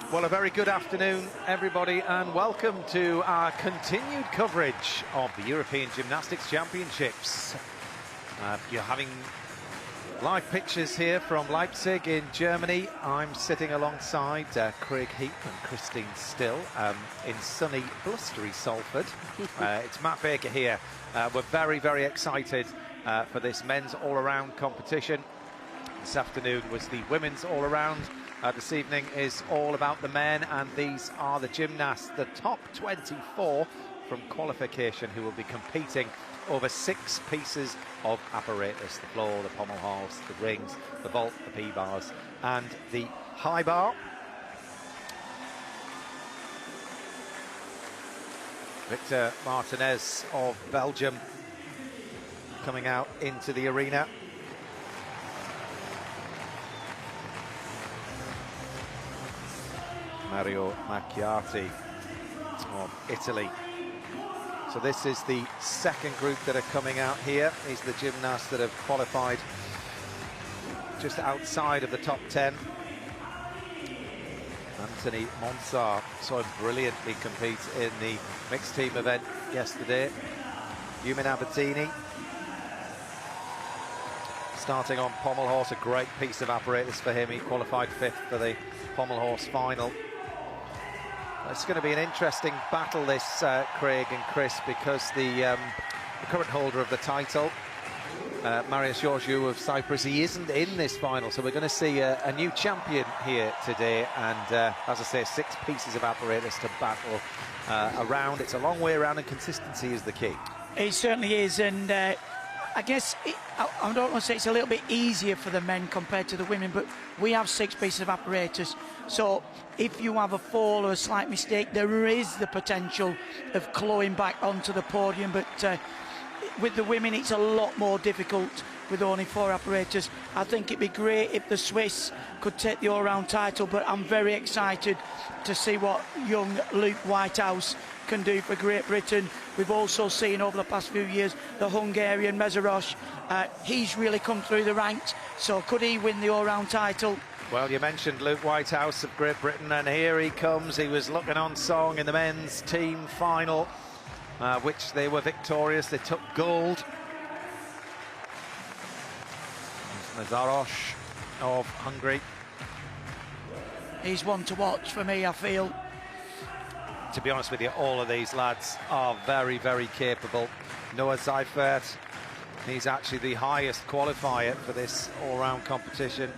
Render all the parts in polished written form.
Well, a very good afternoon, everybody, and welcome to our continued coverage of the European Gymnastics Championships. You're having live pictures here from Leipzig in Germany. I'm sitting alongside Craig Heap and Christine Still in sunny, blustery Salford. It's Matt Baker here. We're very, very excited for this men's all-around competition. This afternoon was the women's all-around. This evening is all about the men, and these are the gymnasts, the top 24 from qualification, who will be competing over 6 pieces of apparatus: the floor, the pommel horse, the rings, the vault, the P-bars and the high bar. Victor Martinez of Belgium coming out into the arena. Mario Macchiati of Italy. So this is the second group that are coming out here. These are the gymnasts that have qualified just outside of the top 10. Anthony Monsar saw him brilliantly compete in the mixed team event yesterday. Yumin Abatini starting on pommel horse, a great piece of apparatus for him. He qualified 5th for the pommel horse final. It's going to be an interesting battle, this, Craig and Chris, because the current holder of the title, Marius Georgiou of Cyprus, he isn't in this final, so we're going to see a new champion here today. And as I say, 6 pieces of apparatus to battle around. It's a long way around, and consistency is the key. It certainly is, and I guess I don't want to say it's a little bit easier for the men compared to the women, but we have 6 pieces of apparatus. So if you have a fall or a slight mistake, there is the potential of clawing back onto the podium. But with the women, it's a lot more difficult with only 4 apparatus. I think it'd be great if the Swiss could take the all-round title, but I'm very excited to see what young Luke Whitehouse can do for Great Britain. We've also seen over the past few years the Hungarian Mezeros. He's really come through the ranks, so could he win the all-round title? Well, you mentioned Luke Whitehouse of Great Britain, and here he comes. He was looking on song in the men's team final, which they were victorious. They took gold. Mezeros of Hungary. He's one to watch for me, I feel. To be honest with you, all of these lads are very, very capable. Noah Seifert, he's actually the highest qualifier for this all-round competition.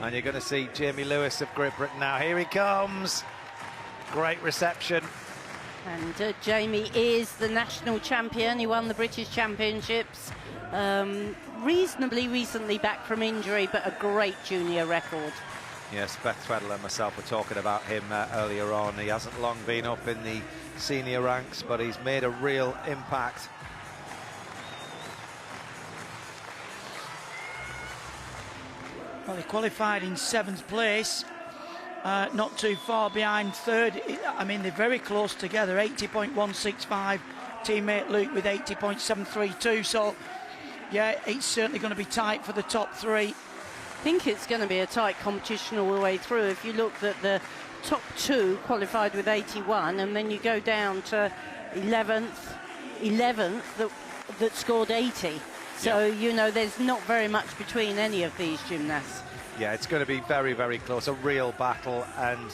And you're going to see Jamie Lewis of Great Britain now. Here he comes. Great reception. And Jamie is the national champion. He won the British Championships reasonably recently, back from injury, but a great junior record. Yes, Beth Tweddle and myself were talking about him earlier on. He hasn't long been up in the senior ranks, but he's made a real impact. Well, he qualified in 7th place, not too far behind 3rd. I mean, they're very close together, 80.165, teammate Luke with 80.732. So, yeah, it's certainly going to be tight for the top 3. I think it's going to be a tight competition all the way through. If you look at the top 2 qualified with 81, and then you go down to 11th that scored 80. So, you know, there's not very much between any of these gymnasts. Yeah, it's going to be very, very close, a real battle. And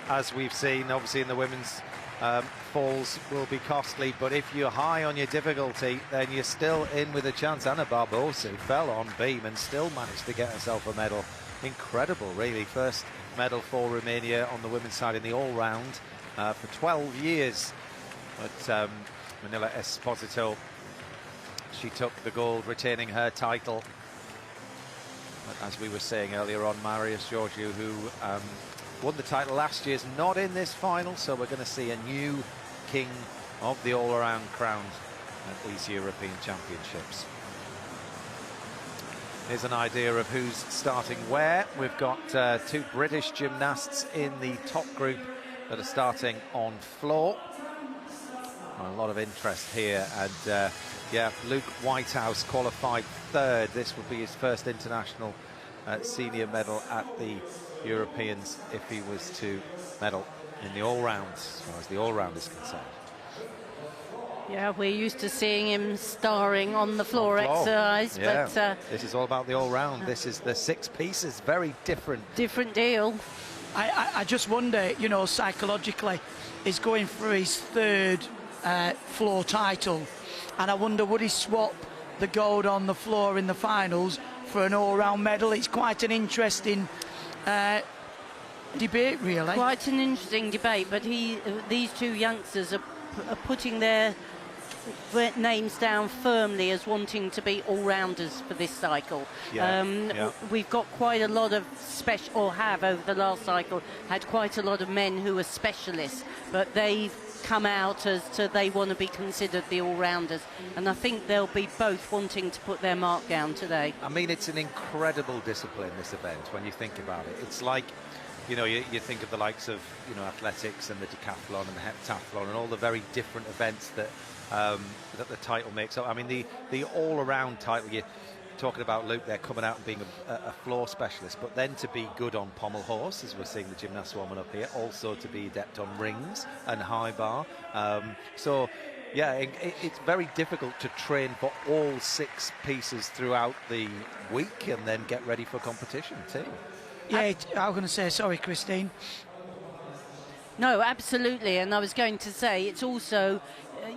as we've seen, obviously, in the women's falls will be costly. But if you're high on your difficulty, then you're still in with a chance. Anna Barbosu fell on beam and still managed to get herself a medal. Incredible, really. First medal for Romania on the women's side in the all-round for 12 years. But Manila Esposito, she took the gold, retaining her title. But as we were saying earlier on, Marius Georgiou, who won the title last year, is not in this final, so we're going to see a new king of the all-around crown at these European Championships. Here's an idea of who's starting where. We've got 2 British gymnasts in the top group that are starting on floor. A lot of interest here, and yeah, Luke Whitehouse qualified 3rd. This will be his first international senior medal at the Europeans if he was to medal in the all-round, as far as the all-round is concerned. Yeah, we're used to seeing him starring on the floor exercise, yeah. but this is all about the all-round. This is the 6 pieces, very different. Different deal. I just wonder, you know, psychologically, he's going for his 3rd floor title, and I wonder, would he swap the gold on the floor in the finals for an all-round medal? It's quite an interesting debate, really. Quite an interesting debate, but these 2 youngsters are putting their names down firmly as wanting to be all-rounders for this cycle. We've got quite a lot of have over the last cycle had quite a lot of men who are specialists, but they've come out as to they want to be considered the all-rounders, and I think they'll be both wanting to put their mark down today. I mean, it's an incredible discipline, this event, when you think about it. It's like, you know, you think of the likes of, you know, athletics and the decathlon and the heptathlon and all the very different events that that the title makes up. I mean, the all-around title, you're talking about, Luke, they're coming out and being a floor specialist, but then to be good on pommel horse, as we're seeing the gymnasts warming up here, also to be adept on rings and high bar. So, yeah, it's very difficult to train for all 6 pieces throughout the week and then get ready for competition too. Yeah, I was going to say, sorry, Christine. No, absolutely, and I was going to say it's also,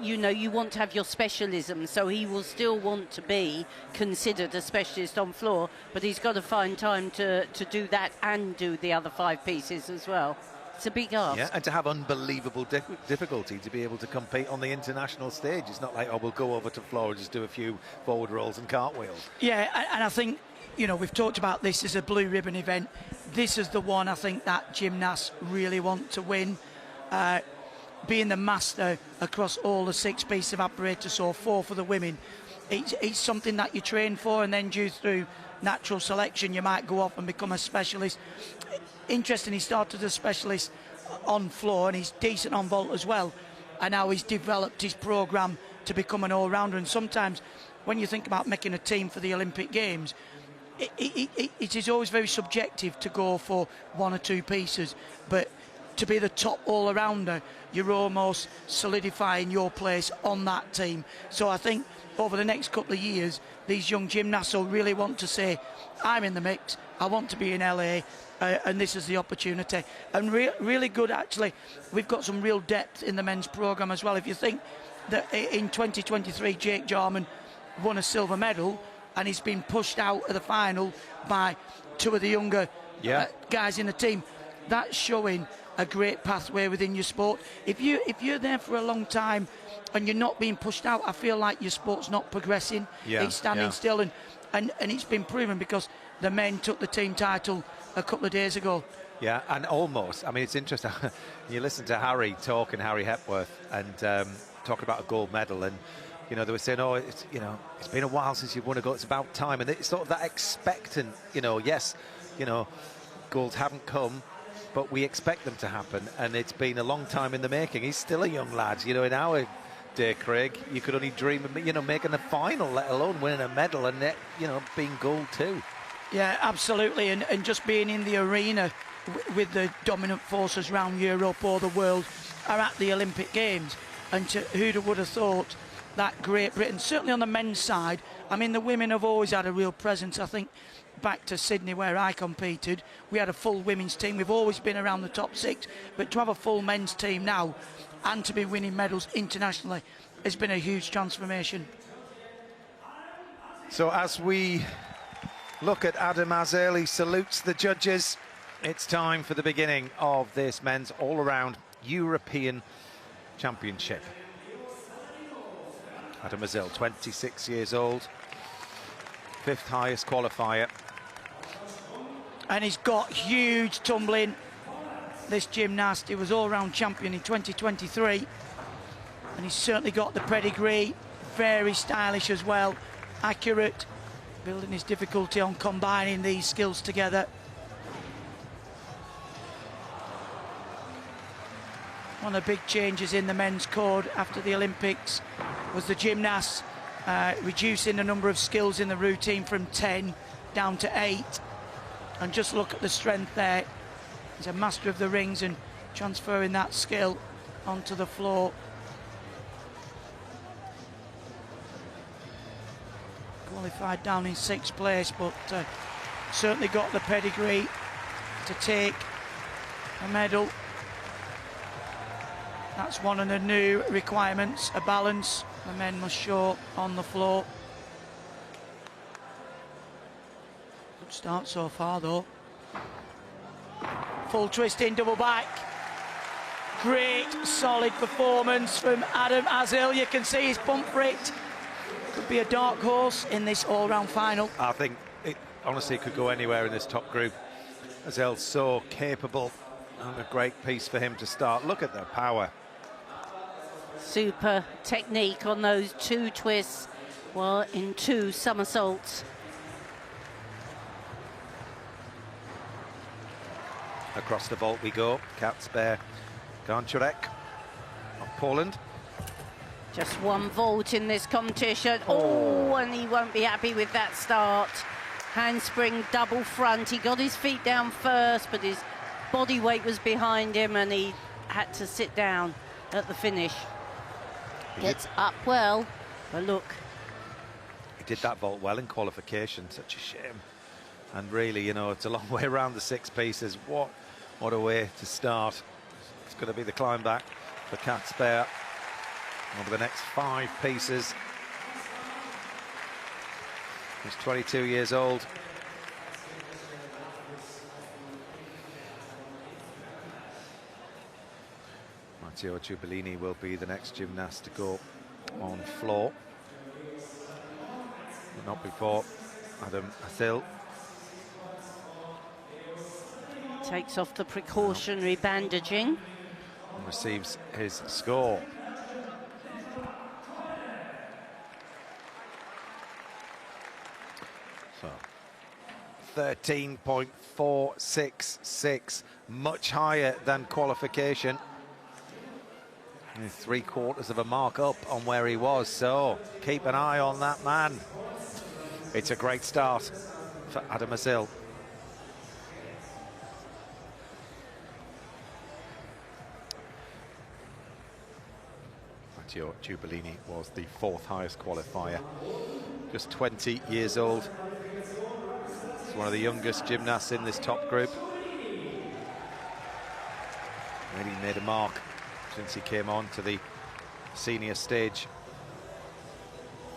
you know, you want to have your specialism, so he will still want to be considered a specialist on floor, but he's got to find time to do that and do the other 5 pieces as well. It's a big ask. Yeah, and to have unbelievable difficulty to be able to compete on the international stage. It's not like, oh, we'll go over to floor and just do a few forward rolls and cartwheels. Yeah, and I think, you know, we've talked about this as a blue ribbon event. This is the one I think that gymnasts really want to win. Being the master across all the 6 pieces of apparatus, or 4 for the women, it's something that you train for, and then due through natural selection you might go off and become a specialist. Interesting, he started as a specialist on floor and he's decent on vault as well, and now he's developed his programme to become an all-rounder. And sometimes when you think about making a team for the Olympic Games, it is always very subjective to go for 1 or 2 pieces, but to be the top all-arounder, you're almost solidifying your place on that team. So I think over the next couple of years, these young gymnasts will really want to say, I'm in the mix, I want to be in LA, and this is the opportunity. And really good, actually, we've got some real depth in the men's programme as well. If you think that in 2023, Jake Jarman won a silver medal, and he's been pushed out of the final by 2 of the younger guys in the team, that's showing a great pathway within your sport. If you're there for a long time and you're not being pushed out, I feel like your sport's not progressing. It's standing still, and it's been proven because the men took the team title a couple of days ago. Yeah, and almost, I mean, it's interesting. You listen to Harry Hepworth, and talking about a gold medal, and you know, they were saying, oh, it's been a while since you've won a gold, it's about time. And it's sort of that expectant, you know, yes, you know, golds haven't come, but we expect them to happen, and it's been a long time in the making. He's still a young lad, you know. In our day, Craig, you could only dream of, you know, making a final, let alone winning a medal, and you know, being gold too. Yeah, absolutely, and just being in the arena with the dominant forces around Europe or the world are at the Olympic Games, and who'd would have thought that Great Britain, certainly on the men's side, I mean, the women have always had a real presence. I think back to Sydney where I competed, we had a full women's team. We've always been around the top 6, but to have a full men's team now and to be winning medals internationally has been a huge transformation. So as we look at Adam Azel, he salutes the judges. It's time for the beginning of this men's all-around European Championship. Adam Azel, 26 years old, 5th highest qualifier. And he's got huge tumbling, this gymnast. He was all-round champion in 2023. And he's certainly got the pedigree, very stylish as well, accurate, building his difficulty on combining these skills together. One of the big changes in the men's code after the Olympics was the gymnasts reducing the number of skills in the routine from 10 down to 8. And just look at the strength there. He's a master of the rings and transferring that skill onto the floor. Qualified down in 6th place, but certainly got the pedigree to take a medal. That's one of the new requirements, a balance the men must show on the floor. Good start so far though. Full twist in, double back. Great solid performance from Adam Azil. You can see he's pumped for it. Could be a dark horse in this all-round final. I think it honestly could go anywhere in this top group. Azil's so capable, and a great piece for him to start. Look at the power. Super technique on those 2 twists, well, in 2 somersaults. Across the vault we go. Kacper Garnczarek of Poland. Just 1 vault in this competition. Oh, and he won't be happy with that start. Handspring double front. He got his feet down first, but his body weight was behind him and he had to sit down at the finish. Gets up well, but look. He did that vault well in qualification, such a shame. And really, you know, it's a long way around the 6 pieces. What a way to start. It's going to be the climb back for Kacper over the next 5 pieces. He's 22 years old. Matteo Giubellini will be the next gymnast to go on floor. But not before Adam Azil. Takes off the precautionary bandaging. And receives his score. So 13.466, much higher than qualification. 3/4 of a mark up on where he was, so keep an eye on that man. It's a great start for Adam Azil. Matteo Giubellini was the 4th highest qualifier, just 20 years old. He's one of the youngest gymnasts in this top group. Really made a mark since he came on to the senior stage.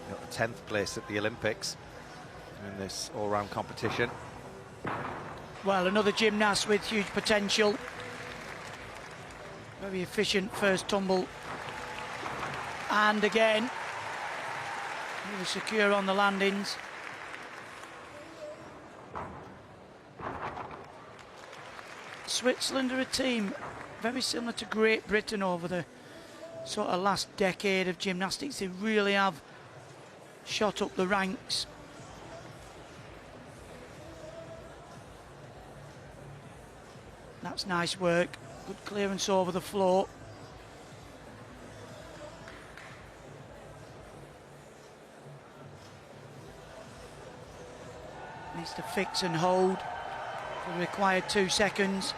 He got the 10th place at the Olympics in this all-round competition. Well, another gymnast with huge potential. Very efficient first tumble. And again, really secure on the landings. Switzerland are a team very similar to Great Britain over the sort of last decade of gymnastics. They really have shot up the ranks. That's nice work. Good clearance over the floor. Needs to fix and hold for the required 2 seconds.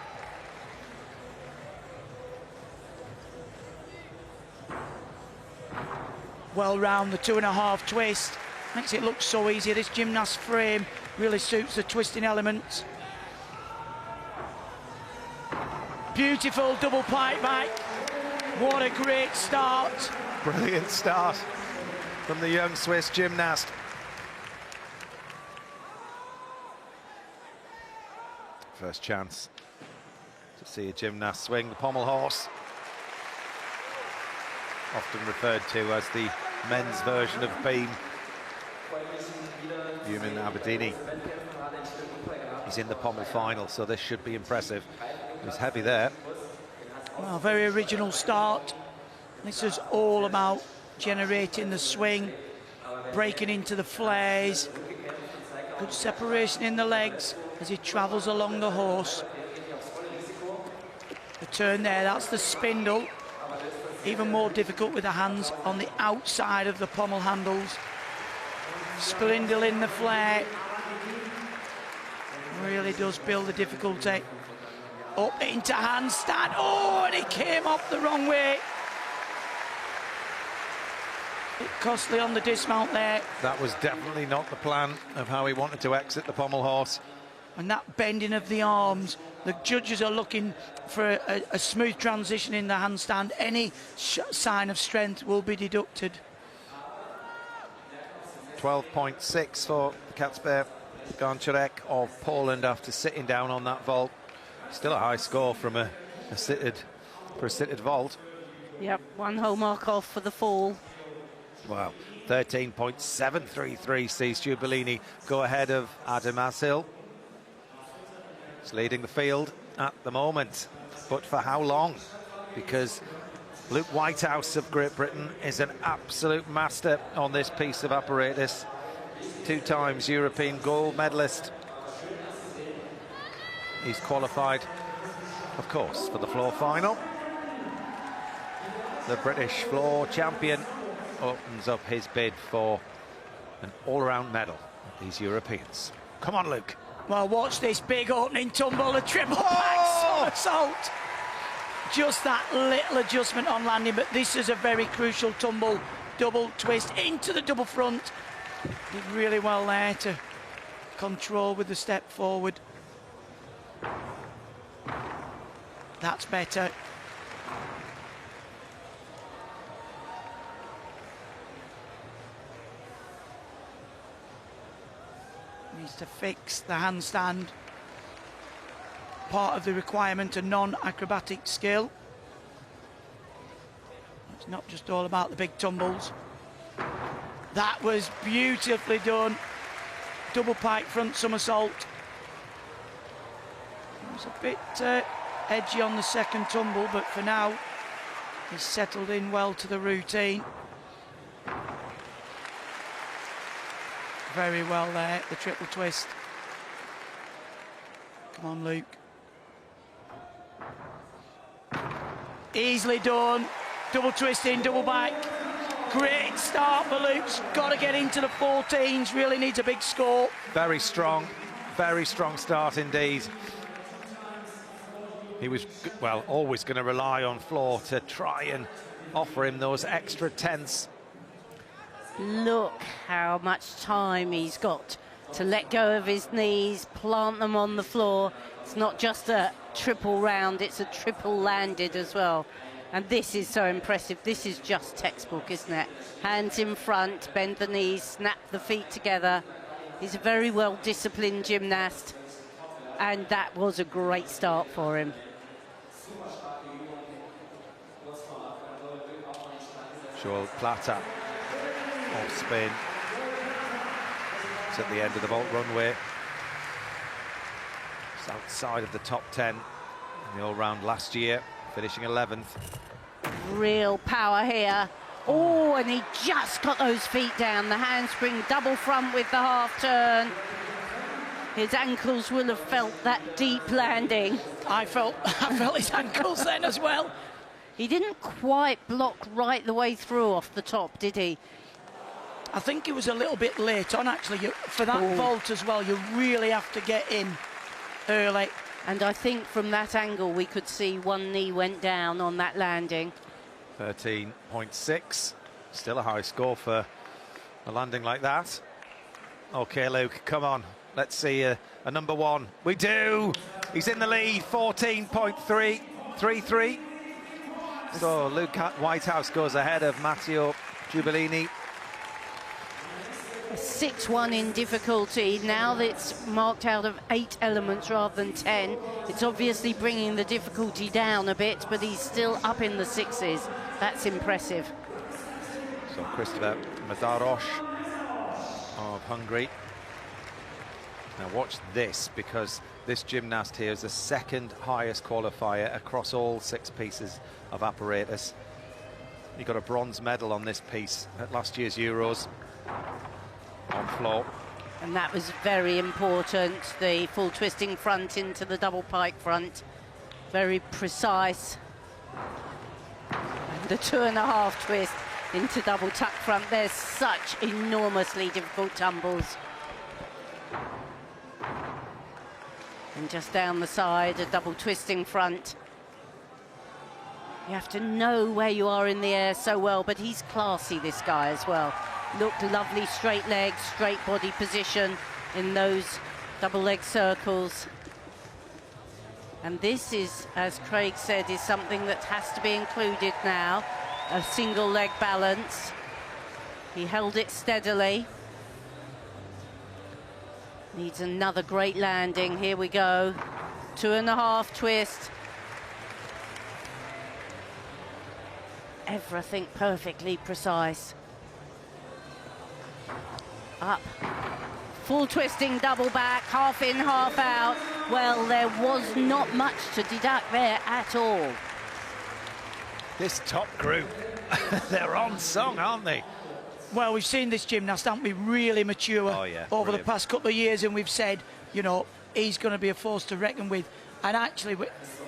Well round the 2.5 twist. Makes it look so easy. This gymnast frame really suits the twisting elements. Beautiful double pipe back. What a great start. Brilliant start from the young Swiss gymnast. First chance to see a gymnast swing the pommel horse. Often referred to as the men's version of beam. Yumin Abedini. He's in the pommel final, so this should be impressive. He's heavy there. Well, very original start. This is all about generating the swing, breaking into the flares. Good separation in the legs as he travels along the horse. The turn there, that's the spindle. Even more difficult with the hands on the outside of the pommel handles. Spindle in the flare. Really does build the difficulty. Up into handstand. Oh, and he came off the wrong way. Bit costly on the dismount there. That was definitely not the plan of how he wanted to exit the pommel horse. And that bending of the arms, the judges are looking for a smooth transition in the handstand. Any sign of strength will be deducted. 12.6 for Kacper Goncharek of Poland after sitting down on that vault. Still a high score from a sitted vault. Yep, 1 whole mark off for the fall. Wow, 13.733 sees Giubilini go ahead of Adam Asil. He's leading the field at the moment, but for how long? Because Luke Whitehouse of Great Britain is an absolute master on this piece of apparatus. 2 times European gold medalist. He's qualified, of course, for the floor final. The British floor champion opens up his bid for an all-around medal at these Europeans. Come on, Luke. Well, watch this big opening tumble, a triple back somersault. Just that little adjustment on landing, but this is a very crucial tumble. Double twist into the double front. Did really well there to control with the step forward. That's better. Needs to fix the handstand. Part of the requirement, a non-acrobatic skill. It's not just all about the big tumbles. That was beautifully done. Double pike front somersault. It was a bit edgy on the second tumble, but for now, he's settled in well to the routine. Very well there, the triple twist. Come on, Luke. Easily done. Double twist in, double back. Great start for Luke's. Got to get into the 14s. Really needs a big score. Very strong start indeed. He was, well, always going to rely on floor to try and offer him those extra tenths. Look how much time he's got to let go of his knees, plant them on the floor. It's not just a triple round, it's a triple landed as well. And this is so impressive. This is just textbook, isn't it? Hands in front, bend the knees, snap the feet together. He's a very well-disciplined gymnast. And that was a great start for him. Joel Plata off spin. It's at the end of the vault runway. It's outside of the top 10 in the all-round last year, finishing 11th. Real power here. Oh, and he just got those feet down. The handspring double front with the half turn. His ankles will have felt that deep landing. I felt his ankles then as well. He didn't quite block right the way through off the top, did he? I think it was a little bit late on, actually. For that vault as well, you really have to get in early. And I think from that angle, we could see one knee went down on that landing. 13.6. Still a high score for a landing like that. OK, Luke, come on. Let's see a number one. We do! He's in the lead, 14.333. So Luke Whitehouse goes ahead of Matteo Giubilini. 6-1 in difficulty. Now that it's marked out of 8 elements rather than 10, it's obviously bringing the difficulty down a bit, but he's still up in the 6s. That's impressive. So Christopher Madaros of Hungary. Now watch this, because this gymnast here is the second highest qualifier across all 6 pieces of apparatus. He got a bronze medal on this piece at last year's Euros on floor. And that was very important, the full twisting front into the double pike front. Very precise. And the 2.5 twist into double tuck front. There's such enormously difficult tumbles. And just down the side, a double twisting front. You have to know where you are in the air so well, but he's classy, this guy, as well. Looked lovely, straight legs, straight body position in those double leg circles. And this is, as Craig said, is something that has to be included now, a single leg balance. He held it steadily. Needs another great landing. Here we go. 2.5 twist. Everything perfectly precise. Up. Full twisting double back, half in, half out. Well, there was not much to deduct there at all. This top group, they're on song, aren't they? Well, we've seen this gymnast, haven't we, really mature over the past couple of years, and we've said, you know, he's going to be a force to reckon with. And actually,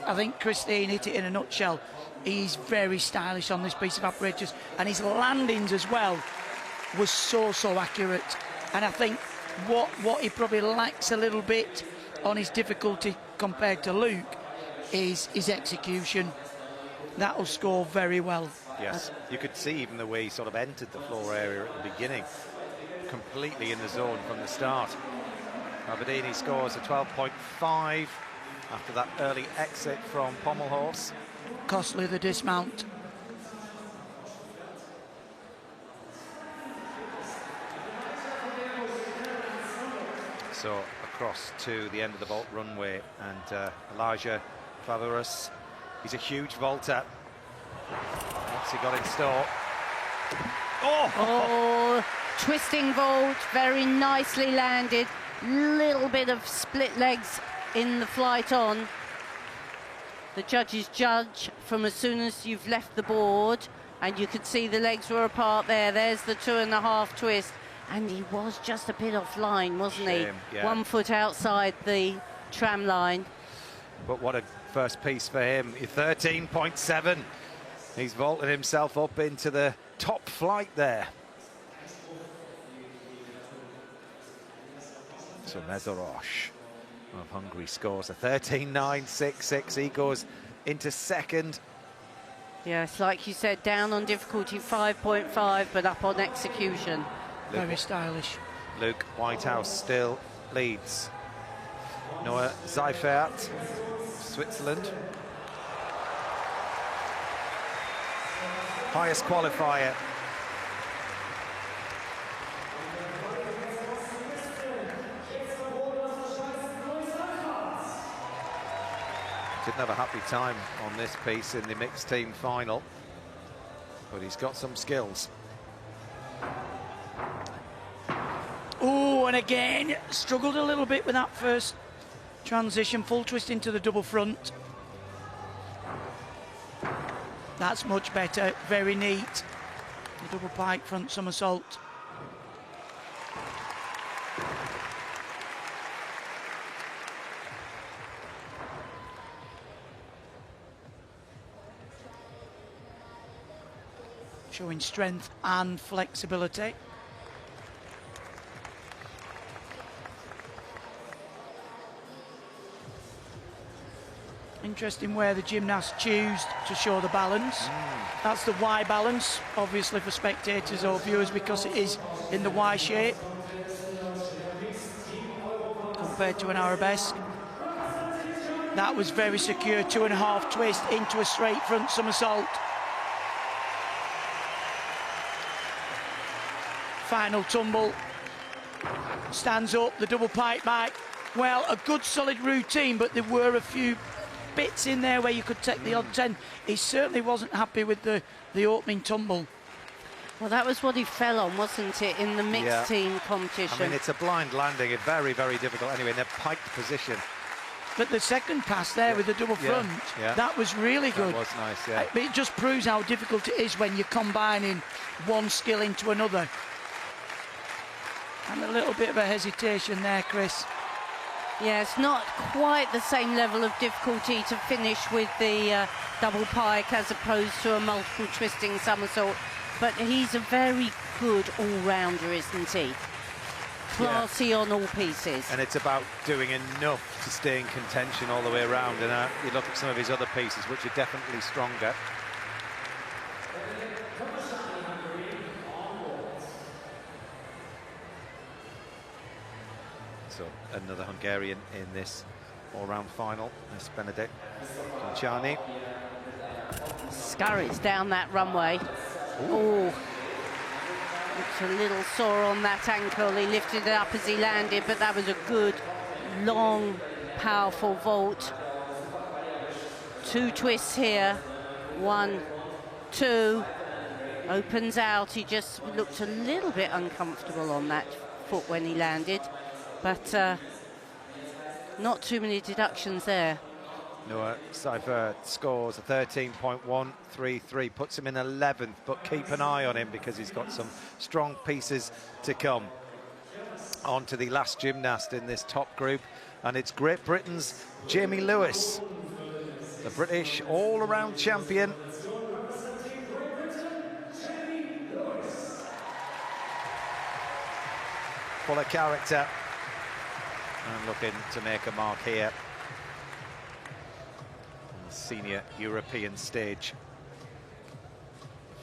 I think Christine hit it in a nutshell. He's very stylish on this piece of apparatus, and his landings as well was so accurate. And I think what he probably lacks a little bit on his difficulty compared to Luke is his execution. That'll score very well. Yes, you could see even the way he sort of entered the floor area at the beginning, completely in the zone from the start. Aberdeen scores a 12.5 after that early exit from Pommelhorse. Costly, the dismount. So across to the end of the vault runway, and Elijah Favorus, he's a huge vaulter. What's he got in store? Oh, twisting vault, very nicely landed. Little bit of split legs in the flight on. The judges judge from as soon as you've left the board, and you could see the legs were apart there. There's the 2.5 twist, and he was just a bit offline, wasn't he? Yeah. 1 foot outside the tram line. But what a first piece for him. 13.7. He's vaulted himself up into the top flight there. So Mezarosh of Hungary scores a 13.966. He goes into second. Yes, like you said, down on difficulty 5.5, but up on execution. Very stylish. Luke Whitehouse still leads. Noah Seifert, Switzerland. Highest qualifier. Didn't have a happy time on this piece in the mixed team final, but he's got some skills. Oh, and again, struggled a little bit with that first transition, full twist into the double front. That's much better, very neat. The double pike front somersault. Showing strength and flexibility. Interesting where the gymnasts choose to show the balance. That's the Y balance, obviously for spectators or viewers, because it is in the Y shape compared to an arabesque. That was very secure, 2.5 twist into a straight front somersault. Final tumble, stands up, the double pike back. Well, a good solid routine, but there were a few bits in there where you could take the odd 10. He certainly wasn't happy with the opening tumble. Well, that was what he fell on, wasn't it, in the mixed team competition? I mean, it's a blind landing, a very, very difficult anyway, in a piked position. But the second pass there with the double front, that was really good. That was nice, yeah. But it just proves how difficult it is when you're combining one skill into another. And a little bit of a hesitation there, Chris. Yeah, it's not quite the same level of difficulty to finish with the double pike as opposed to a multiple twisting somersault, but he's a very good all-rounder, isn't he? classy on all pieces. And it's about doing enough to stay in contention all the way around. And you look at some of his other pieces, which are definitely stronger. So another Hungarian in this all-round final. That's Benedict Conchani. Scurries down that runway. Oh, looks a little sore on that ankle. He lifted it up as he landed, but that was a good, long, powerful vault. 2 twists here. 1, 2. Opens out. He just looked a little bit uncomfortable on that foot when he landed, but not too many deductions there. Noah Seifert scores a 13.133, puts him in 11th, but keep an eye on him because he's got some strong pieces to come. On to the last gymnast in this top group, and it's Great Britain's Jamie Lewis, the British all-around champion. Full of character and looking to make a mark here. Senior European stage.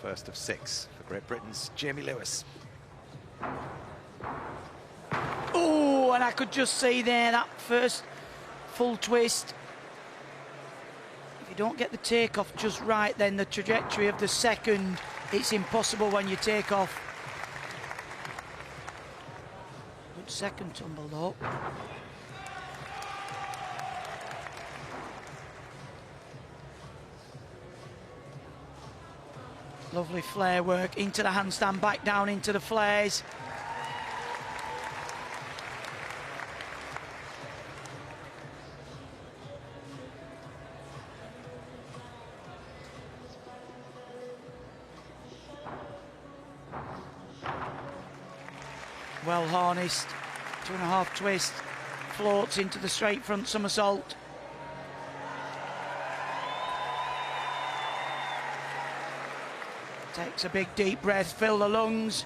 First of 6 for Great Britain's Jamie Lewis. Oh, and I could just see there that first full twist. If you don't get the takeoff just right, then the trajectory of the second, it's impossible when you take off. Good second tumble though. Lovely flare work into the handstand, back down into the flares. Well harnessed, 2.5 twist, floats into the straight front somersault. Takes a big deep breath, fill the lungs.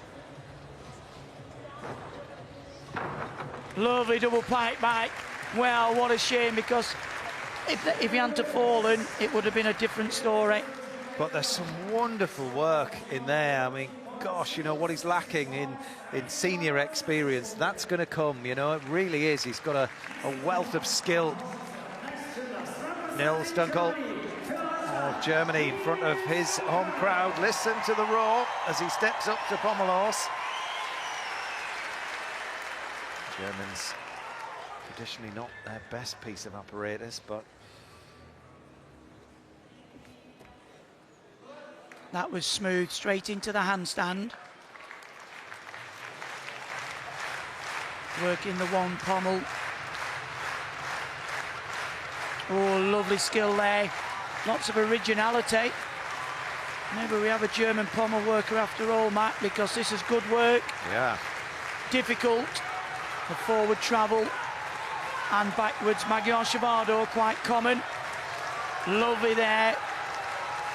Lovely double pipe back. Well, what a shame, because if he hadn't fallen, it would have been a different story. But there's some wonderful work in there. I mean, gosh, you know, what he's lacking in senior experience, that's going to come, you know, it really is. He's got a wealth of skill. Nils Dunkel of Germany in front of his home crowd. Listen to the roar as he steps up to pommel horse. Germans traditionally not their best piece of apparatus, but that was smooth, straight into the handstand. Working the one pommel. Oh, lovely skill there. Lots of originality. Maybe we have a German pommel worker after all, Matt, because this is good work. Yeah. Difficult. The forward travel and backwards. Magyar Shavado, quite common. Lovely there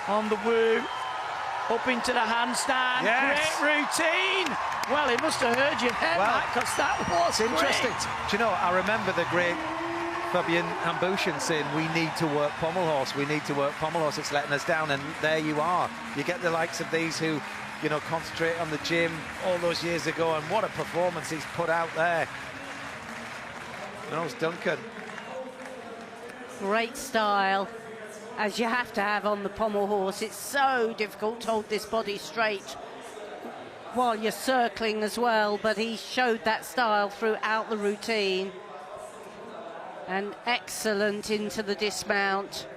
on the woo. Up into the handstand. Yes. Great routine. Well, it must have heard you there, Matt, because that was interesting. great. Do you know, I remember the great Fabian Hambushin saying, we need to work pommel horse, we need to work pommel horse, it's letting us down. And there you are. You get the likes of these who, you know, concentrate on the gym all those years ago, and what a performance he's put out there. Nils Duncan. Great style, as you have to have on the pommel horse. It's so difficult to hold this body straight while you're circling as well, but he showed that style throughout the routine. And excellent into the dismount,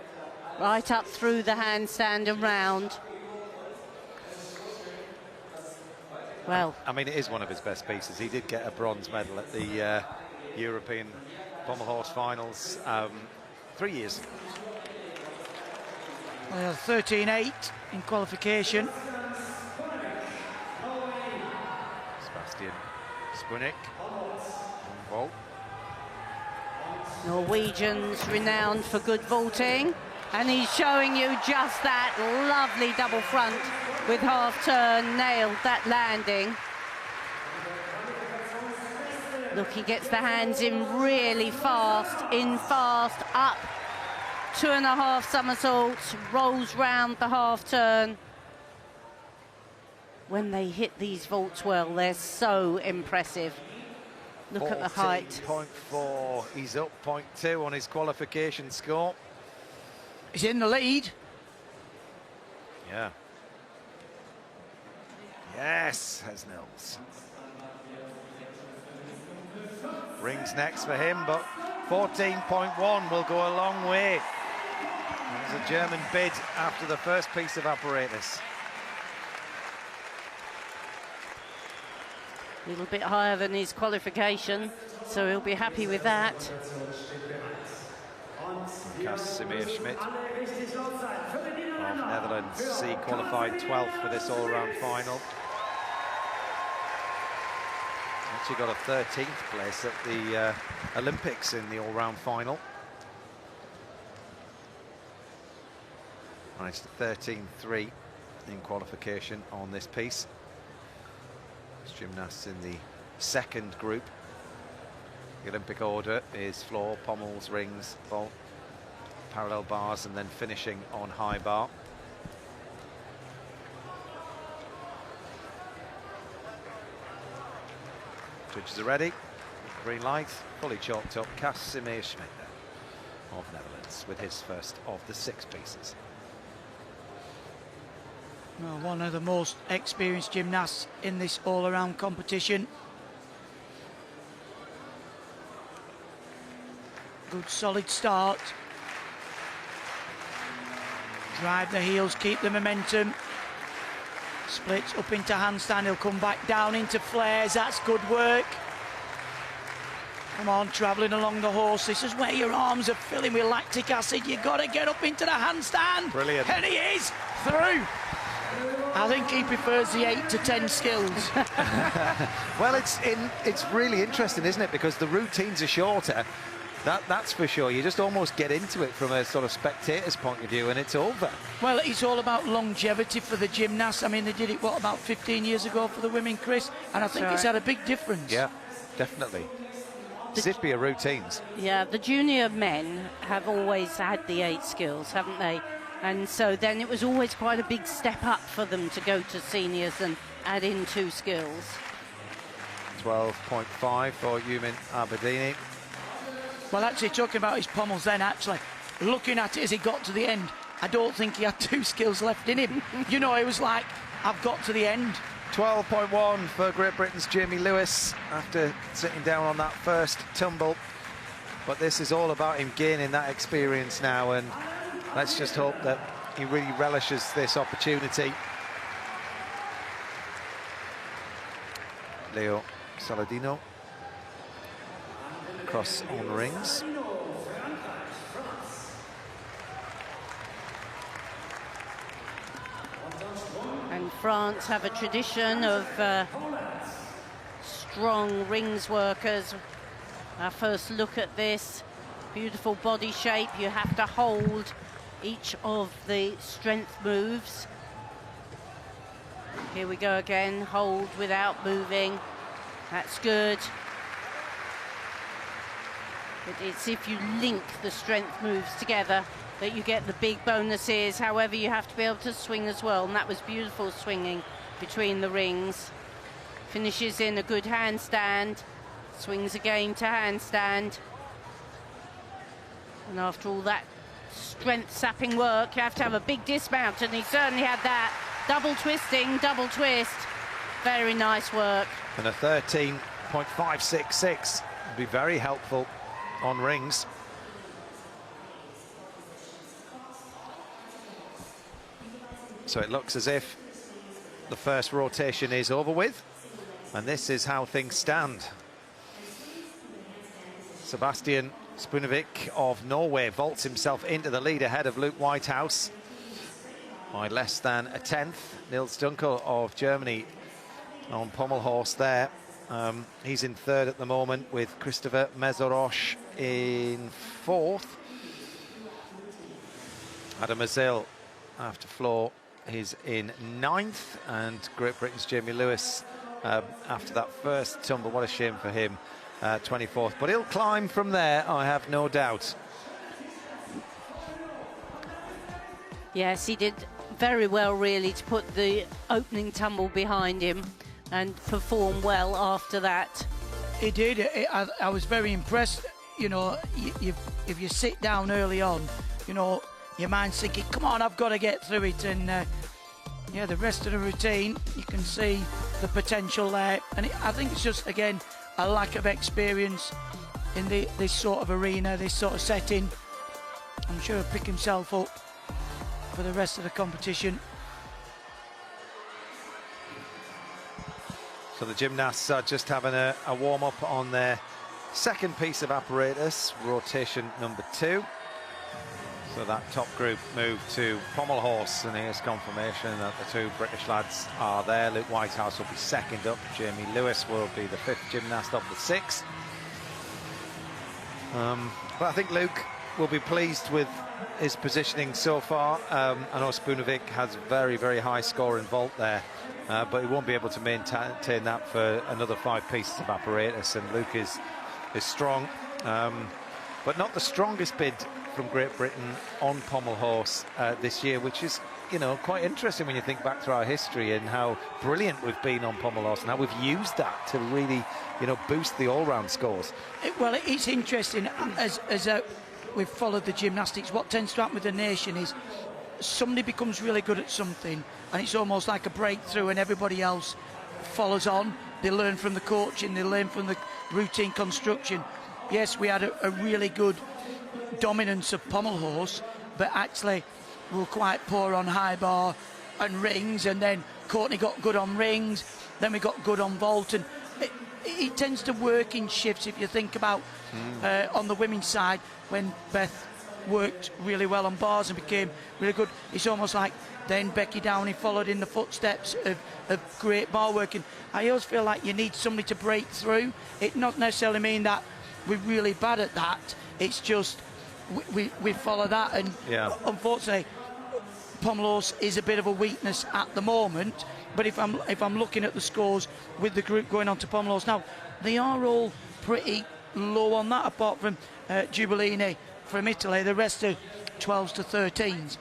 right up through the handstand and round. Well, I mean, it is one of his best pieces. He did get a bronze medal at the European pommel horse finals 3 years ago. Well, 13.8 in qualification. Sebastian Spunik on vault. Norwegians renowned for good vaulting, and he's showing you just that lovely double front with half turn. Nailed that landing. Look, he gets the hands in really fast, up 2.5 somersaults, rolls round the half turn. When they hit these vaults well, they're so impressive. Look at the height. 14.4, he's up 0.2 on his qualification score. He's in the lead. Yeah. Yes, has Nils. Rings next for him, but 14.1 will go a long way. There's a German bid after the first piece of apparatus. A little bit higher than his qualification, so he'll be happy with that. Casimir Schmidt of Netherlands, he qualified 12th for this all-round final. Actually got a 13th place at the Olympics in the all-round final. Managed to 13.3 in qualification on this piece. Gymnasts in the second group. The Olympic order is floor, pommels, rings, vault, parallel bars, and then finishing on high bar. Judges are ready. Green light, fully chalked up. Casimir Schmidt of Netherlands with his first of the 6 pieces. Well, one of the most experienced gymnasts in this all-around competition. Good solid start. Drive the heels, keep the momentum. Splits up into handstand, he'll come back down into flares. That's good work. Come on, travelling along the horse. This is where your arms are filling with lactic acid. You've got to get up into the handstand. Brilliant. And he is through. I think he prefers the 8 to 10 skills. Well, it's really interesting, isn't it? Because the routines are shorter. That's for sure. You just almost get into it from a sort of spectator's point of view, and it's over. Well, it's all about longevity for the gymnasts. I mean, they did it, what, about 15 years ago for the women, Chris? And I think it's had a big difference. Yeah, definitely. Zippia routines. Yeah, the junior men have always had the 8 skills, haven't they? And so then it was always quite a big step up for them to go to seniors and add in 2 skills. 12.5 for Yumin Aberdini. Well, actually, talking about his pommels then, actually, looking at it as he got to the end, I don't think he had 2 skills left in him. You know, it was like, I've got to the end. 12.1 for Great Britain's Jamie Lewis after sitting down on that first tumble. But this is all about him gaining that experience now, and let's just hope that he really relishes this opportunity. Leo Saladino across on rings. And France have a tradition of strong rings workers. Our first look at this beautiful body shape. You have to hold each of the strength moves. Here we go again, hold without moving. That's good. But it's if you link the strength moves together that you get the big bonuses. However, you have to be able to swing as well, and that was beautiful swinging between the rings. Finishes in a good handstand, swings again to handstand. And after all that strength-sapping work, you have to have a big dismount, and he certainly had that. Double twisting, double twist. Very nice work. And a 13.566 would be very helpful on rings. So it looks as if the first rotation is over with, and this is how things stand. Sebastian Spunevik of Norway vaults himself into the lead ahead of Luke Whitehouse by less than a tenth. Nils Dunkel of Germany on pommel horse there. He's in third at the moment, with Christopher Mesorosh in fourth. Adam Azil after floor is in ninth, and Great Britain's Jamie Lewis after that first tumble. What a shame for him. 24th. But he'll climb from there, I have no doubt. Yes, he did very well, really, to put the opening tumble behind him and perform well after that. He did. I was very impressed. You know, if you sit down early on, you know, your mind's thinking, come on, I've got to get through it. And yeah, the rest of the routine, you can see the potential there. And I think it's just, again, a lack of experience in this sort of arena, this sort of setting. I'm sure he'll pick himself up for the rest of the competition. So the gymnasts are just having a warm-up on their second piece of apparatus, rotation number 2. So that top group moved to pommel horse, and here's confirmation that the 2 British lads are there. Luke Whitehouse will be second up. Jamie Lewis will be the 5th gymnast of the 6th. But I think Luke will be pleased with his positioning so far. I know Spunovic has a very, very high score in vault there, but he won't be able to maintain that for another 5 pieces of apparatus. And Luke is strong, but not the strongest bid from Great Britain on pommel horse this year, which is, you know, quite interesting when you think back to our history and how brilliant we've been on pommel horse and how we've used that to really, you know, boost the all-round scores. Well, it's interesting as we've followed the gymnastics. What tends to happen with the nation is somebody becomes really good at something, and it's almost like a breakthrough, and everybody else follows on. They learn from the coaching, they learn from the routine construction. Yes, we had a really good dominance of pommel horse, but actually we were quite poor on high bar and rings, and then Courtney got good on rings, then we got good on vault, and it tends to work in shifts. If you think about on the women's side, when Beth worked really well on bars and became really good, it's almost like then Becky Downey followed in the footsteps of great bar working. I always feel like you need somebody to break through. It not necessarily mean that we're really bad at that, it's just we follow that, and unfortunately pommel horse is a bit of a weakness at the moment. But if I'm looking at the scores with the group going on to pommel horse now, they are all pretty low on that, apart from Giubilini from Italy. The rest are 12s to 13s.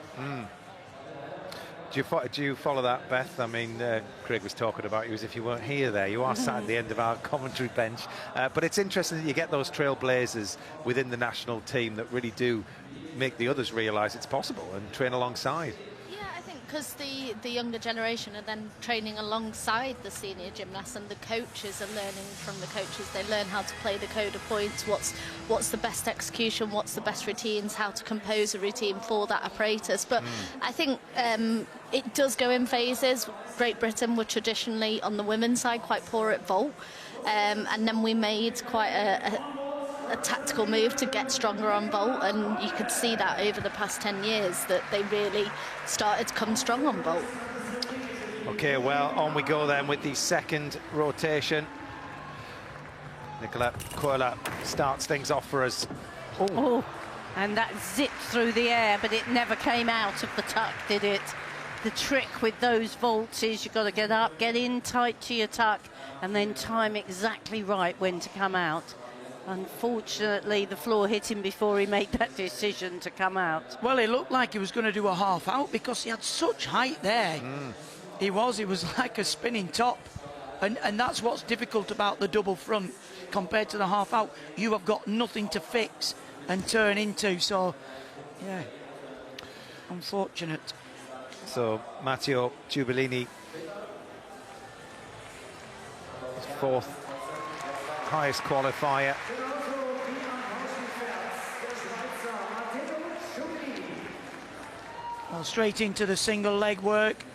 Do you follow that, Beth? I mean, Craig was talking about you as if you weren't here there. You are sat at the end of our commentary bench. But it's interesting that you get those trailblazers within the national team that really do make the others realise it's possible and train alongside. Yeah, I think because the younger generation are then training alongside the senior gymnasts, and the coaches are learning from the coaches. They learn how to play the code of points, what's the best execution, what's the best routines, how to compose a routine for that apparatus. But I think it does go in phases. Great Britain were traditionally, on the women's side, quite poor at vault, and then we made quite a tactical move to get stronger on vault, and you could see that over the past 10 years that they really started to come strong on vault. Okay, well, on we go then with the second rotation. Nicola Coela starts things off for us. Oh, and that zipped through the air, but it never came out of the tuck, did it? The trick with those vaults is you've got to get up, get in tight to your tuck, and then time exactly right when to come out. Unfortunately, the floor hit him before he made that decision to come out. Well, it looked like he was going to do a half out because he had such height there. He was like a spinning top. And that's what's difficult about the double front compared to the half out. You have got nothing to fix and turn into. So, yeah, unfortunate. So, Matteo Giubilini, fourth highest qualifier. Well, straight into the single leg work.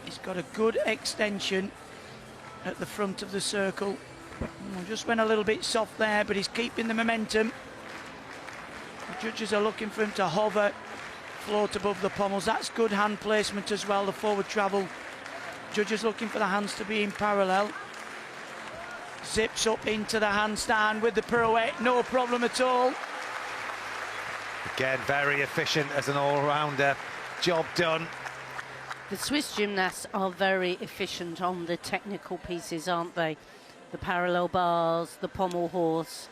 He's got a good extension at the front of the circle. Just went a little bit soft there, but he's keeping the momentum. The judges are looking for him to hover, float above the pommels. That's good hand placement as well, the forward travel. Judges looking for the hands to be in parallel. Zips up into the handstand with the pirouette, no problem at all. Again, very efficient as an all-rounder. Job done. The Swiss gymnasts are very efficient on the technical pieces, aren't they? The parallel bars, the pommel horse,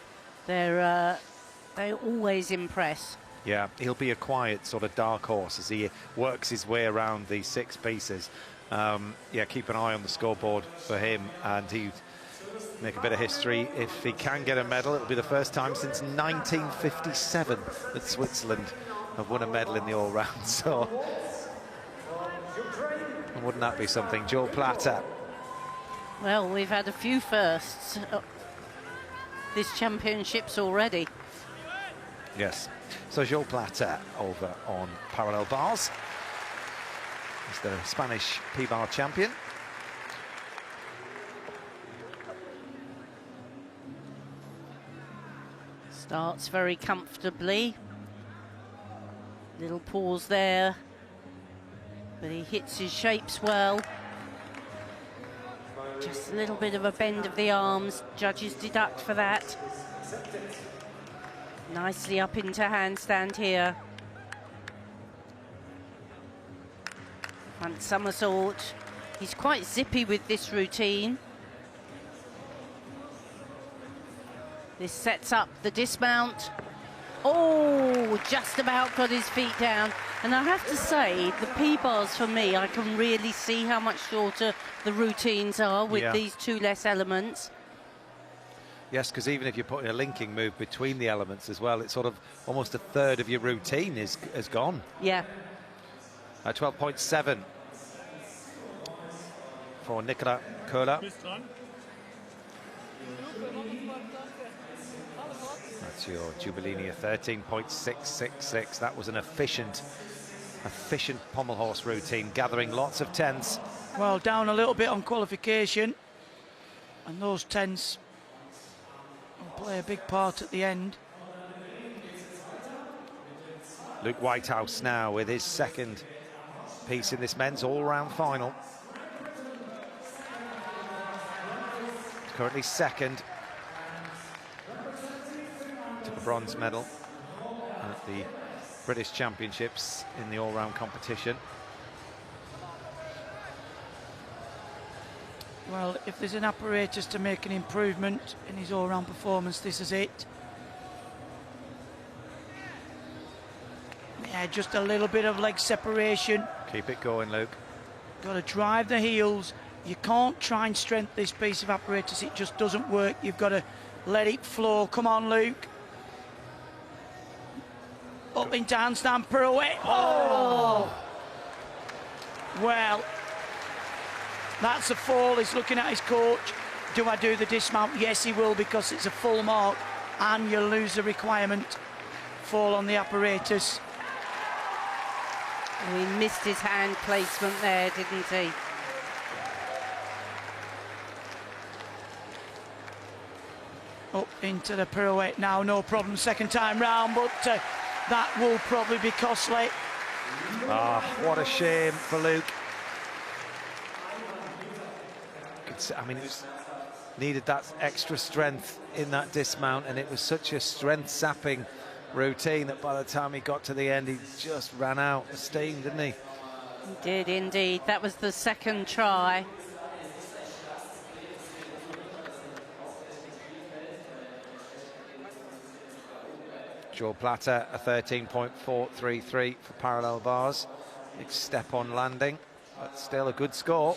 they always impress. Yeah, he'll be a quiet sort of dark horse as he works his way around these 6 pieces. Yeah, keep an eye on the scoreboard for him, and he'd make a bit of history. If he can get a medal, it'll be the first time since 1957 that Switzerland have won a medal in the all-round. So, wouldn't that be something? Joel Platter. Well, we've had a few firsts this championships already. Yes. So Joel Platter over on parallel bars. He's the Spanish P-bar champion. Starts very comfortably. Little pause there, but he hits his shapes well. Just a little bit of a bend of the arms. Judges deduct for that. Nicely up into handstand here. Front somersault. He's quite zippy with this routine. This sets up the dismount. Oh, just about got his feet down. And I have to say, the P-bars for me, I can really see how much shorter the routines are with these 2 less elements. Yes, because even if you're putting a linking move between the elements as well, it's sort of almost a third of your routine is gone. Yeah. 12.7 for Nicola Köhler. That's your Jubileenia, 13.666. That was an efficient pommel horse routine, gathering lots of tenths. Well, down a little bit on qualification, and those tenths will play a big part at the end. Luke Whitehouse now with his 2nd piece in this men's all-round final. He's currently 2nd. Took a bronze medal at the British Championships in the all-round competition. Well, if there's an apparatus to make an improvement in his all-round performance, this is it. Yeah, just a little bit of leg separation. Keep it going, Luke. Got to drive the heels. You can't try and strengthen this piece of apparatus. It just doesn't work. You've got to let it flow. Come on, Luke. Up into handstand pirouette. Oh! Well, that's a fall. He's looking at his coach. Do I do the dismount? Yes, he will, because it's a full mark and you lose the requirement. Fall on the apparatus. He missed his hand placement there, didn't he? Up into the pirouette now, no problem, 2nd time round, but that will probably be costly. Ah, what a shame for Luke. I mean, it was needed that extra strength in that dismount, and it was such a strength-sapping routine that by the time he got to the end, he just ran out of steam, didn't he? He did indeed. That was the 2nd try. Joel Platter, a 13.433 for parallel bars. Big step on landing, but still a good score.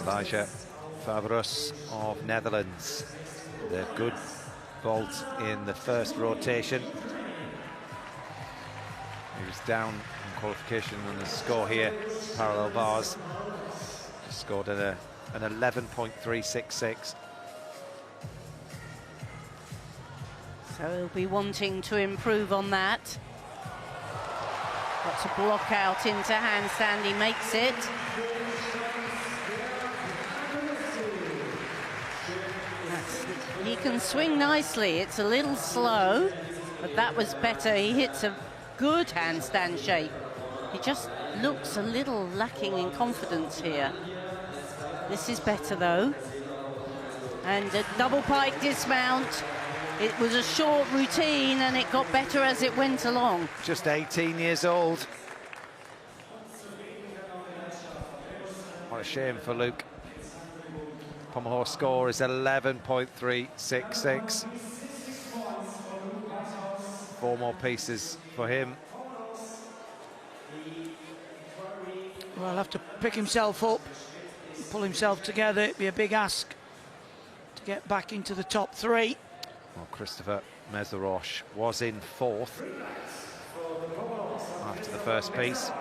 Elijah Fabrus of Netherlands. The good vault in the 1st rotation. He was down in qualification on the score here, parallel bars. Just scored an 11.366. So he'll be wanting to improve on that. Got to block out into handstand, he makes it. He can swing nicely. It's a little slow, but that was better. He hits a good handstand shape. He just looks a little lacking in confidence here. This is better though. And a double pike dismount. It was a short routine and it got better as it went along. Just 18 years old. What a shame for Luke. Pommel horse score is 11.366. 4 more pieces for him. Well, he'll have to pick himself up, pull himself together. It'd be a big ask to get back into the top 3. Well, Christopher Mezerosh was in 4th after the first piece.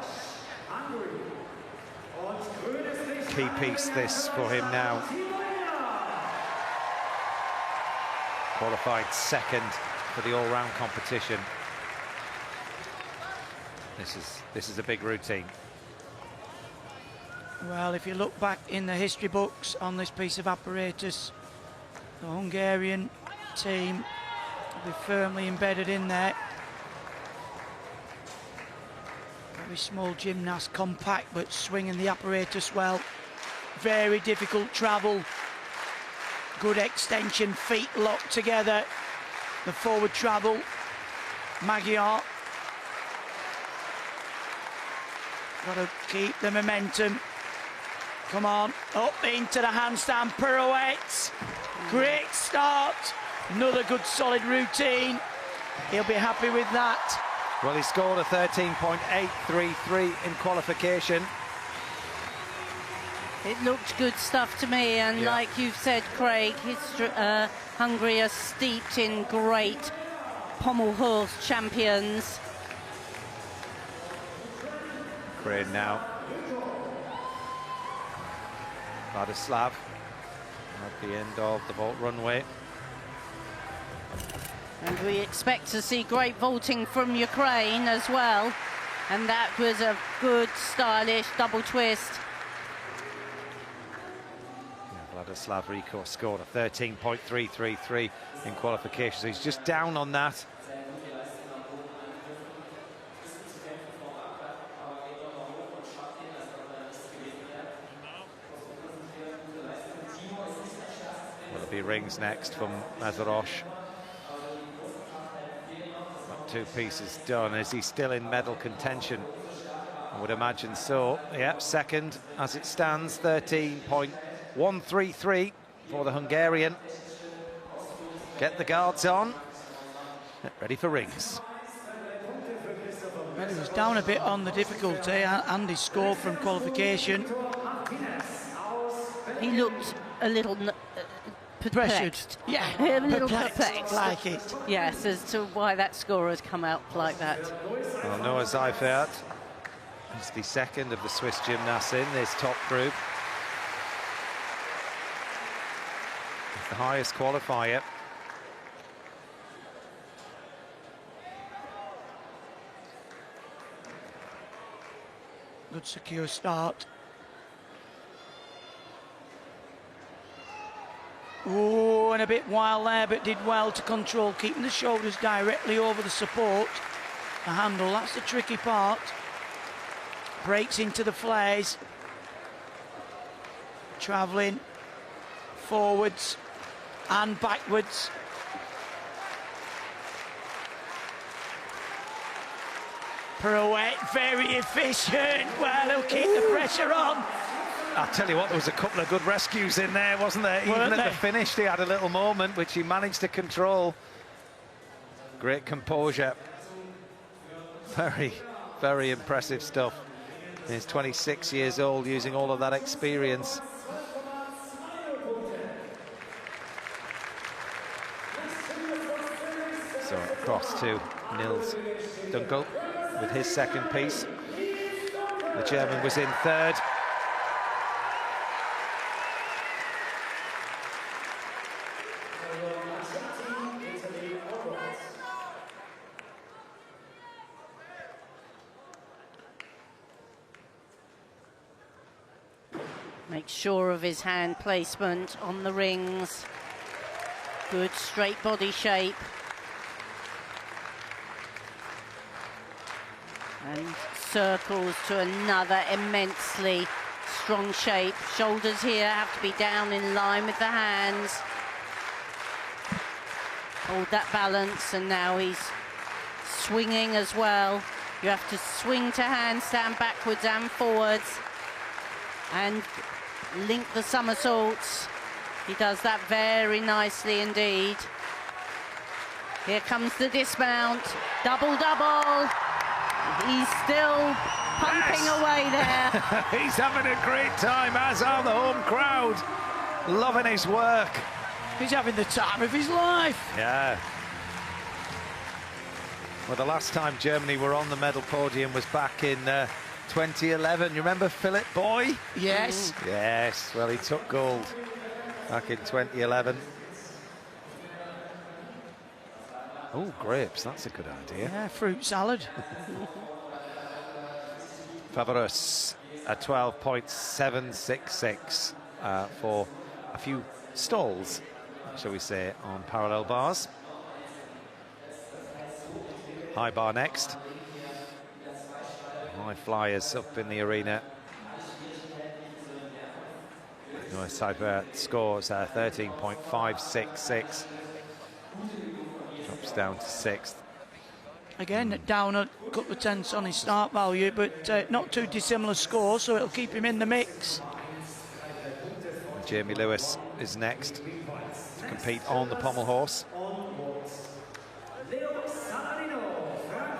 Key piece this for him now. Qualified 2nd for the all-round competition. This is a big routine. Well, if you look back in the history books on this piece of apparatus, the Hungarian team will be firmly embedded in there. Very small gymnast, compact, but swinging the apparatus well. Very difficult travel. Good extension, feet locked together. The forward travel. Magyar. Got to keep the momentum. Come on, up into the handstand pirouettes. Great start. Another good solid routine. He'll be happy with that. Well, he scored a 13.833 in qualification. It looked good stuff to me, and like you've said, Craig, Hungary are steeped in great pommel horse champions. Crane now. Vladislav at the end of the vault runway. And we expect to see great vaulting from Ukraine as well. And that was a good, stylish double twist. Vladislav Riko scored a 13.333 in qualification, so he's just down on that. Will be rings next from Mezerosh. 2 pieces done. Is he still in medal contention? I would imagine so. Yep, 2nd as it stands, 13.133 for the Hungarian. Get the guards on. Ready for rings. Well, he was down a bit on the difficulty and his score from qualification. He looked a little perplexed. Yeah, a little perplexed. Like it. Yes, as to why that score has come out like that. Well, Noah Seifert is the 2nd of the Swiss gymnasts in this top group. The highest qualifier. Good secure start. Oh, and a bit wild there, but did well to control, keeping the shoulders directly over the support. The handle, that's the tricky part. Breaks into the flares. Travelling forwards and backwards. Pirouette, very efficient. Well, he'll keep the pressure on. I'll tell you what, there was a couple of good rescues in there, wasn't there? Even at the finish, he had a little moment which he managed to control. Great composure. Very, very impressive stuff. He's 26 years old, using all of that experience. So across to Nils Dunkel with his 2nd piece. The German was in 3rd. Makes sure of his hand placement on the rings. Good straight body shape. And circles to another immensely strong shape. Shoulders here have to be down in line with the hands. hold that balance, and now he's swinging as well. You have to swing to handstand backwards and forwards and link the somersaults. He does that very nicely indeed. Here comes the dismount, double, double. He's still pumping away there. He's having a great time, as are the home crowd. Loving his work. He's having the time of his life. Yeah. Well, the last time Germany were on the medal podium was back in 2011. You remember Philip Boy? Yes. Yes, well, he took gold back in 2011. Oh, grapes, that's a good idea. Yeah, fruit salad. Fabulous at 12.766 for a few stalls, shall we say, on parallel bars. High bar next. High flyers up in the arena. Nice type of scores, 13.566. Drops down to 6th. Again, down a couple of tenths on his start value, but not too dissimilar score, so it'll keep him in the mix. Jamie Lewis is next to compete on the pommel horse.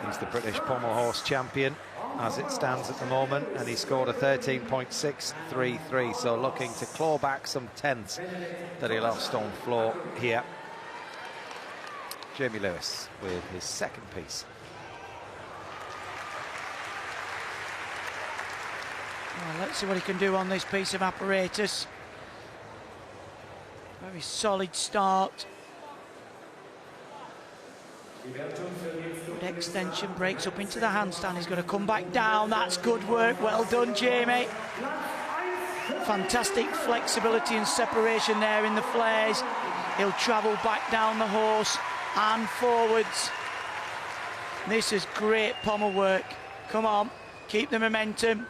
He's the British pommel horse champion as it stands at the moment, and he scored a 13.633, so looking to claw back some tenths that he lost on floor here. Jamie Lewis with his second piece. Well, let's see what he can do on this piece of apparatus. Very solid start. Good extension, breaks up into the handstand. He's going to come back down. That's good work. Well done, Jamie. Fantastic flexibility and separation there in the flares. He'll travel back down the horse and forwards. This is great pommel work. Come on, keep the momentum.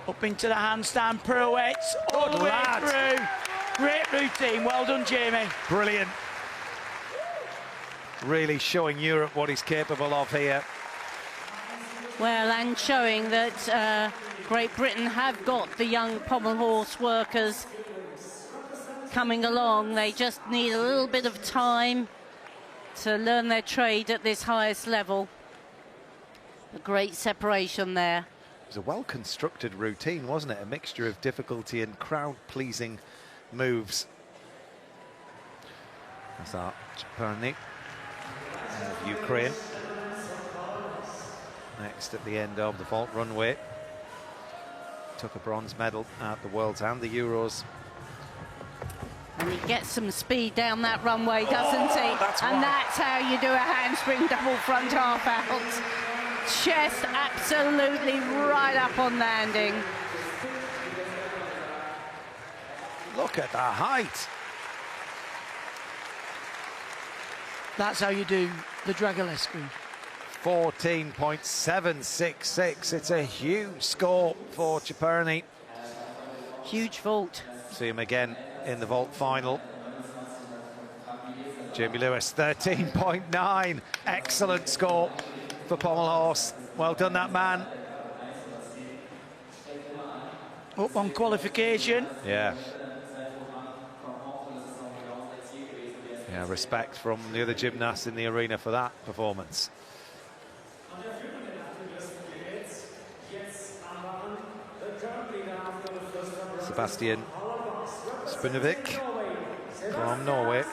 Up into the handstand pirouettes all the way through. Great routine. Well done, Jamie. Brilliant. Really showing Europe what he's capable of here. Well, and showing that Great Britain have got the young pommel horse workers coming along. They just need a little bit of time to learn their trade at this highest level. A great separation there. It was a well-constructed routine, wasn't it? A mixture of difficulty and crowd-pleasing moves. That's that Czerny of Ukraine. Next at the end of the vault runway. Took a bronze medal at the Worlds and the Euros. And he gets some speed down that runway, doesn't he? That's how you do a handspring double front half out. Chest absolutely right up on landing. Look at the height. That's how you do the Dragolescu. 14.766. It's a huge score for Czerny. Huge vault. See him again in the vault final. Jamie Lewis, 13.9. Excellent score for pommel horse. Well done, that man. Up on qualification. Yeah. Yeah, respect from the other gymnasts in the arena for that performance. Sebastian Spunevik from Norway.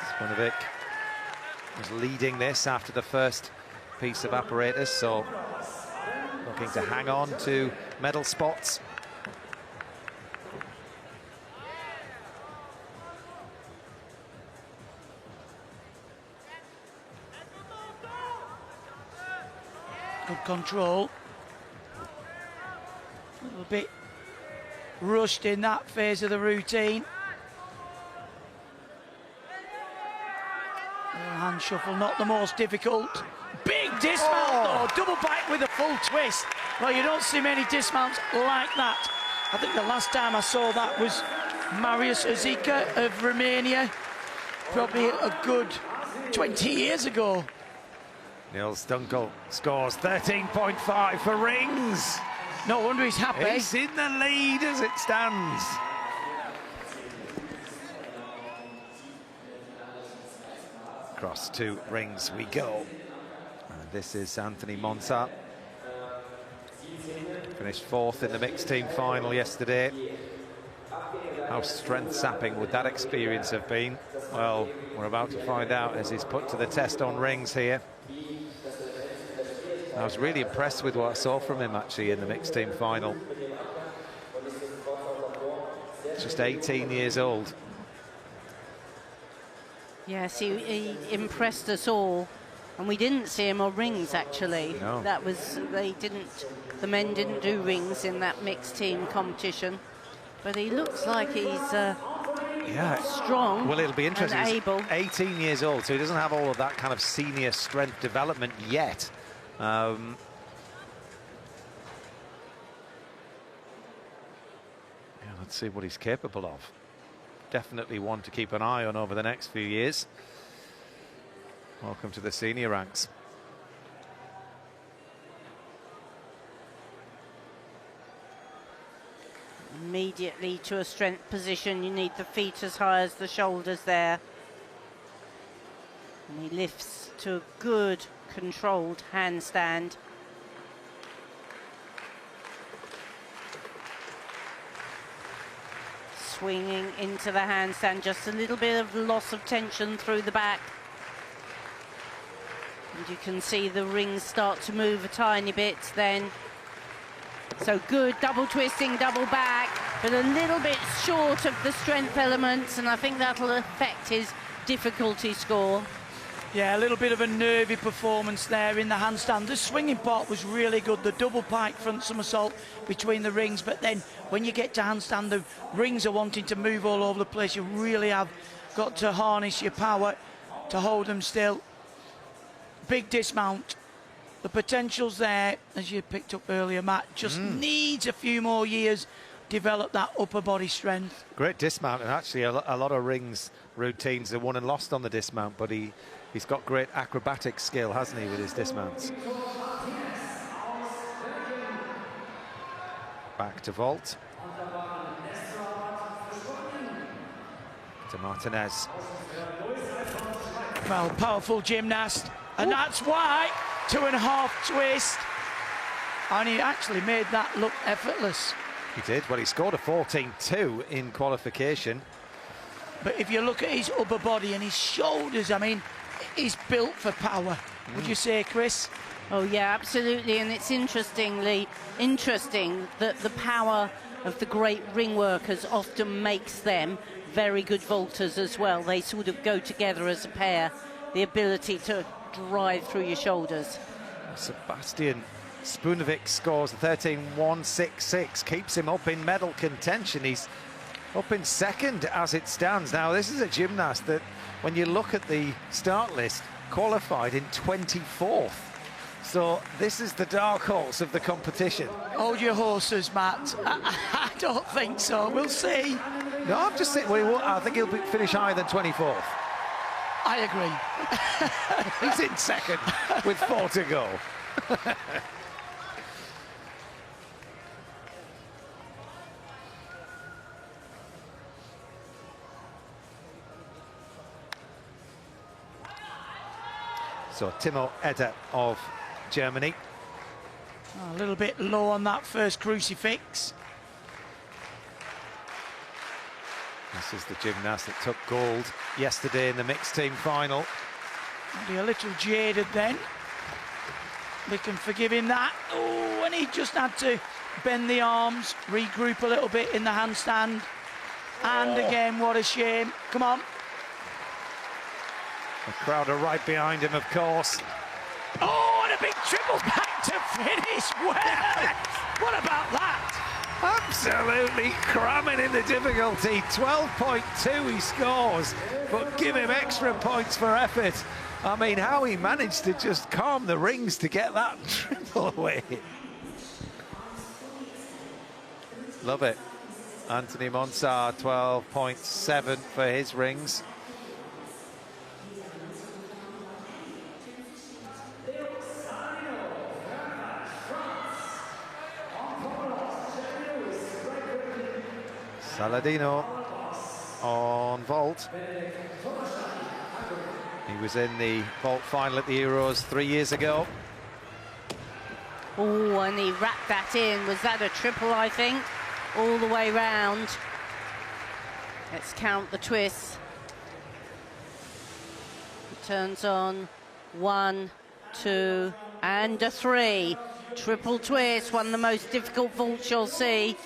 Spunevik was leading this after the first piece of apparatus, so looking to hang on to medal spots. Good control. A little bit rushed in that phase of the routine. Hand shuffle, not the most difficult. Big dismount though, double back with a full twist. Well, you don't see many dismounts like that. I think the last time I saw that was Marius Uzica of Romania. probably a good 20 years ago. Niels Dunkel scores 13.5 for rings. No wonder he's happy. He's in the lead as it stands. Across to rings we go. And this is Anthony Monsart. Finished 4th in the mixed team final yesterday. How strength-sapping would that experience have been? Well, we're about to find out as he's put to the test on rings here. I was really impressed with what I saw from him, actually, in the mixed team final. Just 18 years old. Yes, he impressed us all. And we didn't see him on rings, actually. No. That was, the men didn't do rings in that mixed team competition. But he looks like he's strong. Well, it'll be interesting. And He's able. 18 years old, so he doesn't have all of that kind of senior strength development yet. Let's see what he's capable of. Definitely one to keep an eye on over the next few years. Welcome to the senior ranks. Immediately to a strength position, you need the feet as high as the shoulders there. And he lifts to a good controlled handstand. Swinging into the handstand, just a little bit of loss of tension through the back. And you can see the rings start to move a tiny bit then. So good, double twisting, double back, but a little bit short of the strength elements, and I think that'll affect his difficulty score. Yeah, a little bit of a nervy performance there in the handstand. The swinging part was really good, the double pike front somersault between the rings, but then when you get to handstand, the rings are wanting to move all over the place. You really have got to harness your power to hold them still. Big dismount. The potential's there, as you picked up earlier, Matt. Just needs a few more years, develop that upper body strength. Great dismount, and actually a lot of rings routines are won and lost on the dismount, but he's got great acrobatic skill, hasn't he, with his dismounts. Back to vault. To Martinez. Well, powerful gymnast, and that's why 2.5 twist, and he actually made that look effortless. He did. Well, he scored a 14.2 in qualification. But if you look at his upper body and his shoulders, I mean, he's built for power. Would you say, Chris? Oh yeah, absolutely, and it's interesting that the power of the great ring workers often makes them very good vaulters as well. They sort of go together as a pair, the ability to drive through your shoulders. Sebastian Spunovic scores a 13.166, keeps him up in medal contention. He's up in second as it stands. Now, this is a gymnast that, when you look at the start list, qualified in 24th. So this is the dark horse of the competition. Hold your horses, Matt. I don't think so. We'll see. No, I'm just saying, well, I think he'll finish higher than 24th. I agree. He's in second with 4 to go. So Timo Eder of Germany. A little bit low on that first crucifix. This is the gymnast that took gold yesterday in the mixed team final. Be a little jaded then. They can forgive him that. Oh, and he just had to bend the arms, regroup a little bit in the handstand. And again, what a shame. Come on. The crowd are right behind him, of course. Oh, and a big triple back to finish. Well, what about that? Absolutely cramming in the difficulty. 12.2 he scores, but give him extra points for effort. I mean, how he managed to just calm the rings to get that triple away. Love it. Anthony Monsart, 12.7 for his rings. Saladino on vault. He was in the vault final at the Euros 3 years ago. Oh, and he wrapped that in. Was that a triple, I think? All the way round. Let's count the twists. He turns on 1, 2, and a 3. Triple twist, one of the most difficult vaults you'll see.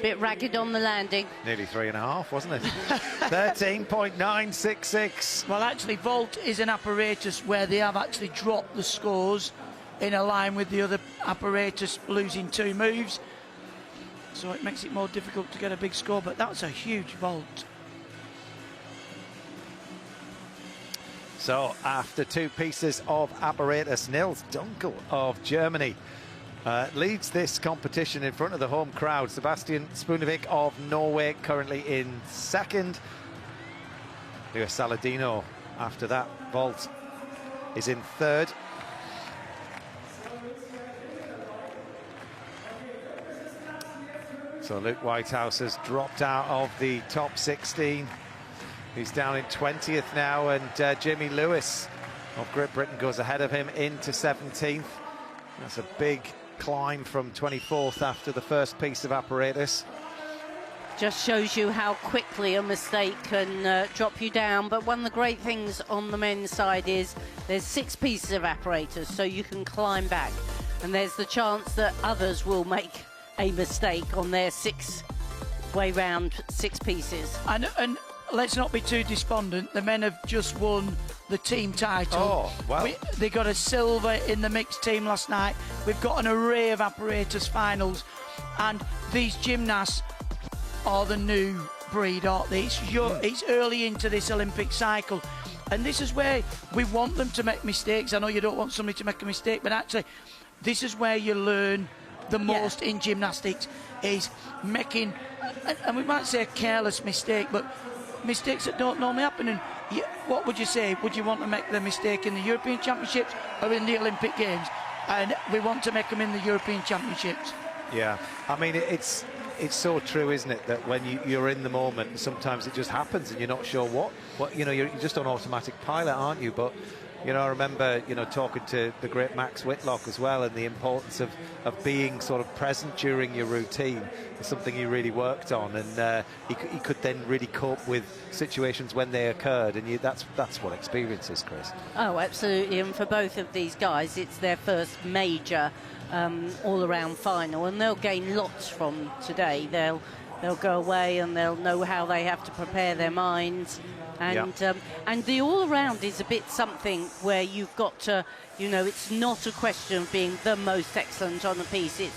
Bit ragged on the landing. Nearly 3.5, wasn't it? 13.966. Well, actually, vault is an apparatus where they have actually dropped the scores in a line with the other apparatus, losing 2 moves. So it makes it more difficult to get a big score, but that's a huge vault. So after 2 pieces of apparatus, Nils Dunkel of Germany leads this competition in front of the home crowd. Sebastian Spunevik of Norway currently in second. Leo Saladino, after that vault, is in third. So Luke Whitehouse has dropped out of the top 16. He's down in 20th now, and Jamie Lewis of Great Britain goes ahead of him into 17th. That's a big climb from 24th after the first piece of apparatus. Just shows you how quickly a mistake can drop you down. But one of the great things on the men's side is there's 6 pieces of apparatus, so you can climb back. And there's the chance that others will make a mistake on their 6-way round 6 pieces. And let's not be too despondent. The men have just won the team title. Oh, wow. They got a silver in the mixed team last night. We've got an array of apparatus finals, and these gymnasts are the new breed, aren't they? It's early into this Olympic cycle, and this is where we want them to make mistakes. I know you don't want somebody to make a mistake, but actually this is where you learn the most in gymnastics, is making, and we might say a careless mistake, but mistakes that don't normally happen. And what would you say? Would you want to make the mistake in the European Championships or in the Olympic Games? And we want to make them in the European Championships. Yeah, I mean, it's so true, isn't it, that when you're in the moment, sometimes it just happens and you're not sure what you know, you're just on automatic pilot, aren't you? But you know, I remember, you know, talking to the great Max Whitlock as well, and the importance of being sort of present during your routine is something he really worked on, and he could then really cope with situations when they occurred, and that's what experience is, Chris. Oh, absolutely, and for both of these guys, it's their first major all-around final, and they'll gain lots from today. They'll go away and they'll know how they have to prepare their minds. And the all-around is a bit something where you've got to, you know, it's not a question of being the most excellent on a piece. It's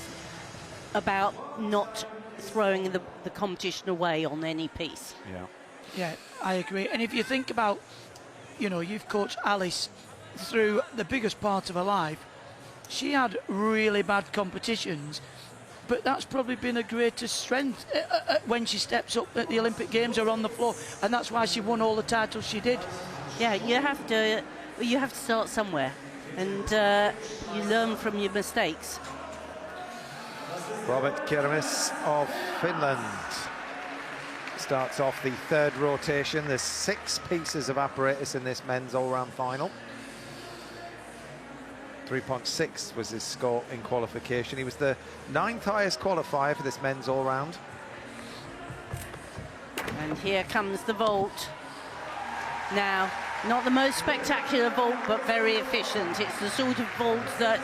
about not throwing the competition away on any piece. Yeah, I agree. And if you think about, you know, you've coached Alice through the biggest part of her life. She had really bad competitions, but that's probably been her greatest strength when she steps up at the Olympic Games or on the floor, and that's why she won all the titles she did. Yeah, you have to start somewhere, and you learn from your mistakes. Robert Kiermes of Finland starts off the 3rd rotation. There's 6 pieces of apparatus in this men's all-round final. 3.6 was his score in qualification. He was the 9th highest qualifier for this men's all-round. And here comes the vault. Now, not the most spectacular vault, but very efficient. It's the sort of vault that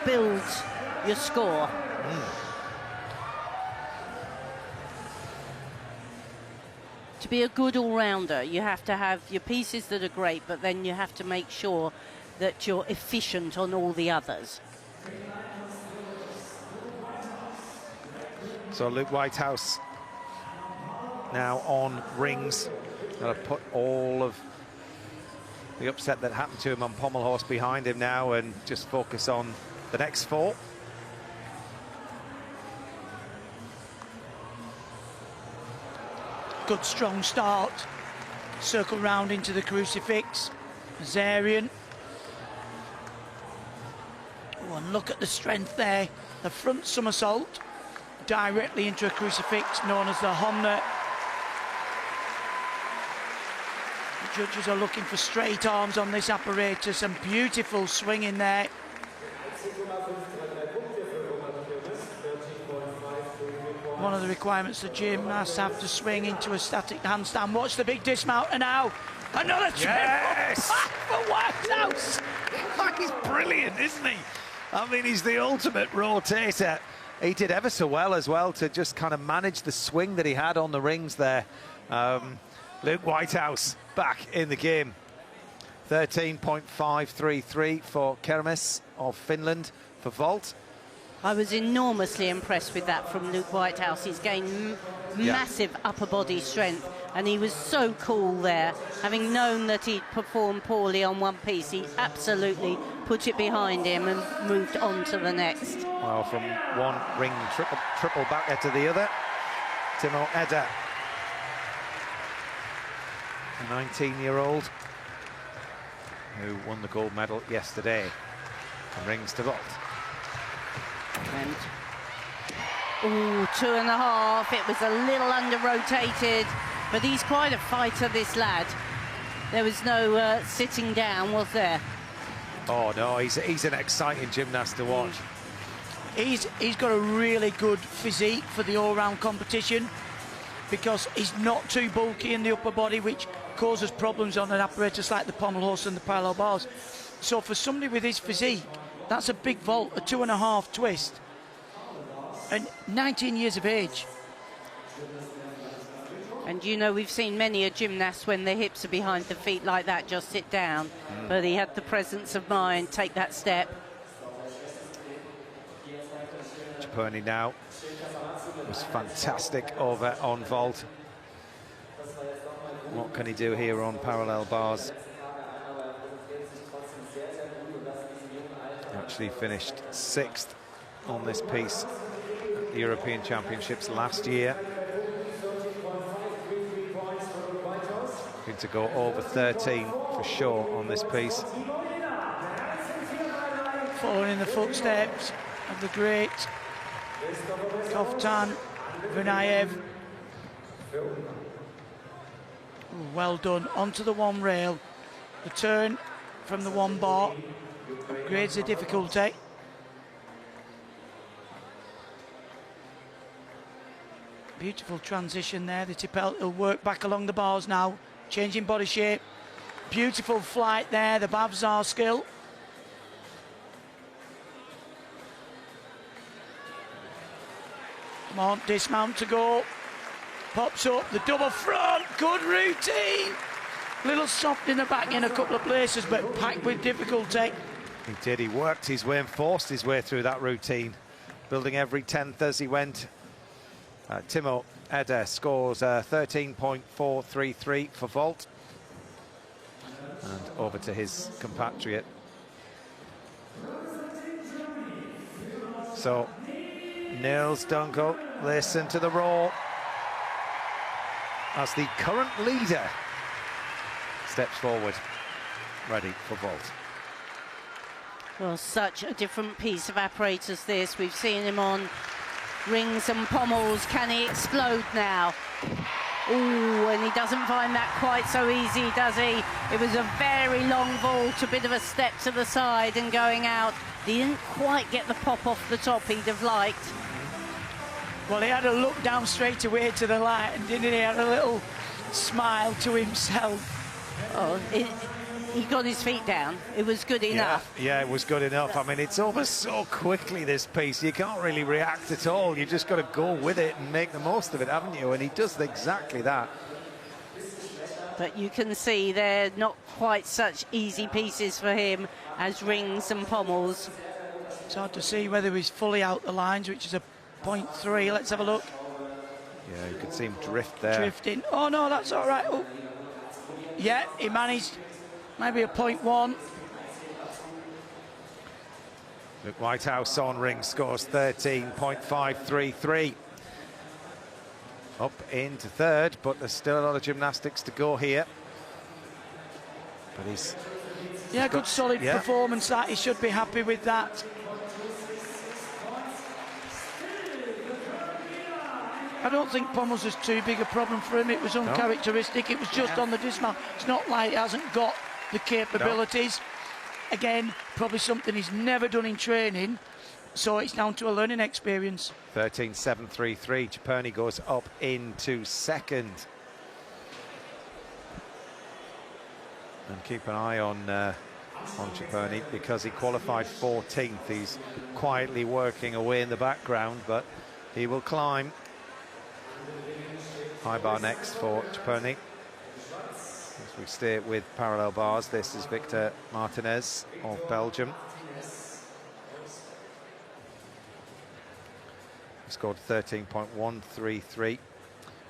builds your score. To be a good all-rounder, you have to have your pieces that are great, but then you have to make sure that you're efficient on all the others. So Luke Whitehouse now on rings. Got to put all of the upset that happened to him on pommel horse behind him now and just focus on the next 4. Good strong start. Circle round into the crucifix. Zarian. Oh, and look at the strength there. The front somersault. directly into a crucifix known as the Homner. The judges are looking for straight arms on this apparatus and beautiful swinging there. One of the requirements the gymnasts have to swing into a static handstand. Watch the big dismounter now. Another triple Yes! back for Whitehouse. He's brilliant, isn't he? I mean, he's the ultimate rotator. He did ever so well as well to just kind of manage the swing that he had on the rings there. Luke Whitehouse back in the game. 13.533 for Kermes of Finland for vault. I was enormously impressed with that from Luke Whitehouse. He's gained massive upper body strength, and he was so cool there. Having known that he'd performed poorly on one piece, he absolutely put it behind him and moved on to the next. Well, from one ring triple backer to the other, Timo Edda, a 19-year-old who won the gold medal yesterday, and rings to vault. And, ooh, 2.5. It was a little under-rotated, but he's quite a fighter, this lad. There was no sitting down, was there? Oh, no, he's an exciting gymnast to watch. He's got a really good physique for the all-round competition because he's not too bulky in the upper body, which causes problems on an apparatus like the pommel horse and the parallel bars. So for somebody with his physique, that's a big vault, a 2.5 twist, and 19 years of age. And you know, we've seen many a gymnast when their hips are behind the feet like that just sit down, but he had the presence of mind, take that step. Ciapponi now was fantastic over on vault. What can he do here on parallel bars? Actually finished 6th on this piece at the European Championships last year. Going to go over 13 for sure on this piece. Following in the footsteps of the great Koftan Vunayev. Well done, onto the one rail. The turn from the one bar upgrades the difficulty. Beautiful transition there. The Tippel will work back along the bars now, changing body shape. Beautiful flight there, the Bavzar skill. Come on, dismount to go. Pops up, the double front, good routine. Little soft in the back in a couple of places, but packed with difficulty. He did, he worked his way and forced his way through that routine, building every 10th as he went. Timo Edda scores 13.433 for vault. And over to his compatriot. So, Nils Dunkel, listen to the roar as the current leader steps forward, ready for vault. Well, such a different piece of apparatus this. We've seen him on rings and pommels. Can he explode now? Ooh, and he doesn't find that quite so easy, does he? It was a very long vault, a bit of a step to the side and going out. He didn't quite get the pop off the top he'd have liked. Well, he had a look down straight away to the light, and didn't he? Had a little smile to himself. Oh, he got his feet down. It was good enough. Yeah, it was good enough. I mean, it's over so quickly, this piece. You can't really react at all. You just got to go with it and make the most of it, haven't you? And he does exactly that. But you can see they're not quite such easy pieces for him as rings and pommels. It's hard to see whether he's fully out the lines, which is a 0.3. Let's have a look. Yeah, you could see him drift there. Drifting. Oh, no, that's all right. Oh. Yeah, he managed maybe a 0.1. Luke Whitehouse on ring scores 13.533. Up into third, but there's still a lot of gymnastics to go here. But he's good solid performance that. He should be happy with that. I don't think pommels was too big a problem for him. It was uncharacteristic. It was just on the dismount. It's not like he hasn't got the capabilities. No. Again, probably something he's never done in training, so it's down to a learning experience. 13.733. Ciperni goes up into second. And keep an eye on Ciperni, because he qualified 14th. He's quietly working away in the background, but he will climb. High bar next for Ciperni. As we stay with parallel bars, this is Victor Martinez of Belgium. He scored 13.133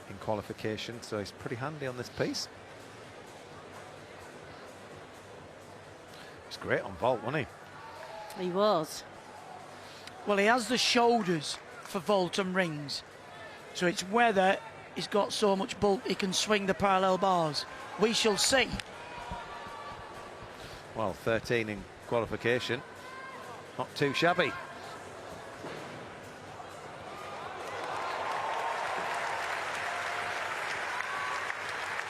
in qualification, so he's pretty handy on this piece. He's great on vault, wasn't he? He was. Well, he has the shoulders for vault and rings, so it's whether he's got so much bulk he can swing the parallel bars. We shall see. Well, 13 in qualification, not too shabby.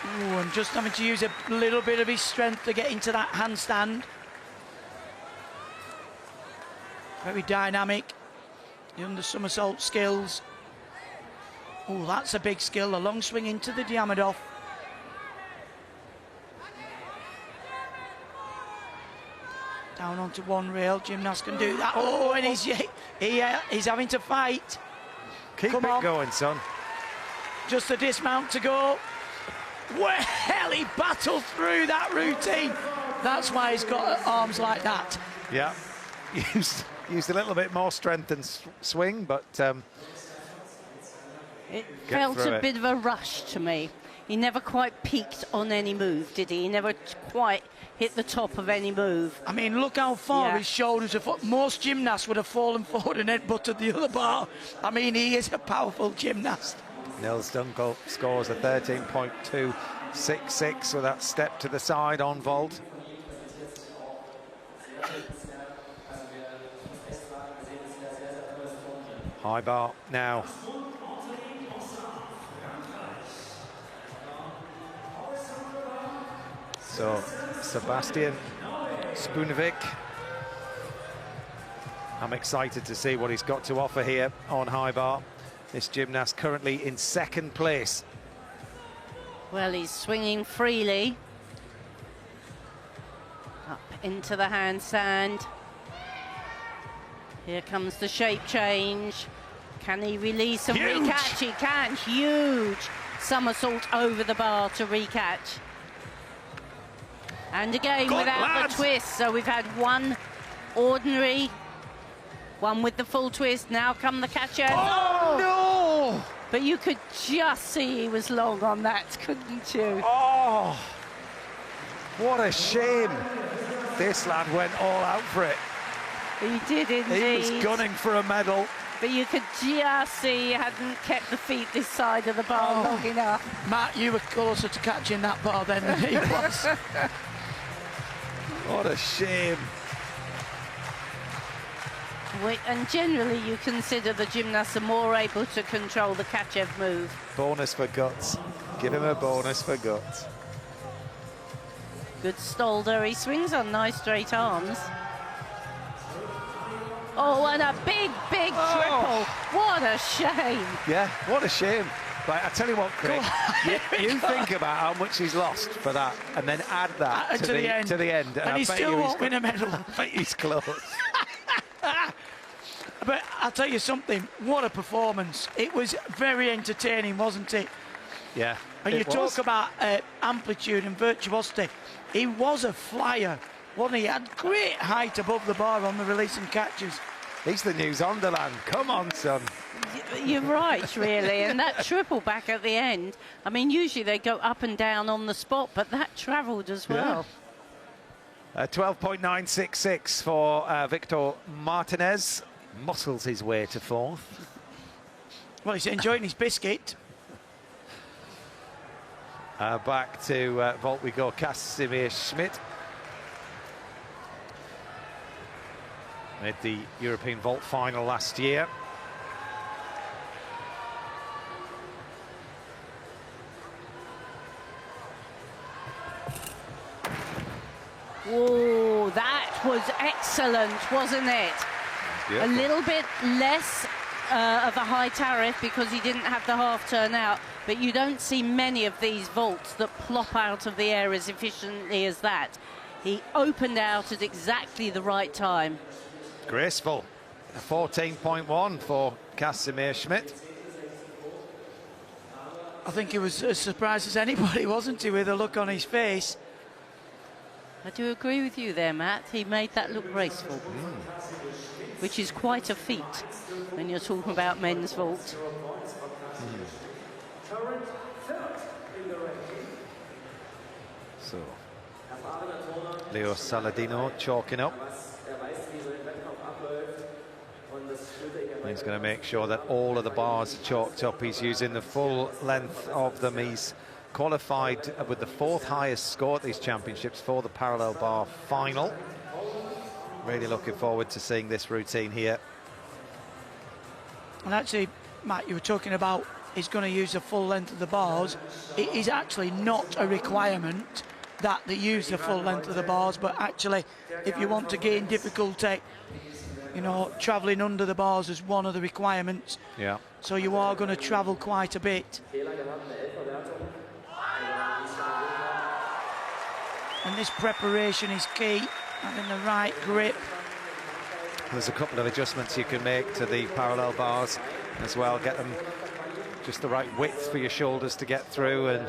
Ooh, and just having to use a little bit of his strength to get into that handstand. Very dynamic. The under somersault skills. Oh, that's a big skill. A long swing into the Diamondov. Down onto one rail. Gymnast can do that. Oh, and he's having to fight. Keep it going, son. Just a dismount to go. Well, he battled through that routine. That's why he's got arms like that. Yeah. Used a little bit more strength and swing, but it felt a bit of a rush to me. He never quite peaked on any move, did he? He never quite hit the top of any move. I mean, look how far his shoulders are. Most gymnasts would have fallen forward and headbutted the other bar. I mean, he is a powerful gymnast. Nils Dunkel scores a 13.266 with that step to the side on vault. High bar now. So, Sebastian Spunovic. I'm excited to see what he's got to offer here on high bar. This gymnast currently in second place. Well, he's swinging freely. Up into the handstand. Here comes the shape change. Can he release and recatch? He can. Huge somersault over the bar to recatch. And again without the twist. So we've had one ordinary, one with the full twist. Now come the catcher. Oh, no! But you could just see he was long on that, couldn't you? Oh, what a shame. This lad went all out for it. He did indeed. He was gunning for a medal. But you could just see he hadn't kept the feet this side of the bar long enough. Matt, you were closer to catching that bar then than he was. What a shame. And generally you consider the gymnasts are more able to control the Kachev move. Bonus for guts. Give him a bonus for guts. Good Stolder. He swings on nice straight arms. Oh, and a big triple. What a shame. Yeah, what a shame. Right, I tell you what, Craig, you think about how much he's lost for that, and then add that to the end. And he still won't win a medal. I bet he's close. But I'll tell you something, what a performance. It was very entertaining, wasn't it? Yeah. And you talk about amplitude and virtuosity. He was a flyer, wasn't he? He had great height above the bar on the release and catches. He's the new Zonderland. Come on, son. You're right, really. And that triple back at the end, I mean, usually they go up and down on the spot, but that travelled as well. Yeah. 12.966 for Victor Martinez. Muscles his way to fourth. Well, he's enjoying his biscuit. Back to vault we go. Casimir Schmidt. Made the European vault final last year. Oh, that was excellent, wasn't it? Beautiful. A little bit less of a high tariff because he didn't have the half turn out, but you don't see many of these vaults that plop out of the air as efficiently as that. He opened out at exactly the right time. Graceful. A 14.1 for Casimir Schmidt. I think he was as surprised as anybody, wasn't he, with the look on his face? I do agree with you there, Matt. He made that look graceful, which is quite a feat when you're talking about men's vault. So, Leo Saladino chalking up. He's going to make sure that all of the bars are chalked up. He's using the full length of them. He's qualified with the 4th highest score at these championships for the parallel bar final. Really looking forward to seeing this routine here. And actually, Matt, you were talking about he's going to use the full length of the bars. It is actually not a requirement that they use the full length of the bars, but actually, if you want to gain difficulty, you know, travelling under the bars is one of the requirements. Yeah. So you are going to travel quite a bit. And this preparation is key, having the right grip. There's a couple of adjustments you can make to the parallel bars as well. Get them just the right width for your shoulders to get through, and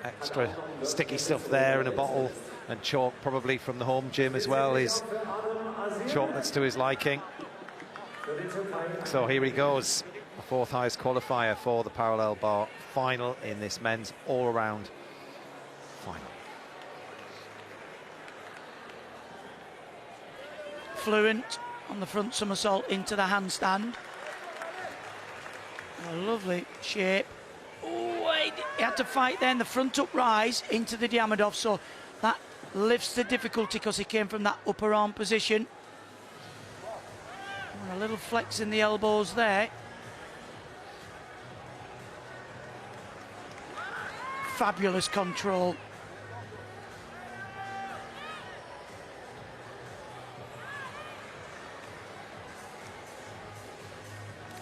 extra sticky stuff there in a bottle, and chalk probably from the home gym as well is chalk that's to his liking. So here he goes, the 4th highest qualifier for the parallel bar final in this men's all-around final. Fluent on the front somersault into the handstand. A lovely shape. Oh, he had to fight then the front up rise into the Diamondov, so that lifts the difficulty because he came from that upper arm position. And a little flex in the elbows there. Fabulous control.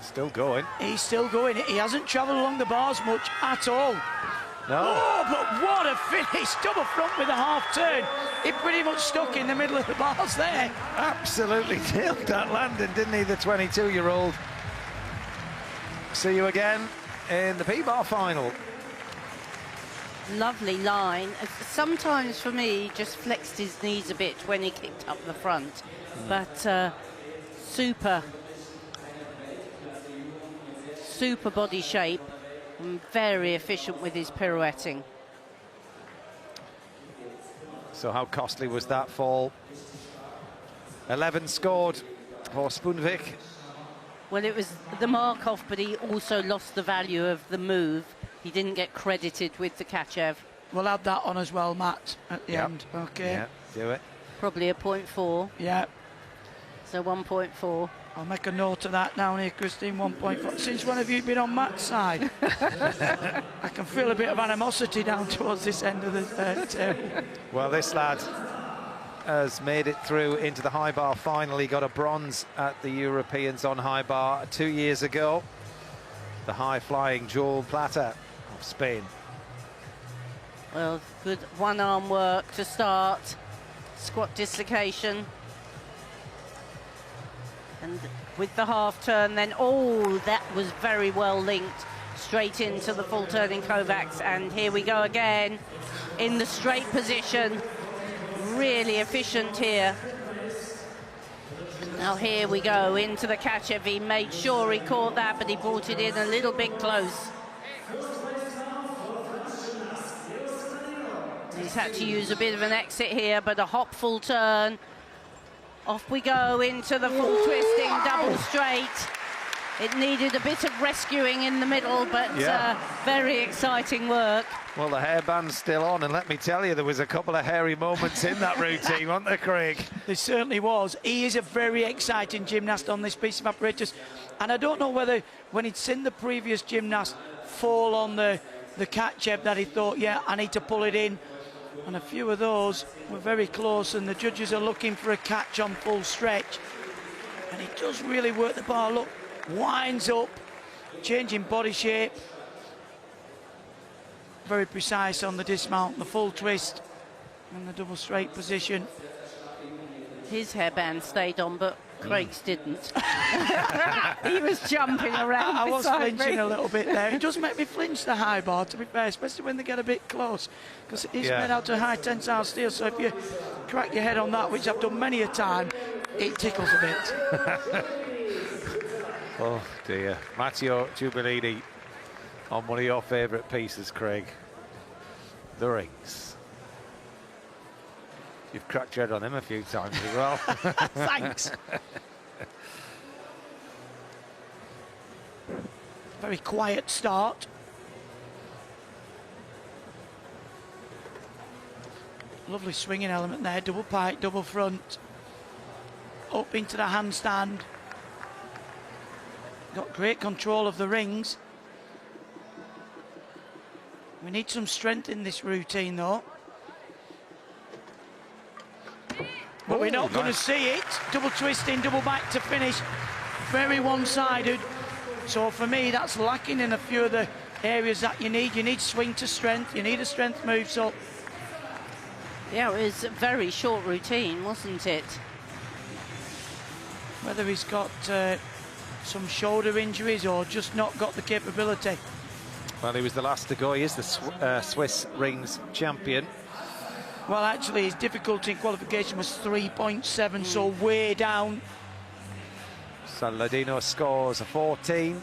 Still going. He's still going. He hasn't travelled along the bars much at all. No. Oh, but what a finish. Double front with a half turn. He pretty much stuck in the middle of the bars there. Absolutely nailed that landing, didn't he, the 22-year-old? See you again in the P-bar final. Lovely line. Sometimes for me, he just flexed his knees a bit when he kicked up the front. But super body shape, and very efficient with his pirouetting. So how costly was that fall? 11 scored for Spunvik. Well, it was the mark-off, but he also lost the value of the move. He didn't get credited with the Kachev. We'll add that on as well, Matt, at the end. Okay. Yeah, do it. Probably a 0.4. Yeah. So 1.4. I'll make a note of that down here, Christine, 1.4. Since when have you been on Matt's side? I can feel a bit of animosity down towards this end of the table. Well, this lad has made it through into the high bar final. He got a bronze at the Europeans on high bar 2 years ago. The high-flying Joel Plata of Spain. Well, good one-arm work to start. Squat dislocation. And with the half turn then, oh, that was very well linked straight into the full turning Kovacs. And here we go again in the straight position. Really efficient here. Now here we go into the Kachev. He made sure he caught that, but he brought it in a little bit close. He's had to use a bit of an exit here, but a hop full turn. Off we go into the full twisting double straight. It needed a bit of rescuing in the middle, but very exciting work. Well, the hairband's still on, and let me tell you, there was a couple of hairy moments in that routine, weren't there, Craig? There certainly was. He is a very exciting gymnast on this piece of apparatus. And I don't know whether, when he'd seen the previous gymnast fall on the Kachev, that he thought, yeah, I need to pull it in. And a few of those were very close, and the judges are looking for a catch on full stretch. And he does really work the bar. Look, winds up, changing body shape. Very precise on the dismount, the full twist, and the double straight position. His hairband stayed on, but Craig's didn't. He was jumping around. I was flinching a little bit there. It does make me flinch, the high bar, to be fair, especially when they get a bit close, because it's made out of high tensile steel, so if you crack your head on that, which I've done many a time, it tickles a bit. Oh dear. Matteo Giubilini on one of your favourite pieces, Craig. The rings. You've cracked your head on him a few times as well. Thanks. Very quiet start. Lovely swinging element there, double pike, double front. Up into the handstand. Got great control of the rings. We need some strength in this routine though. But we're not going to see it. Double twisting, double back to finish. Very one-sided. So for me, that's lacking in a few of the areas that you need. You need swing to strength. You need a strength move. So yeah, it was a very short routine, wasn't it? Whether he's got some shoulder injuries or just not got the capability. Well, he was the last to go. He is the Swiss rings champion. Well, actually, his difficulty in qualification was 3.7, so way down. Saladino scores a 14.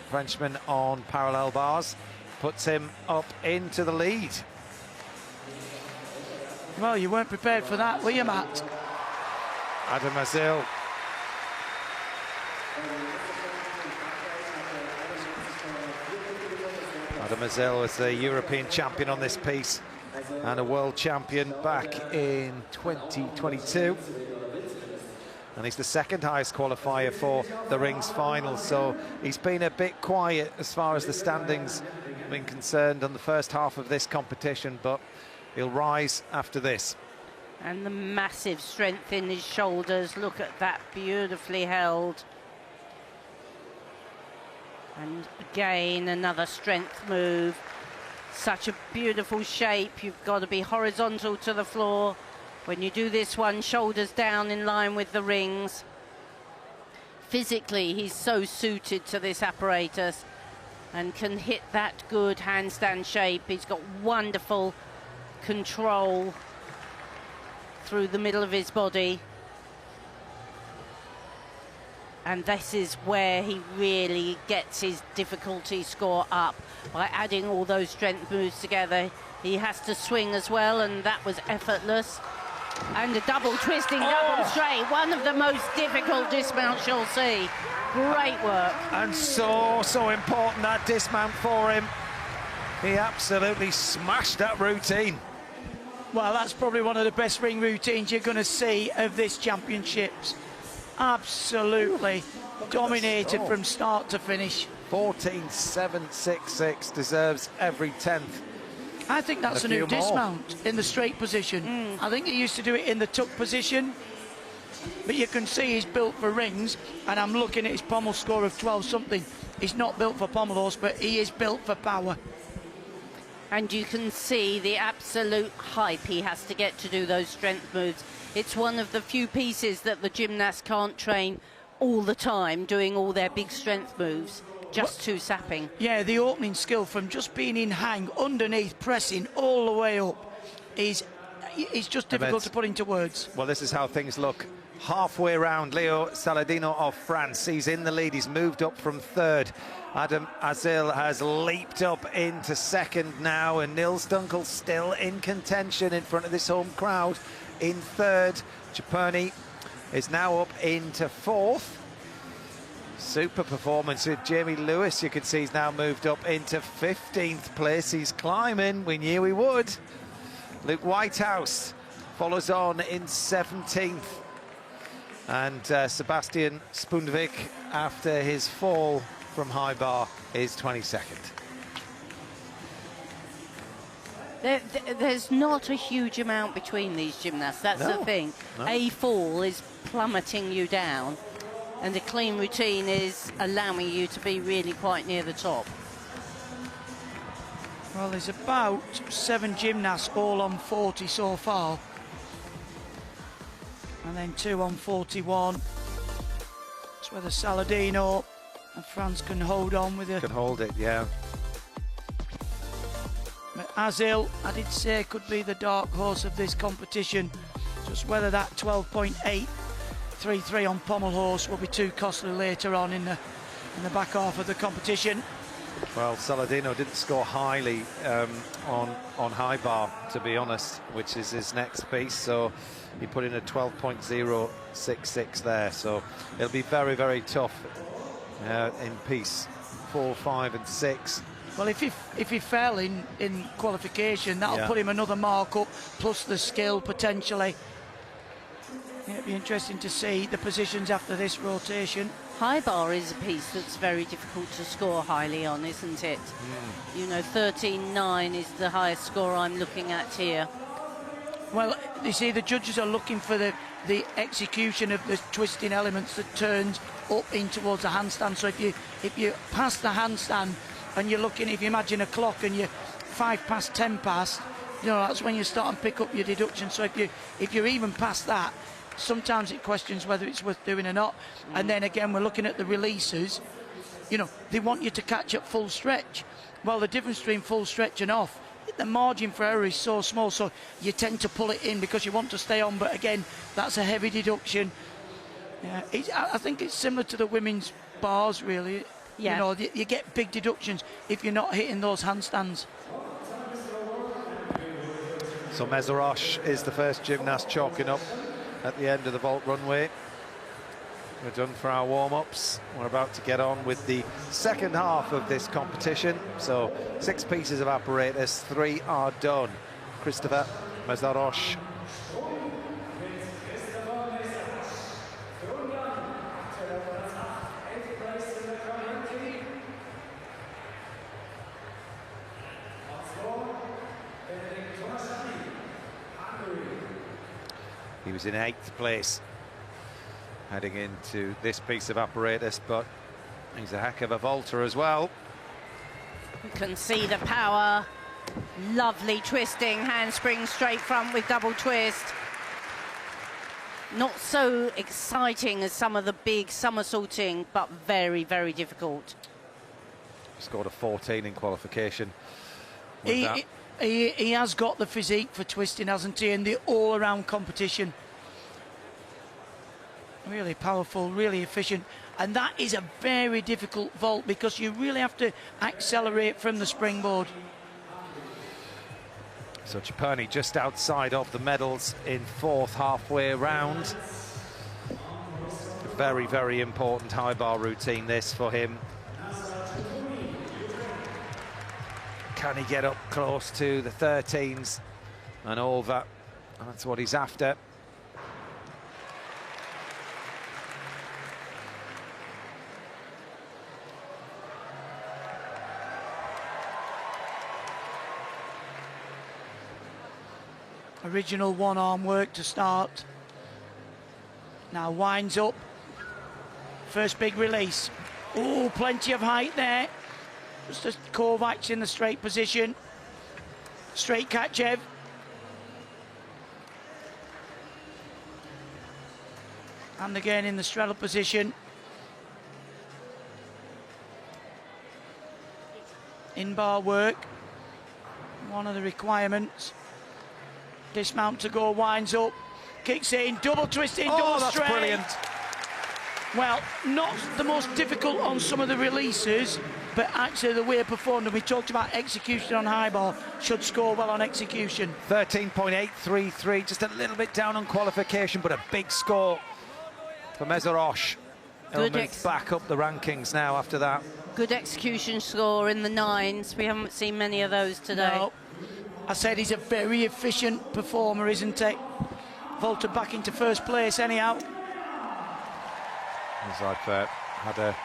Frenchman on parallel bars puts him up into the lead. Well, you weren't prepared for that, were you, Matt? Adam Azil. Adam Azil was the European champion on this piece and a world champion back in 2022. And he's the second highest qualifier for the rings final, so he's been a bit quiet as far as the standings have been concerned on the first half of this competition, but he'll rise after this. And the massive strength in his shoulders. Look at that, beautifully held. And again, another strength move. Such a beautiful shape. You've got to be horizontal to the floor. When you do this one, shoulders down in line with the rings. Physically, he's so suited to this apparatus and can hit that good handstand shape. He's got wonderful control through the middle of his body. And this is where he really gets his difficulty score up, by adding all those strength moves together. He has to swing as well, and that was effortless. And a double twisting, double straight, one of the most difficult dismounts you'll see. Great work. And so important, that dismount for him. He absolutely smashed that routine. Well, that's probably one of the best ring routines you're going to see of this championships. Absolutely dominated from start to finish. 14.766 deserves every 10th. I think that's a new dismount in the straight position. I think he used to do it in the tuck position, but you can see he's built for rings, and I'm looking at his pommel score of 12 something. He's not built for pommelos, but he is built for power. And you can see the absolute hype he has to get to do those strength moves. It's one of the few pieces that the gymnasts can't train all the time, doing all their big strength moves. Just too sapping. Yeah, the opening skill from just being in hang, underneath, pressing all the way up is just difficult to put into words. Well, this is how things look halfway around. Leo Saladino of France, he's in the lead. He's moved up from third. Adam Azil has leaped up into second now, and Nils Dunkel still in contention in front of this home crowd in third. Ciperni is now up into fourth. Super performance with Jamie Lewis. You can see he's now moved up into 15th place. He's climbing. We knew he would. Luke Whitehouse follows on in 17th. And Sebastian Spundvik, after his fall from high bar, is 22nd. There's not a huge amount between these gymnasts. That's the thing. No. A fall is plummeting you down, and a clean routine is allowing you to be really quite near the top. Well, there's about 7 gymnasts all on 40 so far. And then 2 on 41. It's whether Saladino and France can hold on with it. Can hold it, yeah. Azil, I did say, could be the dark horse of this competition. Just whether that 12.833 on pommel horse will be too costly later on in the back half of the competition. Well, Saladino didn't score highly on high bar, to be honest, which is his next piece. So he put in a 12.066 there. So it'll be very, very tough in piece 4, 5 and 6. Well, if he fell in qualification, that'll put him another mark up, plus the skill potentially. It'll be interesting to see the positions after this rotation. High bar is a piece that's very difficult to score highly on, isn't it? You know, 13.9 is the highest score I'm looking at here. Well, you see, the judges are looking for the execution of the twisting elements that turns up in towards the handstand. So if you pass the handstand and you're looking, if you imagine a clock and you're 5 past, 10 past, you know, that's when you start and pick up your deduction. So if you're even past that, sometimes it questions whether it's worth doing or not. And then again, we're looking at the releases. You know, they want you to catch up full stretch. Well, the difference between full stretch and off, the margin for error is so small, so you tend to pull it in because you want to stay on. But again, that's a heavy deduction. Yeah, I think it's similar to the women's bars, really. Yeah. You know, you get big deductions if you're not hitting those handstands. So Mezarosh is the first gymnast chalking up at the end of the vault runway. We're done for our warm-ups. We're about to get on with the second half of this competition. So 6 pieces of apparatus, 3 are done. Christopher Mezarosh. He was in 8th place heading into this piece of apparatus, but he's a heck of a vaulter as well. You can see the power. Lovely twisting, handspring straight front with double twist. Not so exciting as some of the big somersaulting, but very, very difficult. Scored a 14 in qualification. He has got the physique for twisting, hasn't he? And the all-around competition. Really powerful, really efficient. And that is a very difficult vault because you really have to accelerate from the springboard. So Chapani just outside of the medals in 4th halfway round. A very, very important high bar routine this for him. Can he get up close to the 13s and over? That's what he's after. Original one-arm work to start. Now winds up. First big release. Oh, plenty of height there. Just as Kovacs in the straight position. Straight Kachev. And again in the straddle position. In-bar work. One of the requirements. Dismount to go, winds up, kicks in, double twisting, double that's straight. Brilliant. Well, not the most difficult on some of the releases, but actually the way it performed, and we talked about execution on high bar, should score well on execution. 13.833, just a little bit down on qualification, but a big score for Mezarosh. He'll move back up the rankings now after that. Good execution score in the 9s. We haven't seen many of those today. No. I said he's a very efficient performer, isn't he? Vaulted back into first place anyhow. As I've had a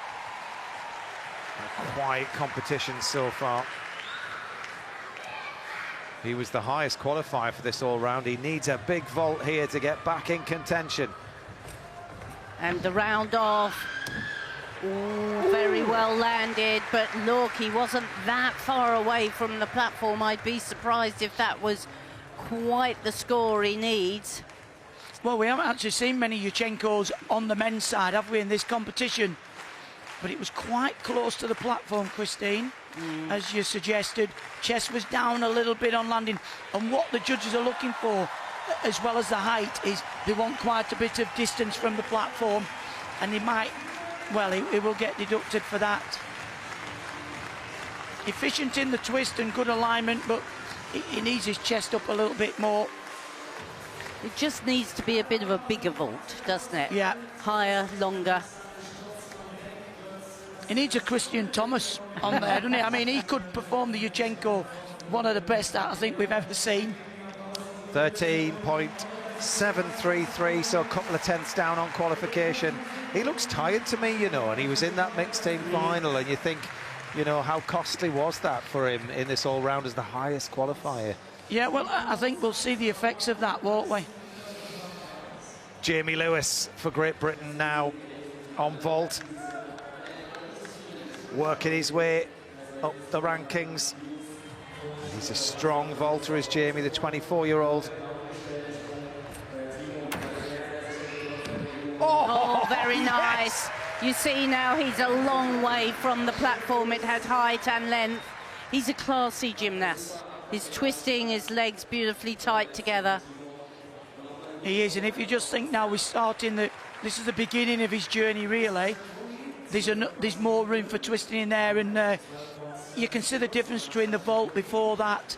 quiet competition so far. He was the highest qualifier for this all-round. He needs a big vault here to get back in contention. And the round off. Ooh, very well landed, but look, he wasn't that far away from the platform. I'd be surprised if that was quite the score he needs. Well, we haven't actually seen many Yuchenkos on the men's side, have we, in this competition? But it was quite close to the platform, Christine, as you suggested. Chest was down a little bit on landing, and what the judges are looking for, as well as the height, is they want quite a bit of distance from the platform, and he might, well, he will get deducted for that. Efficient in the twist and good alignment, but he needs his chest up a little bit more. It just needs to be a bit of a bigger vault, doesn't it? Yeah. Higher, longer. He needs a Christian Thomas on there, doesn't he? I mean, he could perform the Yuchenko, one of the best that I think we've ever seen. 13.733, so a couple of tenths down on qualification. He looks tired to me, you know, and he was in that mixed team final, and you think, you know, how costly was that for him in this all-round as the highest qualifier? Yeah, well, I think we'll see the effects of that, won't we? Jamie Lewis for Great Britain now on vault. Working his way up the rankings. He's a strong vaulter, is Jamie, the 24-year-old. Oh, very nice. You see now he's a long way from the platform. It had height and length. He's a classy gymnast. His twisting, his legs beautifully tight together. He is, and if you just think now we're starting this is the beginning of his journey, really. There's more room for twisting in there, and you can see the difference between the vault before that.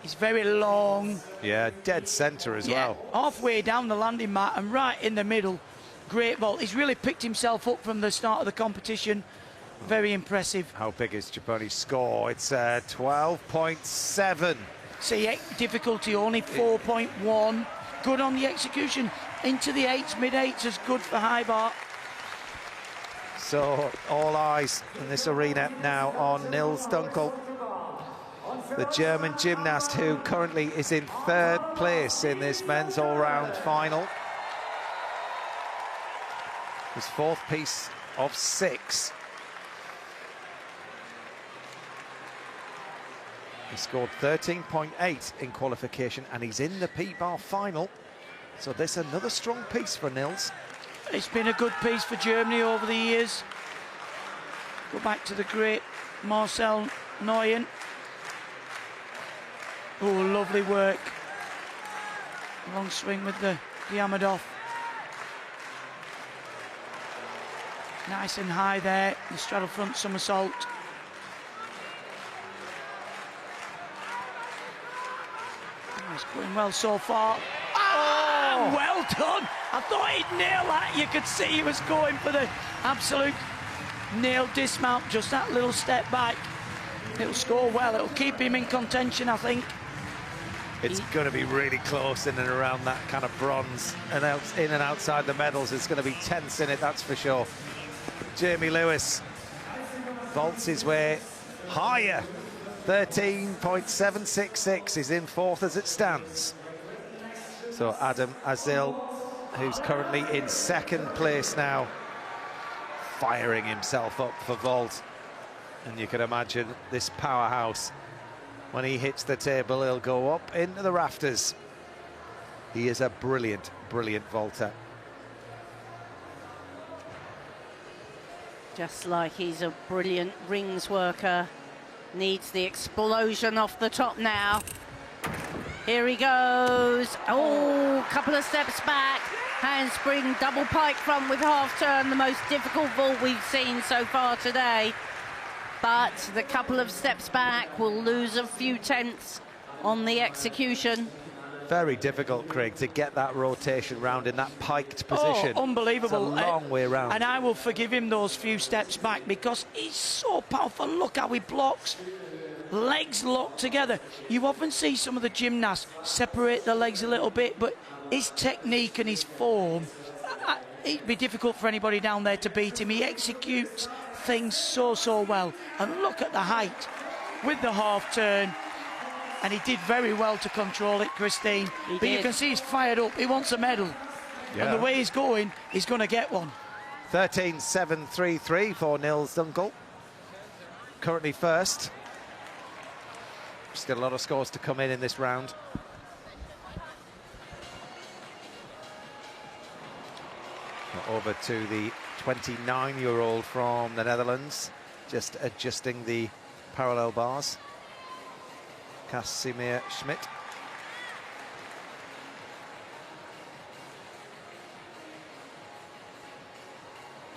It's very long. Yeah, dead centre as well. Halfway down the landing mat and right in the middle. Great vault. He's really picked himself up from the start of the competition. Very impressive. How big is Japoni's score? It's 12.7. See, difficulty only 4.1. Good on the execution. Into the eights, mid-eights is good for high bar. So all eyes in this arena now on Nils Dunkel, the German gymnast who currently is in third place in this men's all-round final. His fourth piece of 6. He scored 13.8 in qualification, and he's in the P-bar final. So this another strong piece for Nils. It's been a good piece for Germany over the years. Go back to the great Marcel Neuyen. Oh, lovely work. Long swing with the Amadov. Nice and high there, the straddle front somersault. Oh, it's going well so far. Ah, well done. I thought he'd nail that. You could see he was going for the absolute nail dismount, just that little step back. It'll score well. It'll keep him in contention, I think. It's going to be really close in and around that kind of bronze, and in and outside the medals. It's going to be tense in it, that's for sure. Jamie Lewis vaults his way higher. 13.766 is in fourth as it stands. So Adam Azil, who's currently in second place now, firing himself up for vault. And you can imagine this powerhouse, when he hits the table, he'll go up into the rafters. He is a brilliant, brilliant vaulter. Just like he's a brilliant rings worker. Needs the explosion off the top now. Here he goes. Oh, couple of steps back. Handspring, double pike front with half turn. The most difficult vault we've seen so far today. But the couple of steps back will lose a few tenths on the execution. Very difficult, Craig, to get that rotation round in that piked position. Oh, unbelievable. It's a long way round. And I will forgive him those few steps back because he's so powerful. Look how he blocks. Legs locked together. You often see some of the gymnasts separate the legs a little bit, but his technique and his form, it'd be difficult for anybody down there to beat him. He executes things so well. And look at the height with the half turn. and he did very well to control it, Christine. But you can see he's fired up. He wants a medal. Yeah. And the way he's going to get one. 13.733 for Nils Dunkel. Currently first. Still a lot of scores to come in this round. Over to the 29-year-old from the Netherlands, just adjusting the parallel bars. Casimir Schmidt.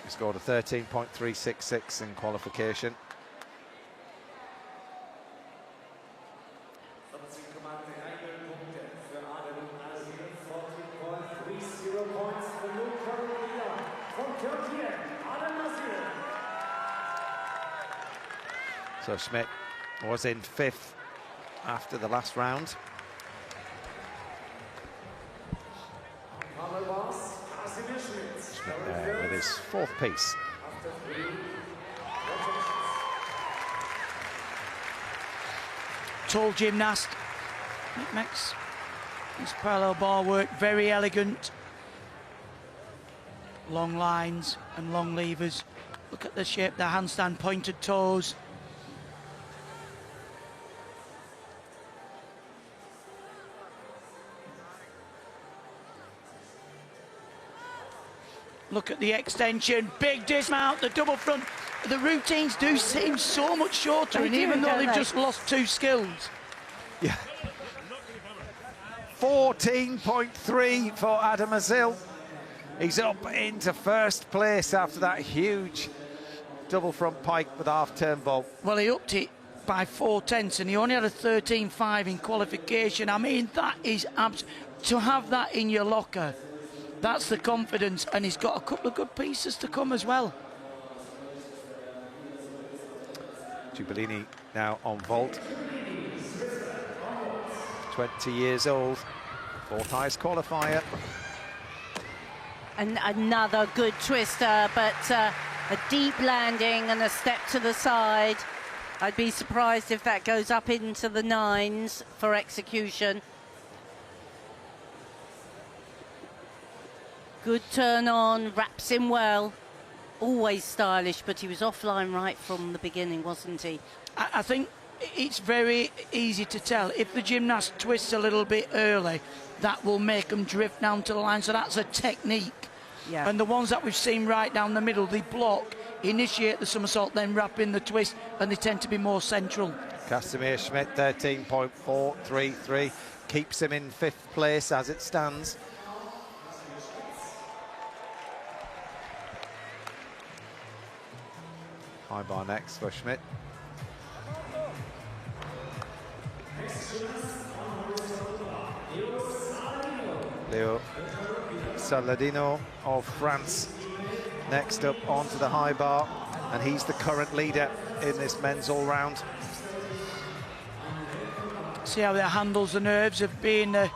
He scored a 13.366 in qualification. So Schmidt was in 5th after the last round. Schmidt there with his 4th piece. Tall gymnast. Makes his parallel bar work very elegant. Long lines and long levers. Look at the shape, the handstand pointed toes. Look at the extension, big dismount, the double front. The routines do seem so much shorter, and even though they've just lost 2 skills. Yeah. 14.3 for Adam Azil. He's up into 1st place after that huge double front pike with half-turn vault. Well, he upped it by 4/10, and he only had a 13.5 in qualification. I mean, that is to have that in your locker. That's the confidence, and he's got a couple of good pieces to come as well. Giubilini now on vault. 20 years old, 4th highest qualifier. And another good twister, but a deep landing and a step to the side. I'd be surprised if that goes up into the 9s for execution. Good turn on, wraps him well. Always stylish, but he was offline right from the beginning, wasn't he? I think it's very easy to tell. If the gymnast twists a little bit early, that will make them drift down to the line. So that's a technique. Yeah. And the ones that we've seen right down the middle, they block, initiate the somersault, then wrap in the twist, and they tend to be more central. Casimir Schmidt, 13.433, keeps him in 5th place as it stands. High bar next for Schmidt. Leo Saladino of France next up onto the high bar, and he's the current leader in this men's all-round. See how that handles the nerves of being the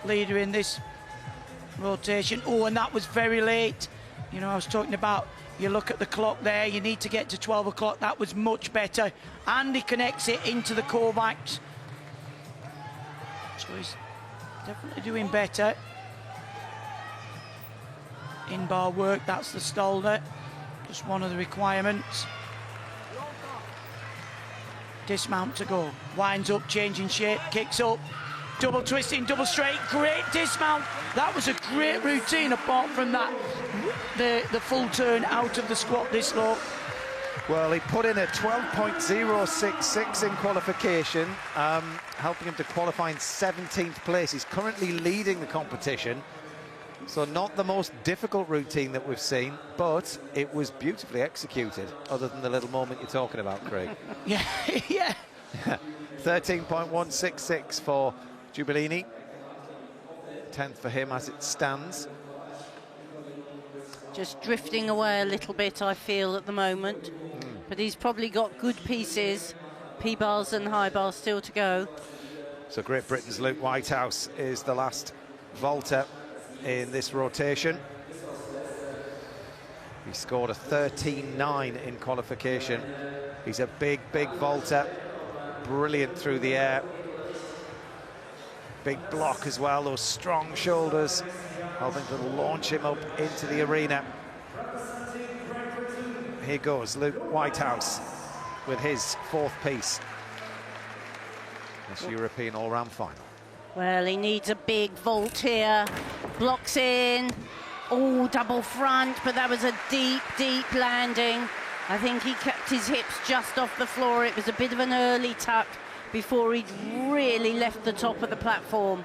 leader in this rotation. Oh, and that was very late. You know, I was talking about, you look at the clock there, you need to get to 12 o'clock. That was much better. And he connects it into the Kovacs. So he's definitely doing better. In-bar work, that's the Stalder. Just one of the requirements. Dismount to go. Winds up, changing shape, kicks up. Double twisting, double straight, great dismount. That was a great routine, apart from that, the full turn out of the squat this low. Well, he put in a 12.066 in qualification, helping him to qualify in 17th place. He's currently leading the competition. So not the most difficult routine that we've seen, but it was beautifully executed, other than the little moment you're talking about, Craig. Yeah, yeah. 13.166 for Giubilini. 10th for him as it stands. Just drifting away a little bit, I feel, at the moment. But he's probably got good pieces, P-bars and high bars still to go. So Great Britain's Luke Whitehouse is the last vaulter in this rotation. He scored a 13.9 in qualification. He's a big, big vaulter. Brilliant through the air. Big block as well, those strong shoulders, helping to launch him up into the arena. Here goes Luke Whitehouse with his 4th piece. This European all-round final. Well, he needs a big vault here. Blocks in. Oh, double front, but that was a deep, deep landing. I think he kept his hips just off the floor. It was a bit of an early tuck before he'd really left the top of the platform.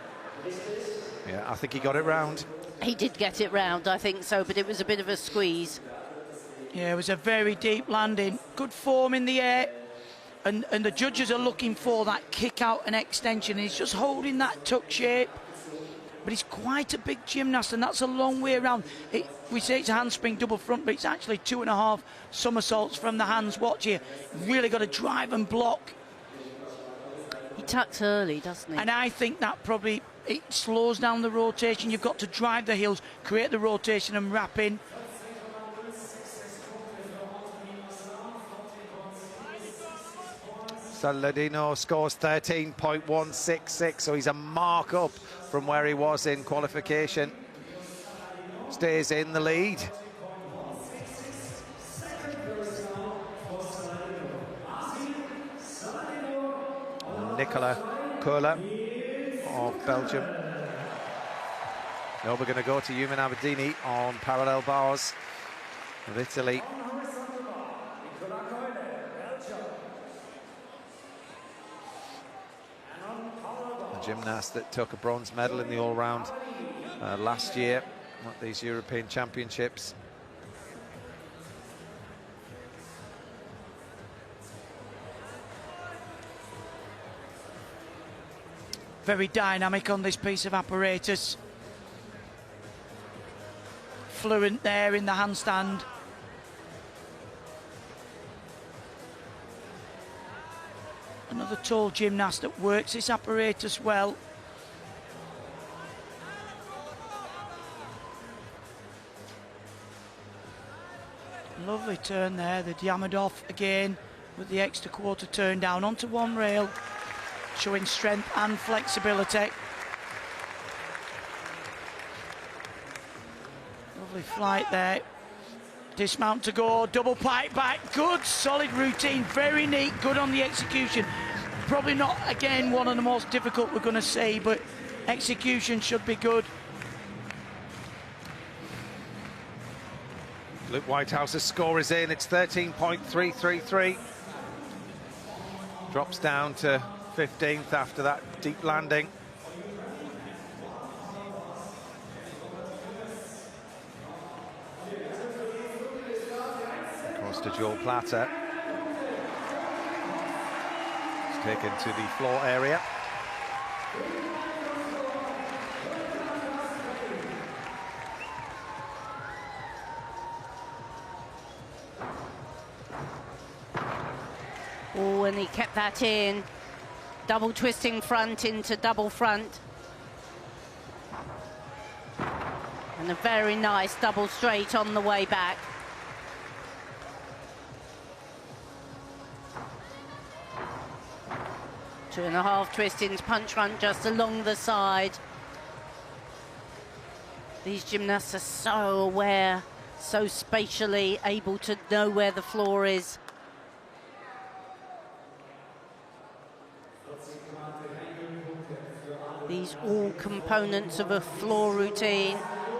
Yeah, I think he got it round. He did get it round, I think so, but it was a bit of a squeeze. Yeah, it was a very deep landing. Good form in the air. And the judges are looking for that kick out and extension. He's just holding that tuck shape. But he's quite a big gymnast, and that's a long way around. We say it's a handspring double front, but it's actually 2.5 somersaults from the hands. Watch here. Really got to drive and block. He tucks early, doesn't he? And I think that probably it slows down the rotation. You've got to drive the heels, create the rotation and wrap in. Saladino scores 13.166, so he's a mark up from where he was in qualification. Stays in the lead. Nicola Kola of Belgium. Now we're going to go to Yuman Abedini on parallel bars of Italy. Gymnast that took a bronze medal in the all-round last year at these European Championships. Very dynamic on this piece of apparatus. Fluent there in the handstand. Another tall gymnast that works this apparatus well. Lovely turn there, the Diamondov again with the extra quarter turn down onto one rail, showing strength and flexibility. Lovely flight there. Dismount to go, double pipe back, good solid routine, very neat, good on the execution. Probably not, again, one of the most difficult we're going to see, but execution should be good. Luke Whitehouse's score is in, it's 13.333. Drops down to 15th after that deep landing. To Joel Platter. It's taken to the floor area. Oh, and he kept that in. Double twisting front into double front. And a very nice double straight on the way back. Two and a half twistings, punch front just along the side. These gymnasts are so aware, so spatially able to know where the floor is. These all components of a floor routine.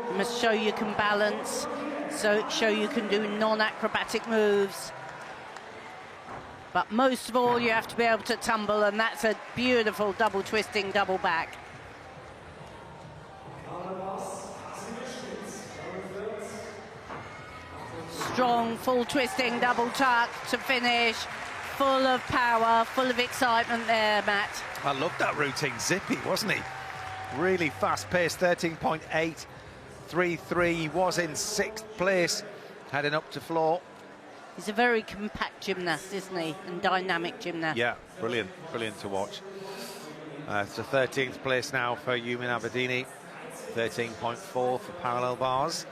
You must show you can balance, so show you can do non-acrobatic moves. But most of all, you have to be able to tumble, and that's a beautiful double twisting, double back. Strong, full twisting, double tuck to finish. Full of power, full of excitement there, Matt. I loved that routine. Zippy, wasn't he? Really fast-paced, 13.833. He was in 6th place, heading up to floor. He's a very compact gymnast, isn't he? And dynamic gymnast. Yeah, brilliant, brilliant to watch. It's a 13th place now for Yuman Abedini. 13.4 for parallel bars.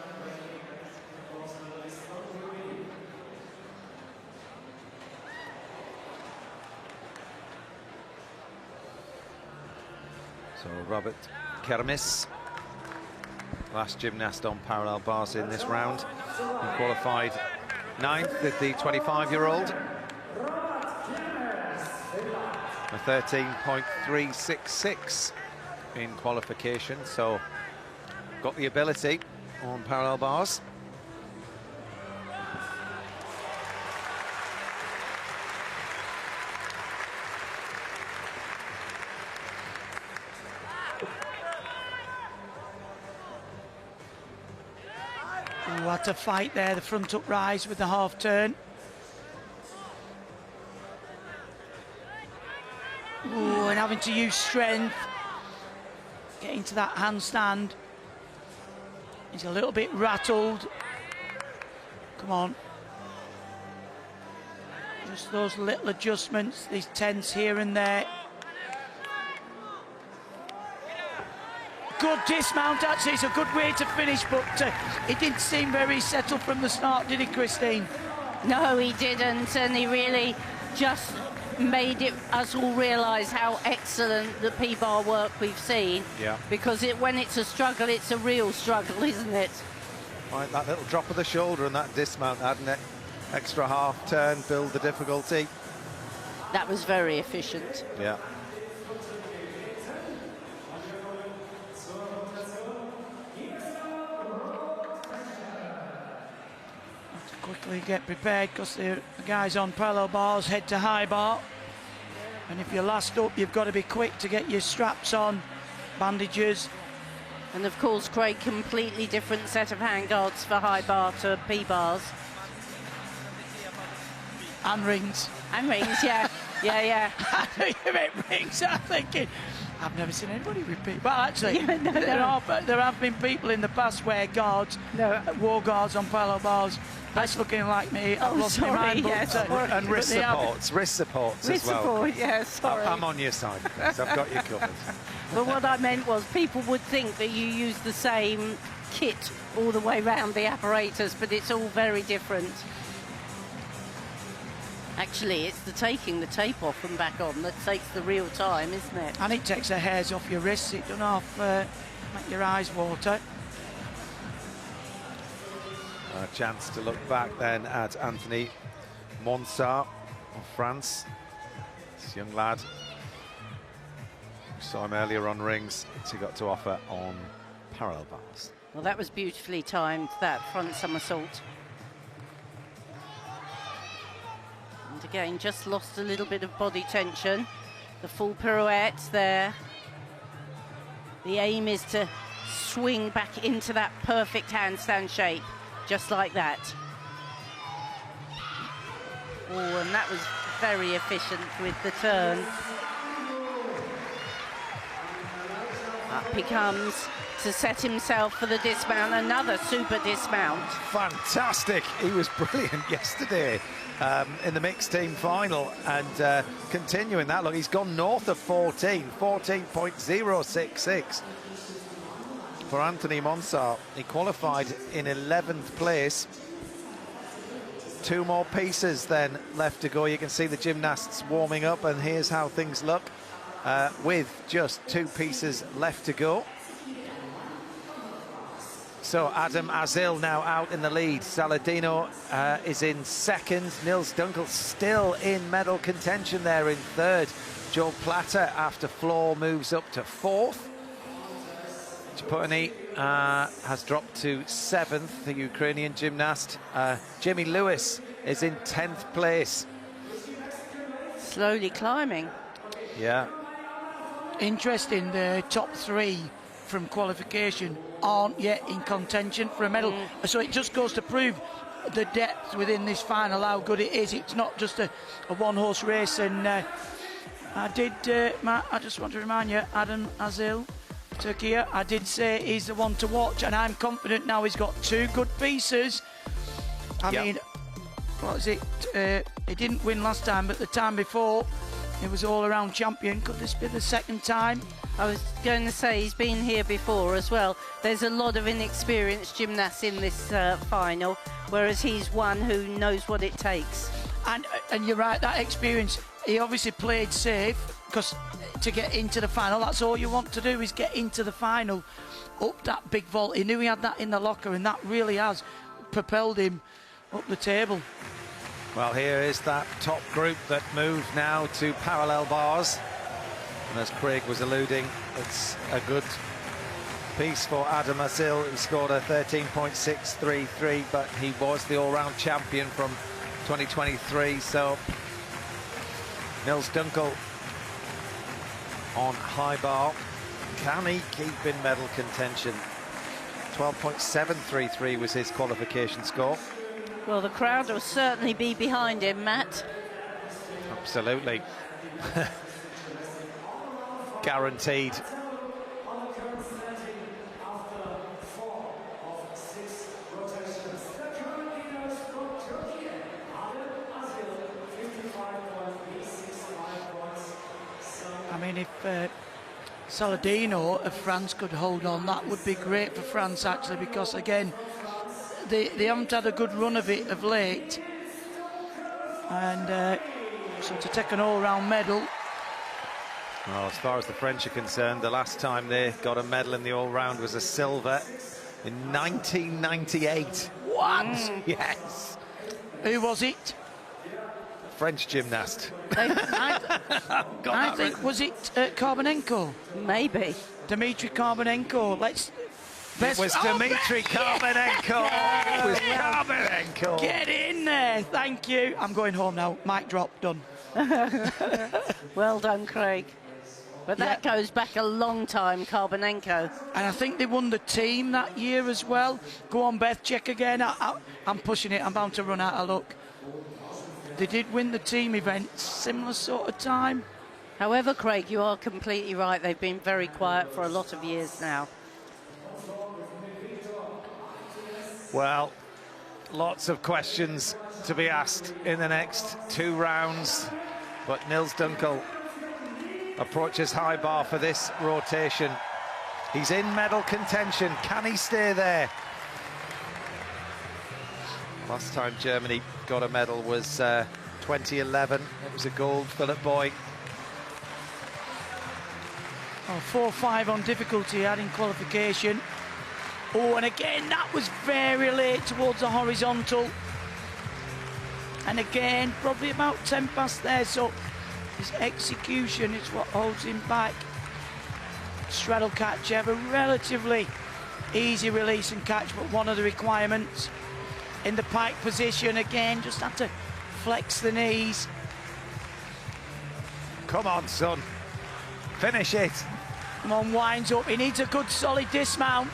So Robert Kermis, last gymnast on parallel bars in this round. He qualified 9th with the 25-year-old. A 13.366 in qualification, so got the ability on parallel bars. Ooh, what a fight there, the front up rise with the half turn. Ooh, and having to use strength, get into that handstand. He's a little bit rattled. Come on. Just those little adjustments, these tense here and there. Good dismount, actually, it's a good way to finish, but it didn't seem very settled from the start, did it, Christine? No, he didn't, and he really just made us all realise how excellent the P-bar work we've seen. Yeah. Because when it's a struggle, it's a real struggle, isn't it? Right, that little drop of the shoulder and that dismount, adding an extra half turn, build the difficulty. That was very efficient. Yeah. Quickly get prepared because the guys on parallel bars head to high bar, and if you're last up you've got to be quick to get your straps on, bandages. And of course, Craig, completely different set of handguards for high bar to P bars. And rings. And rings, yeah. Yeah. You meant rings, I'm thinking, I've never seen anybody with P. Well, actually, Yeah, no. there have been people in the past wear guards, war guards on parallel bars. That's looking like me. I've lost my mind. Yes, and wrist supports as well. Wrist support, yeah, sorry. I'm on your side, so I've got you covered. But what I meant was people would think that you use the same kit all the way around the apparatus, but it's all very different. Actually, it's the taking the tape off and back on that takes the real time, isn't it? And it takes the hairs off your wrists. It doesn't half make your eyes water. A chance to look back then at Anthony Monsart of France. This young lad. We saw him earlier on rings. He got to offer on parallel bars. Well, that was beautifully timed, that front somersault. And again, just lost a little bit of body tension. The full pirouette there. The aim is to swing back into that perfect handstand shape. Just like that. Oh, and that was very efficient with the turn. Up he comes to set himself for the dismount. Another super dismount. Fantastic. He was brilliant yesterday in the mixed team final, and continuing that. Look, he's gone north of 14.066. For Anthony Monsart, he qualified in 11th place. 2 more pieces then left to go. You can see the gymnasts warming up, and here's how things look with just 2 pieces left to go. So Adam Azil now out in the lead. Saladino is in 2nd. Nils Dunkel still in medal contention there in 3rd. Joe Platter, after floor, moves up to 4th. Chaputny has dropped to 7th, the Ukrainian gymnast. Jimmy Lewis is in 10th place. Slowly climbing. Yeah. Interesting, the top 3 from qualification aren't yet in contention for a medal. So it just goes to prove the depth within this final, how good it is. It's not just a one-horse race. And Matt, I just want to remind you, Adam Azil, Turkey, I did say he's the one to watch, and I'm confident now he's got 2 good pieces. I mean, what is it? He didn't win last time, but the time before, he was all-around champion. Could this be the 2nd time? I was going to say he's been here before as well. There's a lot of inexperienced gymnasts in this final, whereas he's one who knows what it takes. And you're right, that experience, he obviously played safe, because to get into the final, that's all you want to do, is get into the final. Up that big vault, he knew he had that in the locker, and that really has propelled him up the table. Well, here is that top group that moved now to parallel bars. And as Craig was alluding, it's a good piece for Adam Asil. He scored a 13.633, but he was the all-round champion from 2023. So Nils Dunkel on high bar. Can he keep in medal contention? 12.733 was his qualification score. Well, the crowd will certainly be behind him, Matt. Absolutely. Guaranteed. I mean, if Saladino of France could hold on, that would be great for France, actually, because again, they haven't had a good run of it of late, and so to take an all-round medal. Well, as far as the French are concerned, the last time they got a medal in the all-round was a silver in 1998. What? Yes. Who was it? French gymnast. I think, was it Karbanenko? Maybe. Dmitry Karbanenko. It was Dmitry Karbanenko. It was Karbanenko. Get in there. Thank you. I'm going home now. Mic drop. Done. Well done, Craig. But that goes back a long time, Karbanenko. And I think they won the team that year as well. Go on, Beth, check again. I'm pushing it. I'm bound to run out of luck. They did win the team event, similar sort of time. However, Craig, you are completely right. They've been very quiet for a lot of years now. Well, lots of questions to be asked in the next two rounds. But Nils Dunkel approaches high bar for this rotation. He's in medal contention. Can he stay there? Last time Germany got a medal was 2011. It was a gold, Philip Boy. Oh, 4-5 on difficulty he had in qualification. Oh, and again, that was very late towards the horizontal. And again, probably about 10 past there, so his execution is what holds him back. Straddle catch, have a relatively easy release and catch, but one of the requirements in the pike position, again, just have to flex the knees. Come on, son. Finish it. Come on, winds up. He needs a good solid dismount.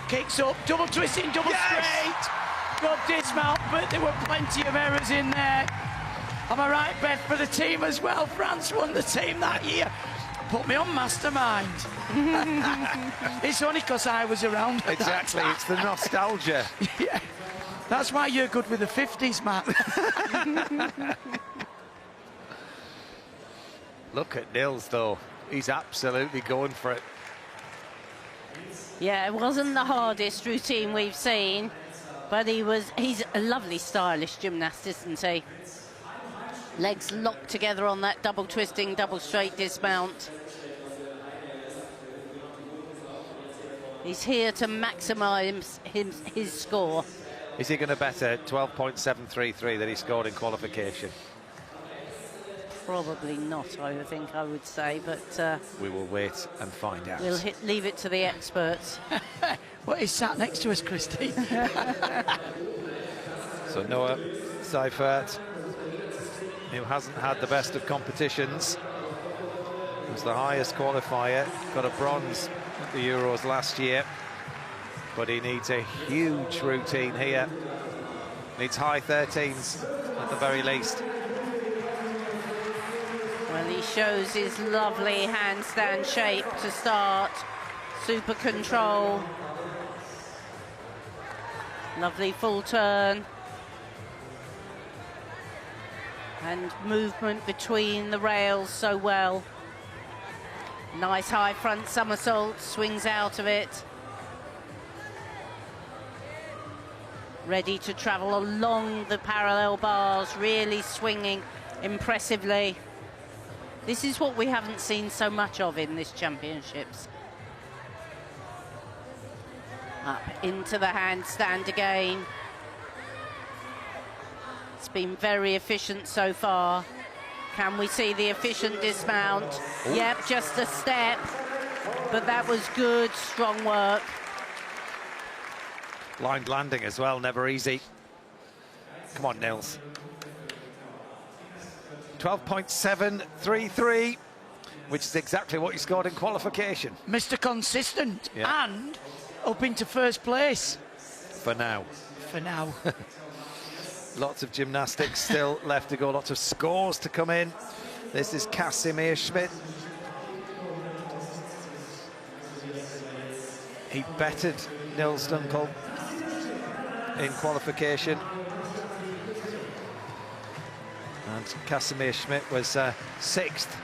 Kicks up, double twisting, double straight. Good dismount, but there were plenty of errors in there. Am I right, Beth, for the team as well? France won the team that year. Put me on mastermind. It's only because I was around. Exactly, it's the nostalgia. Yeah. That's why you're good with the 50s, Matt. Look at Nils, though. He's absolutely going for it. Yeah, it wasn't the hardest routine we've seen, but he's a lovely, stylish gymnast, isn't he? Legs locked together on that double twisting, double straight dismount. He's here to maximise his score. Is he going to better 12.733 that he scored in qualification? Probably not, I would say, but... we will wait and find out. We'll leave it to the experts. Well, he's sat next to us, Christine. So Noah Seifert, who hasn't had the best of competitions, was the highest qualifier, got a bronze at the Euros last year, but he needs a huge routine here. Needs high 13s at the very least. Well, he shows his lovely handstand shape to start. Super control. Lovely full turn. And movement between the rails so well. Nice high front somersault, swings out of it. ready to travel along the parallel bars, really swinging impressively. This is what we haven't seen so much of in this championships. Up into the handstand again. It's been very efficient so far. Can we see the efficient dismount? Ooh. Yep, just a step, but that was good, strong work. Blind landing as well, never easy. Come on, Nils. 12.733, which is exactly what he scored in qualification. Mr. Consistent, yeah. And up into first place. For now. For now. Lots of gymnastics still left to go, lots of scores to come in. This is Casimir Schmidt. He bettered Nils Dunkel in qualification. And Casimir Schmidt was sixth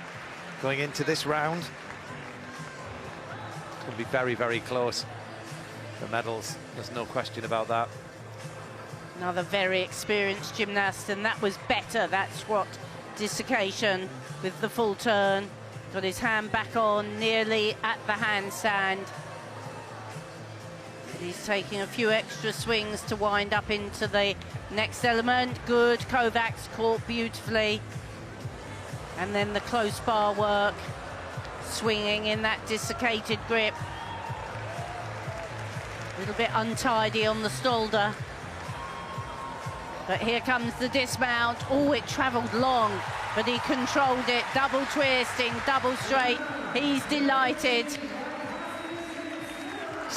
going into this round. It's going to be very, very close. The medals, there's no question about that. Another very experienced gymnast, and that was better. That's what dislocation with the full turn. Got his hand back on, nearly at the handstand. He's taking a few extra swings to wind up into the next element. Good, Kovacs caught beautifully. And then the close bar work, swinging in that dislocated grip. A little bit untidy on the Stolder. But here comes the dismount. Oh, it travelled long, but he controlled it. Double twisting, double straight. He's delighted.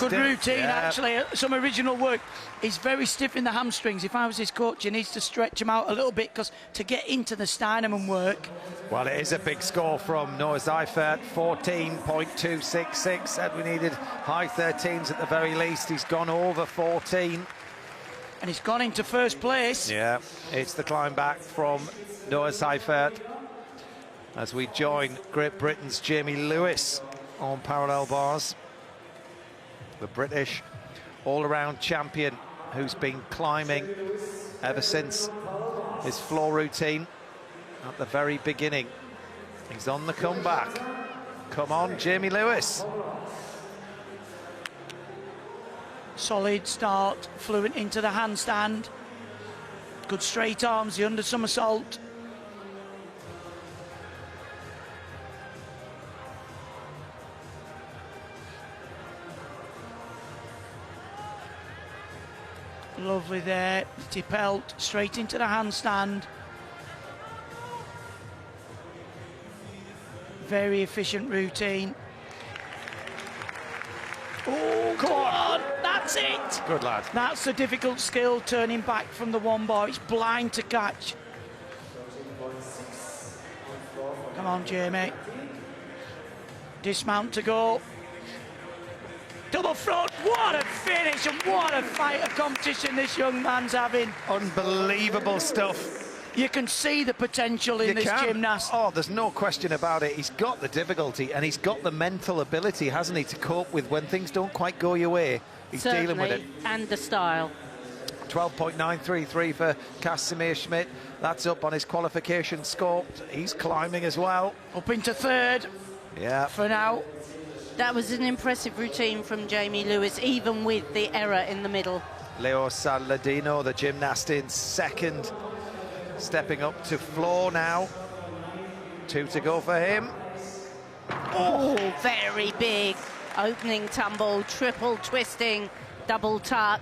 Good routine, actually. Some original work. He's very stiff in the hamstrings. If I was his coach, he needs to stretch him out a little bit, because to get into the Steinemann work. Well, it is a big score from Noah Seifert, 14.266. Said we needed high 13s at the very least. He's gone over 14. And he's gone into first place. Yeah, it's the climb back from Noah Seifert as we join Great Britain's Jamie Lewis on parallel bars. The British all-around champion who's been climbing ever since his floor routine at the very beginning. He's on the comeback. Come on, Jamie Lewis. Solid start, fluent into the handstand. Good straight arms, the under somersault. Lovely there, Tippelt straight into the handstand. Very efficient routine. Oh, come on, that's it. Good lad. That's a difficult skill, turning back from the one bar. It's blind to catch. Come on, Jamie. Dismount to go. Double front, what a finish and what a fight of competition this young man's having. Unbelievable stuff. You can see the potential in this gymnast. Oh, there's no question about it. He's got the difficulty and he's got the mental ability, hasn't he, to cope with when things don't quite go your way. He's certainly dealing with it. And the style. 12.933 for Casimir Schmidt. That's up on his qualification score. He's climbing as well. Up into third. Yeah. For now. That was an impressive routine from Jamie Lewis, even with the error in the middle. Leo Saladino, the gymnast, in second. Stepping up to floor now. 2 to go for him. Oh, very big. Opening tumble, triple twisting, double tuck.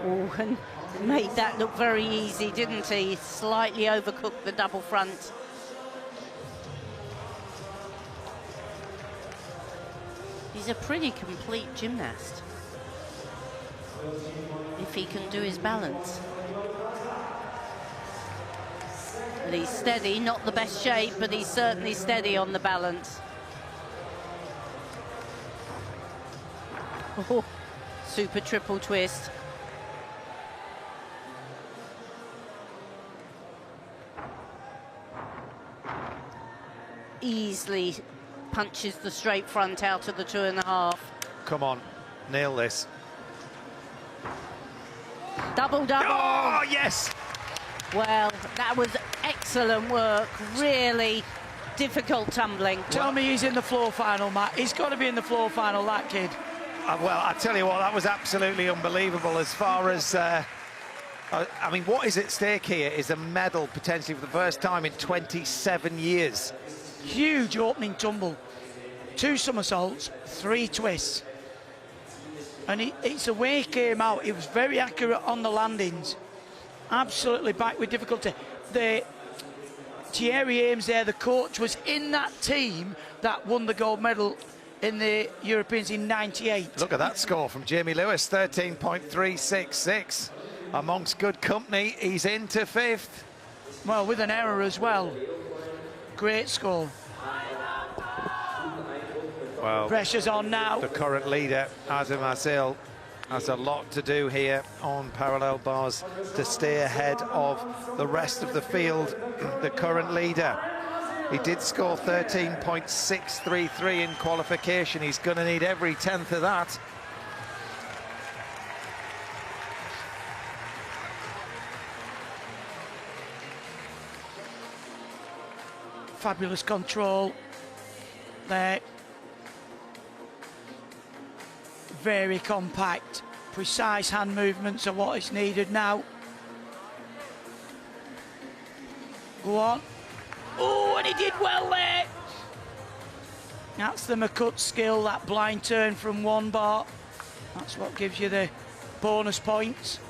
Oh, and made that look very easy, didn't he? Slightly overcooked the double front. He's a pretty complete gymnast, if he can do his balance. And he's steady, not the best shape, but he's certainly steady on the balance. Oh, super triple twist. Easily punches the straight front out of the 2.5. Come on, nail this. Double, double. Oh, yes! Well, that was excellent work. Really difficult tumbling. Tell me he's in the floor final, Matt. He's got to be in the floor final, that kid. Well, I tell you what, that was absolutely unbelievable as far as... I mean, what is at stake here is a medal potentially for the first time in 27 years. Huge opening tumble. 2 somersaults, 3 twists. And it's the way he came out. He was very accurate on the landings. Absolutely back with difficulty. Thierry Ames there, the coach, was in that team that won the gold medal in the Europeans in '98. Look at that score from Jamie Lewis, 13.366. Amongst good company, he's into 5th. Well, with an error as well. Great score. Well, pressure's on now. The current leader, Adam Azil, has a lot to do here on parallel bars to stay ahead of the rest of the field. The current leader, he did score 13.633 in qualification. He's going to need every 10th of that. Fabulous control there. Very compact, precise hand movements are what is needed now. Go on. Oh, and he did well there. That's the McCut skill, that blind turn from 1 bar. That's what gives you the bonus points.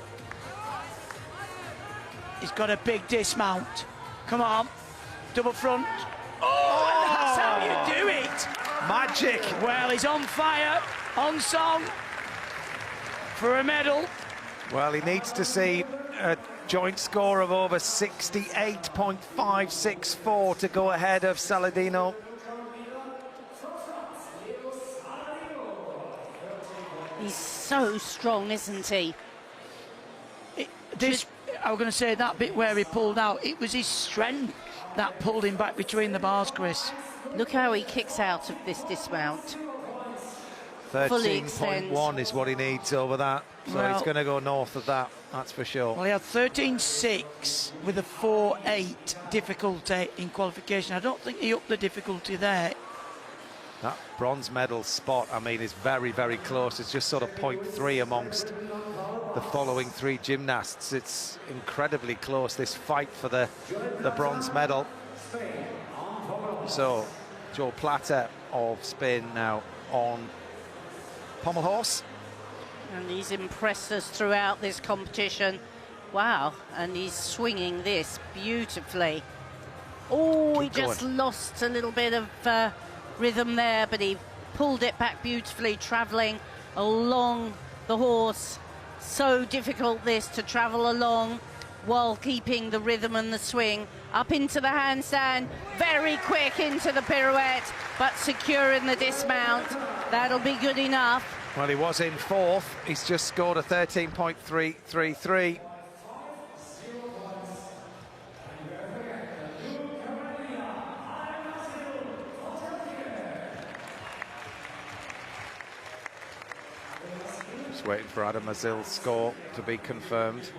He's got a big dismount. Come on. Double front. Oh, and that's how you do it. Magic. Well, he's on fire, on song for a medal. Well, he needs to see a joint score of over 68.564 to go ahead of Saladino. He's so strong, isn't he? I was going to say that bit where he pulled out, it was his strength that pulled him back between the bars, Chris. Look how he kicks out of this dismount. 13.1 is what he needs over that. So well, he's going to go north of that, that's for sure. Well, he had 13.6 with a 4.8 difficulty in qualification. I don't think he upped the difficulty there. That bronze medal spot, I mean, is very, very close. It's just sort of 0.3 amongst the following 3 gymnasts. It's incredibly close, this fight for the bronze medal. So, Joe Plata of Spain now on pommel horse. And he's impressed us throughout this competition. Wow, and he's swinging this beautifully. Oh, he just lost a little bit of rhythm there, but he pulled it back beautifully, travelling along the horse. So difficult this to travel along while keeping the rhythm and the swing. Up into the handstand, very quick into the pirouette, but secure in the dismount. That'll be good enough. Well, he was in 4th. He's just scored a 13.333. Just waiting for Adam Azil's score to be confirmed.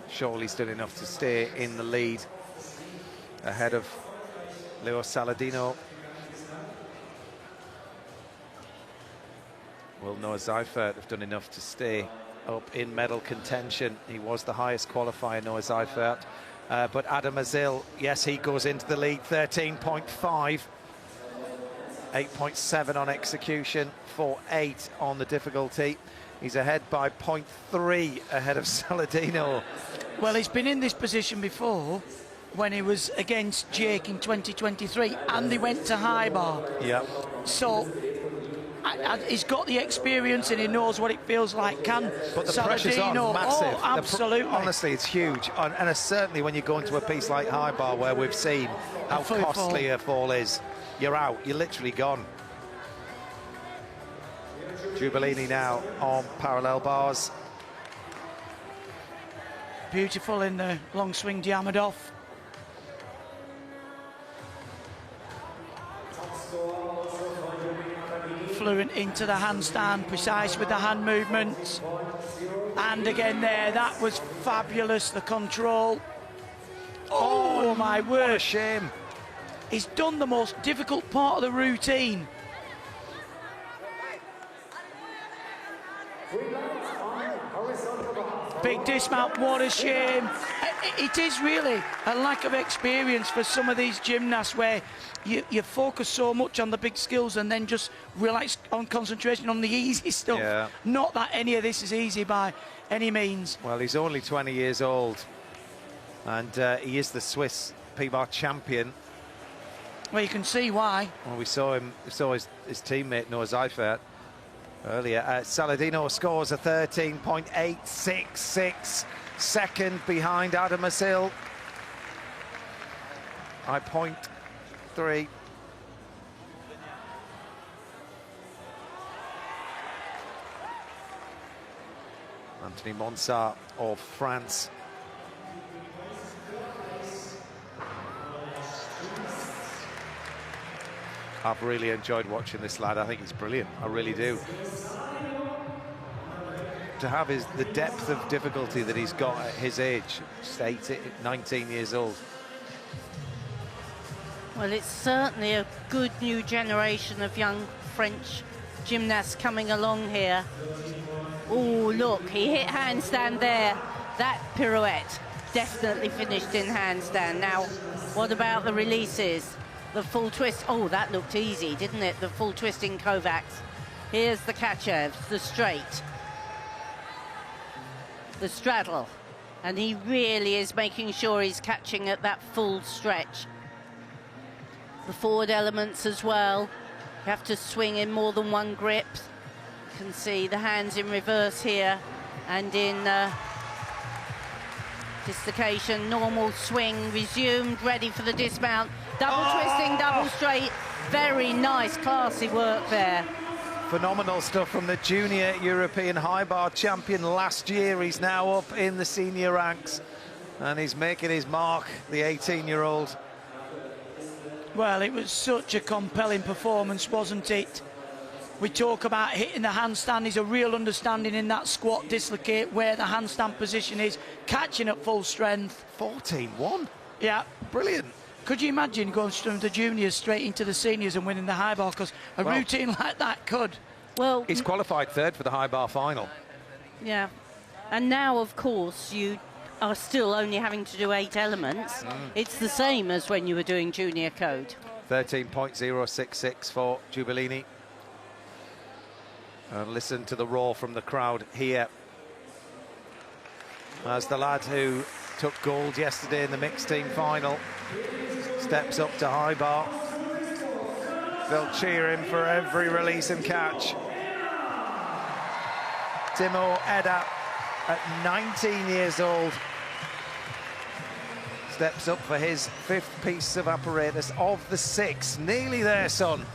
Surely he's done enough to stay in the lead ahead of Leo Saladino. Will Noah Seifert have done enough to stay up in medal contention? He was the highest qualifier, Noah Seifert. But Adam Azil, yes, he goes into the lead, 13.5. 8.7 on execution, 4.8 on the difficulty. He's ahead by 0.3 ahead of Saladino. Well, he's been in this position before when he was against Jake in 2023 and they went to high bar. Yeah. So he's got the experience and he knows what it feels like. Can but the Saladino, pressure's on, massive. Oh, absolutely. Honestly, it's huge. And certainly when you go into a piece like high bar where we've seen how costly a fall is, you're out, you're literally gone. Giubilini now on parallel bars. Beautiful in the long swing Diamondov. fluent into the handstand, precise with the hand movements. And again there, that was fabulous, the control. Oh my word. What a shame. He's done the most difficult part of the routine. Big dismount, what a shame. It is really a lack of experience for some of these gymnasts where you focus so much on the big skills and then just relax on concentration on the easy stuff. Yeah. Not that any of this is easy by any means. Well, he's only 20 years old, and he is the Swiss P-bar champion. Well, you can see why. Well, we saw his teammate Noah Seifert earlier. Saladino scores a 13.866, second behind Adam Asil by 0.3. Anthony Monsart of France. I've really enjoyed watching this lad. I think he's brilliant. I really do. To have the depth of difficulty that he's got at his age, 19 years old. Well, it's certainly a good new generation of young French gymnasts coming along here. Oh, look, he hit handstand there. That pirouette definitely finished in handstand. Now, what about the releases? The full twist. Oh, that looked easy, didn't it? The full twist in Kovacs. Here's the Kachev, the straight. The straddle. And he really is making sure he's catching at that full stretch. The forward elements as well. You have to swing in more than one grip. You can see the hands in reverse here. And in dislocation, normal swing, resumed, ready for the dismount. Double twisting, double straight. Very nice, classy work there. Phenomenal stuff from the junior European high bar champion last year. He's now up in the senior ranks and he's making his mark, the 18-year-old. Well, it was such a compelling performance, wasn't it? We talk about hitting the handstand. There's a real understanding in that squat dislocate where the handstand position is, catching at full strength. 14-1. Yeah. Brilliant. Could you imagine going from the juniors straight into the seniors and winning the high bar? Because a routine like that could. Well, he's qualified third for the high bar final. Yeah. And now, of course, you are still only having to do 8 elements. It's the same as when you were doing junior code. 13.066 for Giubilini. And listen to the roar from the crowd here as the lad who took gold yesterday in the mixed team final steps up to high bar. They'll cheer him for every release and catch. Timo Edda, at 19 years old, steps up for his 5th piece of apparatus of the 6. Nearly there, son.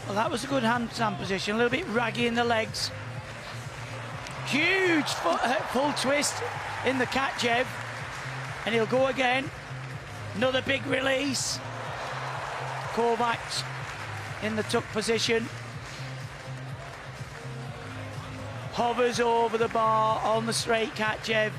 Well, that was a good handstand position, a little bit raggy in the legs. Huge full twist in the Kachev, and he'll go again. Another big release. Kovacs in the tuck position. Hovers over the bar on the straight Kachev.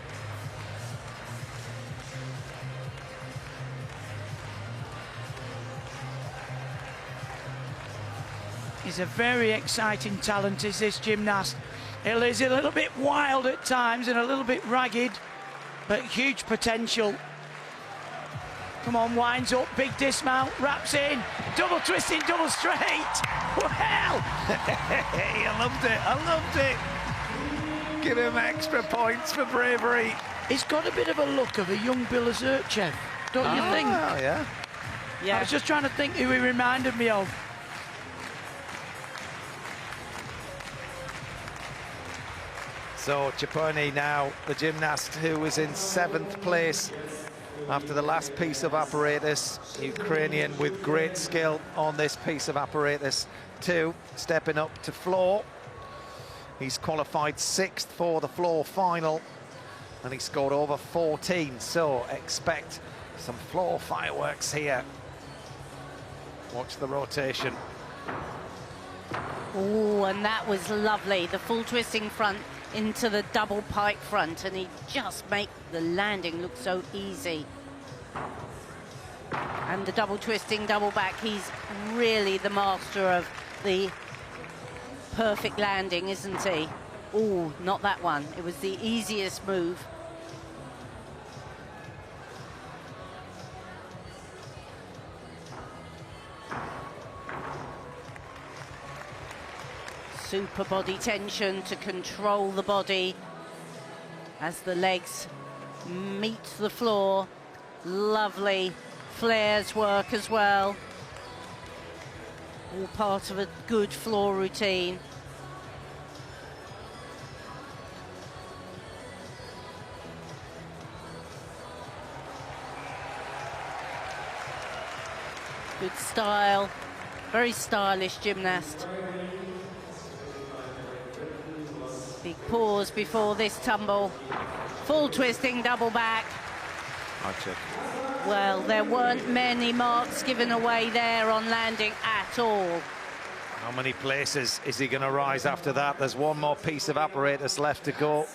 He's a very exciting talent, is this gymnast. He's a little bit wild at times and a little bit ragged, but huge potential. Come on, winds up, big dismount, wraps in, double twisting, double straight. Well, I loved it, I loved it. Give him extra points for bravery. He's got a bit of a look of a young Bill Azurchev, don't you think? Oh, yeah. Yeah. I was just trying to think who he reminded me of. So Cipollini now, the gymnast who was in 7th place after the last piece of apparatus. Ukrainian with great skill on this piece of apparatus too, stepping up to floor. He's qualified 6th for the floor final. and he scored over 14, so expect some floor fireworks here. Watch the rotation. Oh, and that was lovely. The full twisting front into the double pike front, and he just made the landing look so easy. And the double twisting, double back, he's really the master of the perfect landing, isn't he? Oh, not that one. It was the easiest move. Super body tension to control the body as the legs meet the floor. Lovely flares work as well. All part of a good floor routine. Good style, very stylish gymnast. Big pause before this tumble. Full twisting, double back. I'll check. Well, there weren't many marks given away there on landing at all. How many places is he going to rise after that? There's one more piece of apparatus left to go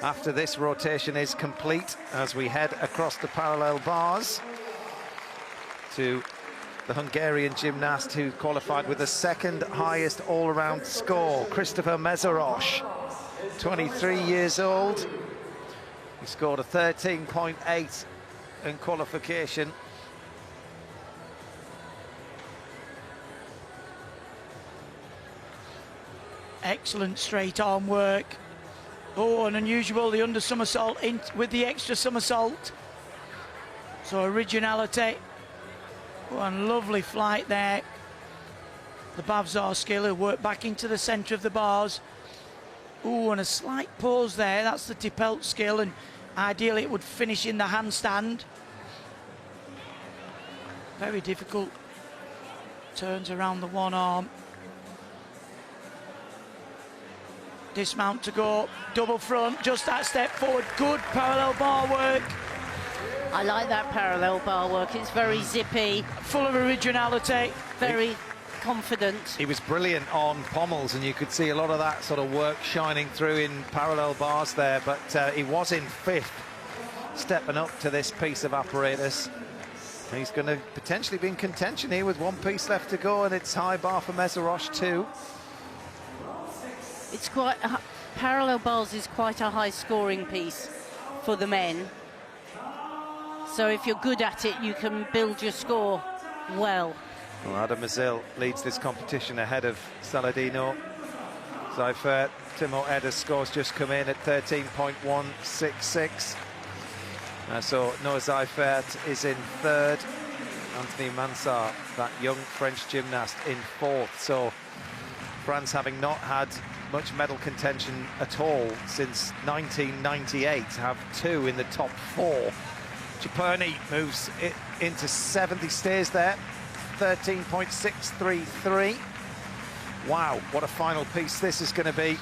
after this rotation is complete, as we head across the parallel bars to the Hungarian gymnast who qualified with the second highest all-around score, Christopher Mezeros, 23 years old. He scored a 13.8 in qualification. Excellent straight arm work. Oh, and unusual, the under somersault in with the extra somersault. So originality. Oh, and lovely flight there. The Bavzar skill, he'll work back into the centre of the bars. Oh, and a slight pause there. That's the Tipelt skill, and ideally it would finish in the handstand. Very difficult. Turns around the one arm. Dismount to go, double front, just that step forward. Good parallel bar work. I like that parallel bar work. It's very zippy. Full of originality. Very confident. He was brilliant on pommels, and you could see a lot of that sort of work shining through in parallel bars there, but he was in fifth, stepping up to this piece of apparatus. He's going to potentially be in contention here with one piece left to go, and it's high bar for Mezeros too. It's quite parallel bars is quite a high scoring piece for the men. So if you're good at it, you can build your score well. Well, Adam Mazil leads this competition ahead of Saladino. Seifert, Timo Edda's scores just come in at 13.166. So Noah Seifert is in third. Anthony Mansart, that young French gymnast, in fourth. So France, having not had much medal contention at all since 1998, have two in the top four. Ciperni moves it into seventh. He stays there, 13.633. Wow, what a final piece this is going to be.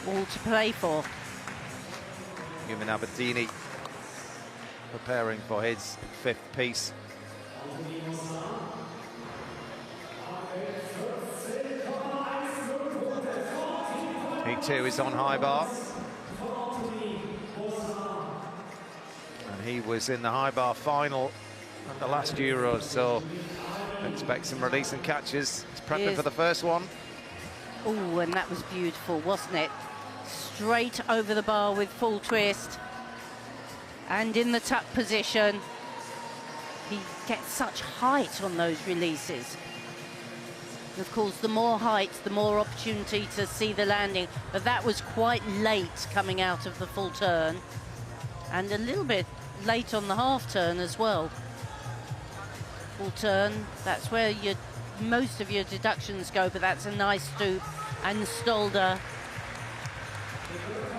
All to play for. Human Aberdini preparing for his fifth piece. He too is on high bar. And he was in the high bar final at the last Euros, so expect some release and catches. He's prepping for the first one. Oh, and that was beautiful, wasn't it? Straight over the bar with full twist. And in the tuck position. He gets such height on those releases. And of course, the more height, the more opportunity to see the landing. But that was quite late coming out of the full turn. And a little bit late on the half turn as well. Full turn, that's where most of your deductions go, but that's a nice stoop. And Stolder.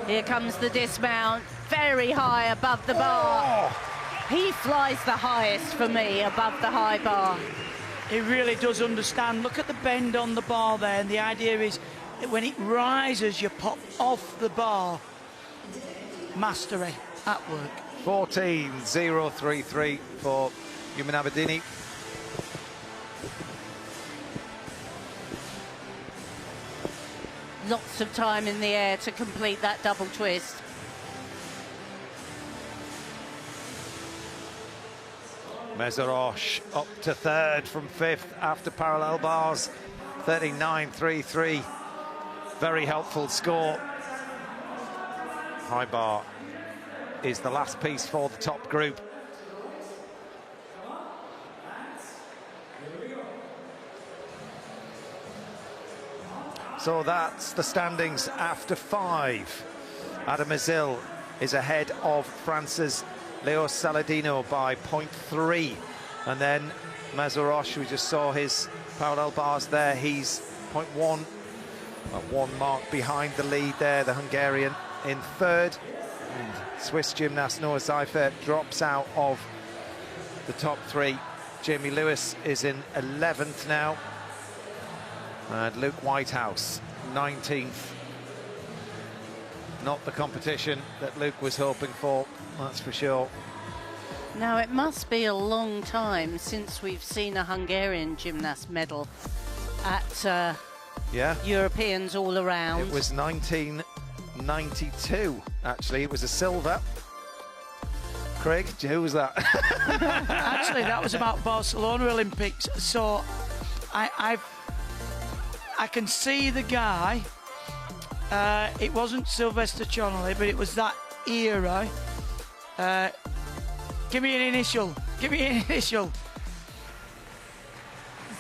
Here comes the dismount, very high above the bar. Oh. He flies the highest for me above the high bar. He really does understand. Look at the bend on the bar there, and the idea is when it rises, you pop off the bar. Mastery at work. 14.033 for Yuman Abedini. Lots of time in the air to complete that double twist. Mezarosh up to third from fifth after parallel bars. 39.33. Very helpful score. High bar is the last piece for the top group. So that's the standings after 5. Adam Azil is ahead of France's Leo Saladino by 0.3. And then Mezarosh, we just saw his parallel bars there, he's 0.1. At 1 mark behind the lead there, the Hungarian in third. And Swiss gymnast Noah Seifert drops out of the top 3. Jamie Lewis is in 11th now. And Luke Whitehouse, 19th. Not the competition that Luke was hoping for, that's for sure. Now, it must be a long time since we've seen a Hungarian gymnast medal at Europeans all around. It was 1992, actually. It was a silver. Craig, who was that? Actually, that was about Barcelona Olympics. So I can see the guy. It wasn't Sylvester Chonnelly, but it was that era. Give me an initial. Give me an initial.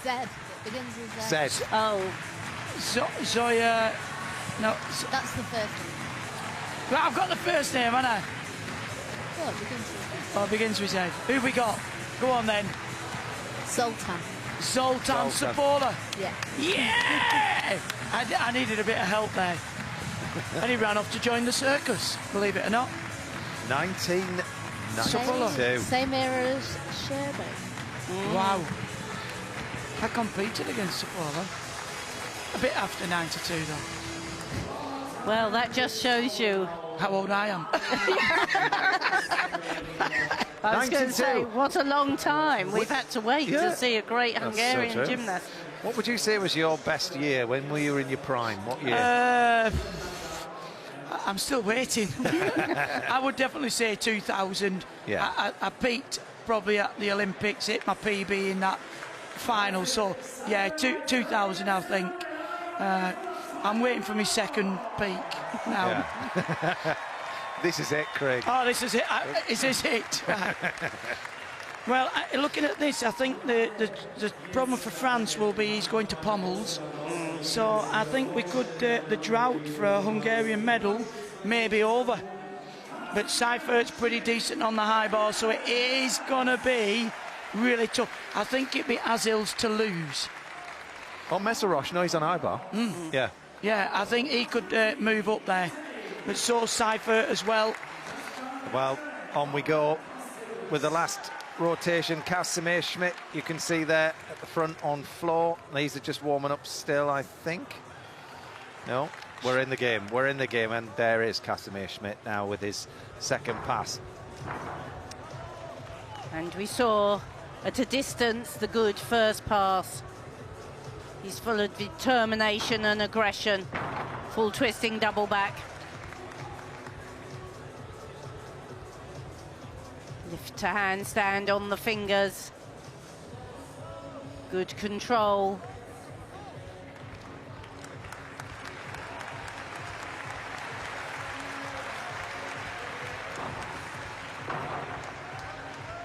Z. It begins with Z. Z. Oh. Zoya. No. That's the first one. Well, I've got the first name, haven't I? Oh, it begins with Z. Oh, it begins with Z. Who we got? Go on then. Zoltan. Zoltan Sapola. Yeah. Yeah! I needed a bit of help there. And he ran off to join the circus, believe it or not. 1992. Same era as Sherby. Wow. I competed against Sapola. A bit after 92, though. Well, that just shows you how old I am. I was going to say, what a long time. We've had to wait to see a great Hungarian so gymnast. What would you say was your best year? When were you in your prime? What year? I'm still waiting. I would definitely say 2000. Yeah. I peaked probably at the Olympics, hit my PB in that final. So, yeah, 2000, I think. I'm waiting for my second peak now. Yeah. This is it, Craig. Oh, this is it. Is this it? Right. Well, looking at this, I think the problem for France will be he's going to pommels. So I think we could, the drought for a Hungarian medal may be over. But Seifert's pretty decent on the high bar, so it is going to be really tough. I think it'd be Azil's to lose. Oh, Mezarosh, no, he's on high bar. Yeah. Yeah, I think he could move up there. But so Seifert as well. Well, on we go with the last rotation. Casimir Schmidt, you can see there at the front on floor. These are just warming up still, I think. No, we're in the game. We're in the game, and there is Casimir Schmidt now with his second pass. And we saw at a distance the good first pass. He's full of determination and aggression. Full twisting double back. Lift to handstand on the fingers. Good control.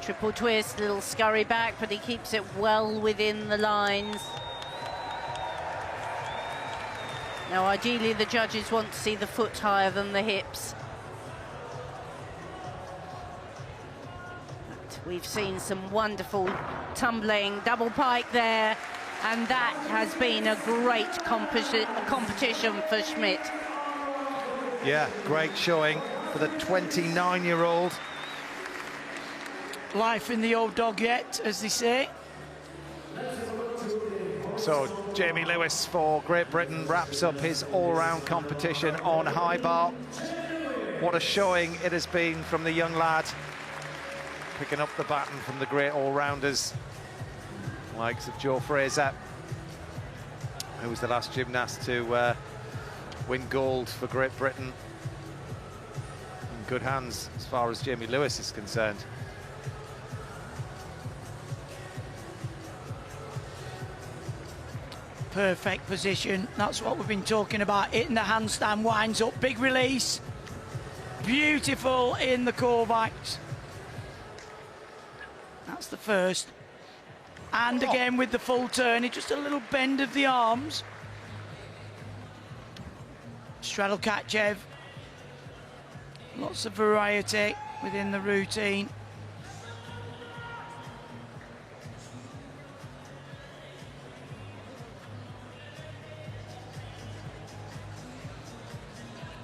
Triple twist, little scurry back, but he keeps it well within the lines. Now, ideally, the judges want to see the foot higher than the hips. But we've seen some wonderful tumbling, double pike there, and that has been a great competition for Schmidt. Yeah, great showing for the 29-year-old. Life in the old dog yet, as they say. So Jamie Lewis for Great Britain wraps up his all-round competition on high bar. What a showing it has been from the young lad, picking up the baton from the great all-rounders, likes of Joe Fraser, who was the last gymnast to win gold for Great Britain. In good hands as far as Jamie Lewis is concerned. Perfect position, that's what we've been talking about, hitting the handstand, winds up, big release, beautiful in the Kovacs. That's the first. And again with the full turn, it's just a little bend of the arms. Straddle Katchev, lots of variety within the routine.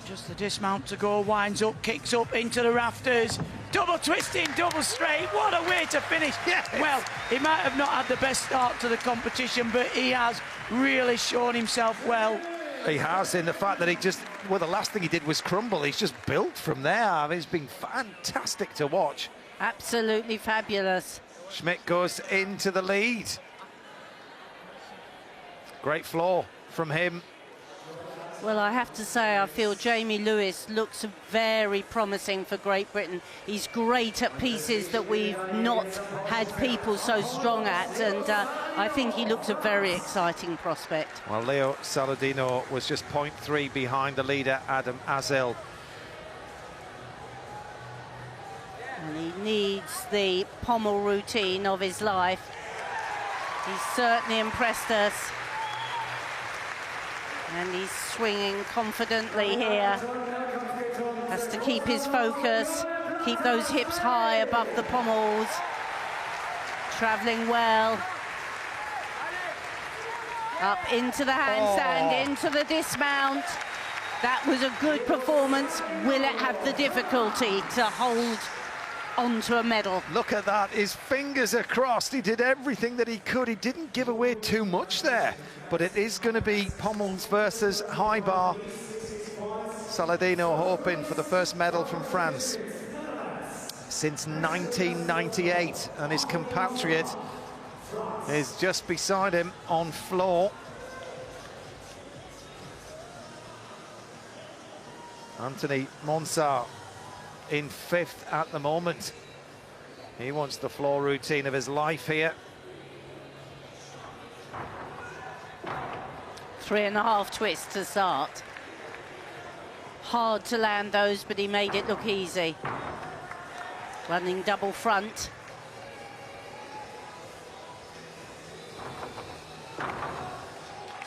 Just the dismount to go, winds up, kicks up into the rafters, double twisting, double straight, what a way to finish. Yes. Well, he might have not had the best start to the competition, but he has really shown himself well. He has, in the fact that he just, well, the last thing he did was crumble. He's just built from there. I mean, it's been fantastic to watch. Absolutely fabulous. Schmidt goes into the lead. Great floor from him. Well, I have to say, I feel Jamie Lewis looks very promising for Great Britain. He's great at pieces that we've not had people so strong at, and I think he looks a very exciting prospect. Well, Leo Saladino was just 0.3 behind the leader, Adam Azil. And he needs the pommel routine of his life. He's certainly impressed us. And he's swinging confidently here. Has to keep his focus, keep those hips high above the pommels. Travelling well. Up into the handstand, into the dismount. That was a good performance. Will it have the difficulty to hold onto a medal? Look at that, his fingers are crossed. He did everything that he could. He didn't give away too much there, but it is going to be pommels versus high bar. Saladino hoping for the first medal from France since 1998, and his compatriot is just beside him on floor. Anthony Monsart in 5th at the moment. He wants the floor routine of his life here. 3.5 twists to start. Hard to land those, but he made it look easy. Running double front.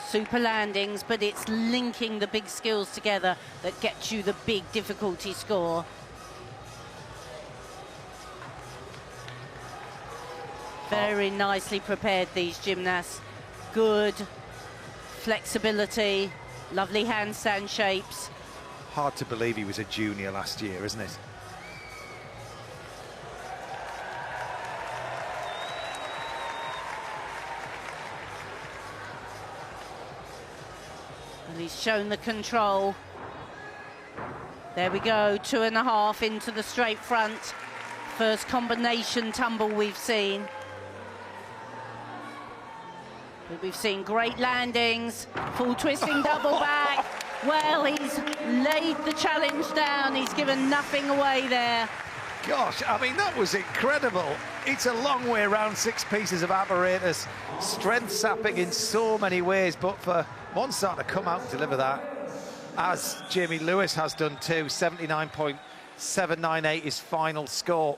Super landings, but it's linking the big skills together that gets you the big difficulty score. Very nicely prepared, these gymnasts. Good flexibility, lovely handstand shapes. Hard to believe he was a junior last year, isn't it? And he's shown the control. There we go, 2.5 into the straight front. First combination tumble we've seen. But we've seen great landings, full twisting double back. Well, he's laid the challenge down. He's given nothing away there. Gosh, I mean, that was incredible. It's a long way around 6 pieces of apparatus. Strength sapping in so many ways, but for Monsart to come out and deliver that, as Jamie Lewis has done too, 79.798 his final score.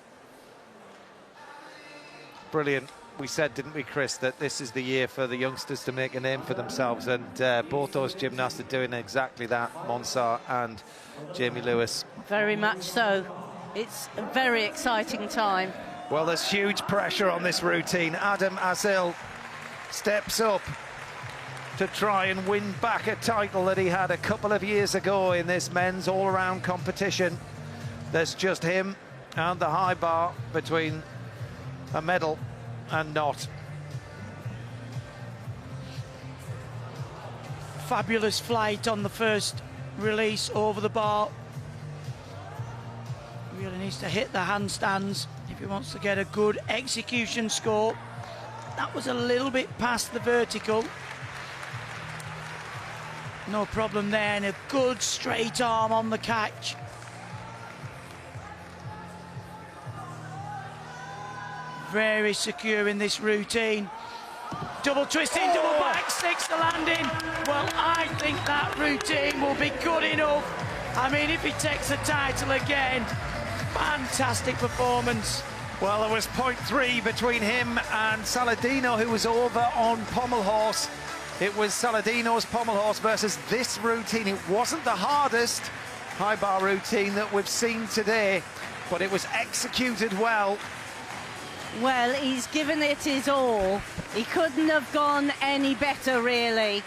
Brilliant. We said, didn't we, Chris, that this is the year for the youngsters to make a name for themselves, and both those gymnasts are doing exactly that, Monsart and Jamie Lewis. Very much so. It's a very exciting time. Well, there's huge pressure on this routine. Adam Azil steps up to try and win back a title that he had a couple of years ago in this men's all-around competition. There's just him and the high bar between a medal and not. fabulous flight on the first release over the bar. Really needs to hit the handstands if he wants to get a good execution score. That was a little bit past the vertical. No problem there, and a good straight arm on the catch. Very secure in this routine. Double twisting, double back, sixth landing. Well, I think that routine will be good enough. I mean, if he takes the title again, fantastic performance. Well, there was 0.3 between him and Saladino, who was over on pommel horse. It was Saladino's pommel horse versus this routine. It wasn't the hardest high bar routine that we've seen today, but it was executed well. Well, he's given it his all. He couldn't have gone any better, really.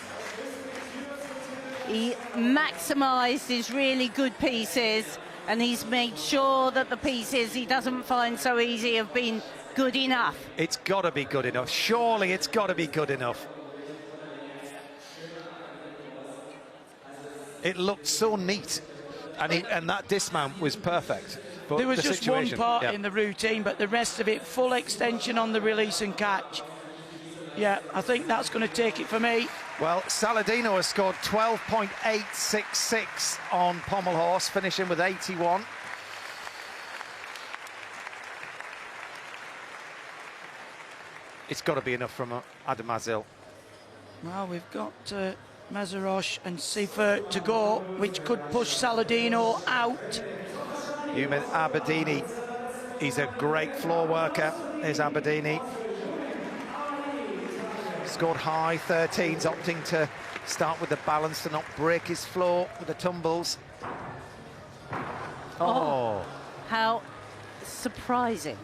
He maximised his really good pieces, and he's made sure that the pieces he doesn't find so easy have been good enough. It's got to be good enough. Surely it's got to be good enough. It looked so neat, and that dismount was perfect. But there was just one part yeah. in the routine, but the rest of it, full extension on the release and catch. Yeah, I think that's going to take it for me. Well, Saladino has scored 12.866 on pommel horse, finishing with 81. It's got to be enough from Adam Azil. Well, we've got Mazarosh and Seifert to go, which could push Saladino out. Human Aberdini, he's a great floor worker, is Aberdini. Scored high 13s, opting to start with the balance to not break his floor with the tumbles. Oh, how surprising.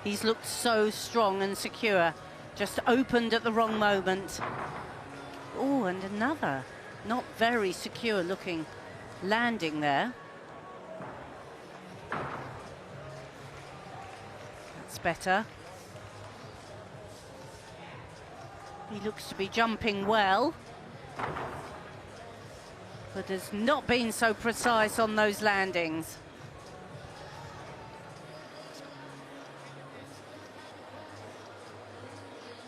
He's looked so strong and secure, just opened at the wrong moment. Oh, and another not very secure looking landing there. That's better. He looks to be jumping well, but has not been so precise on those landings.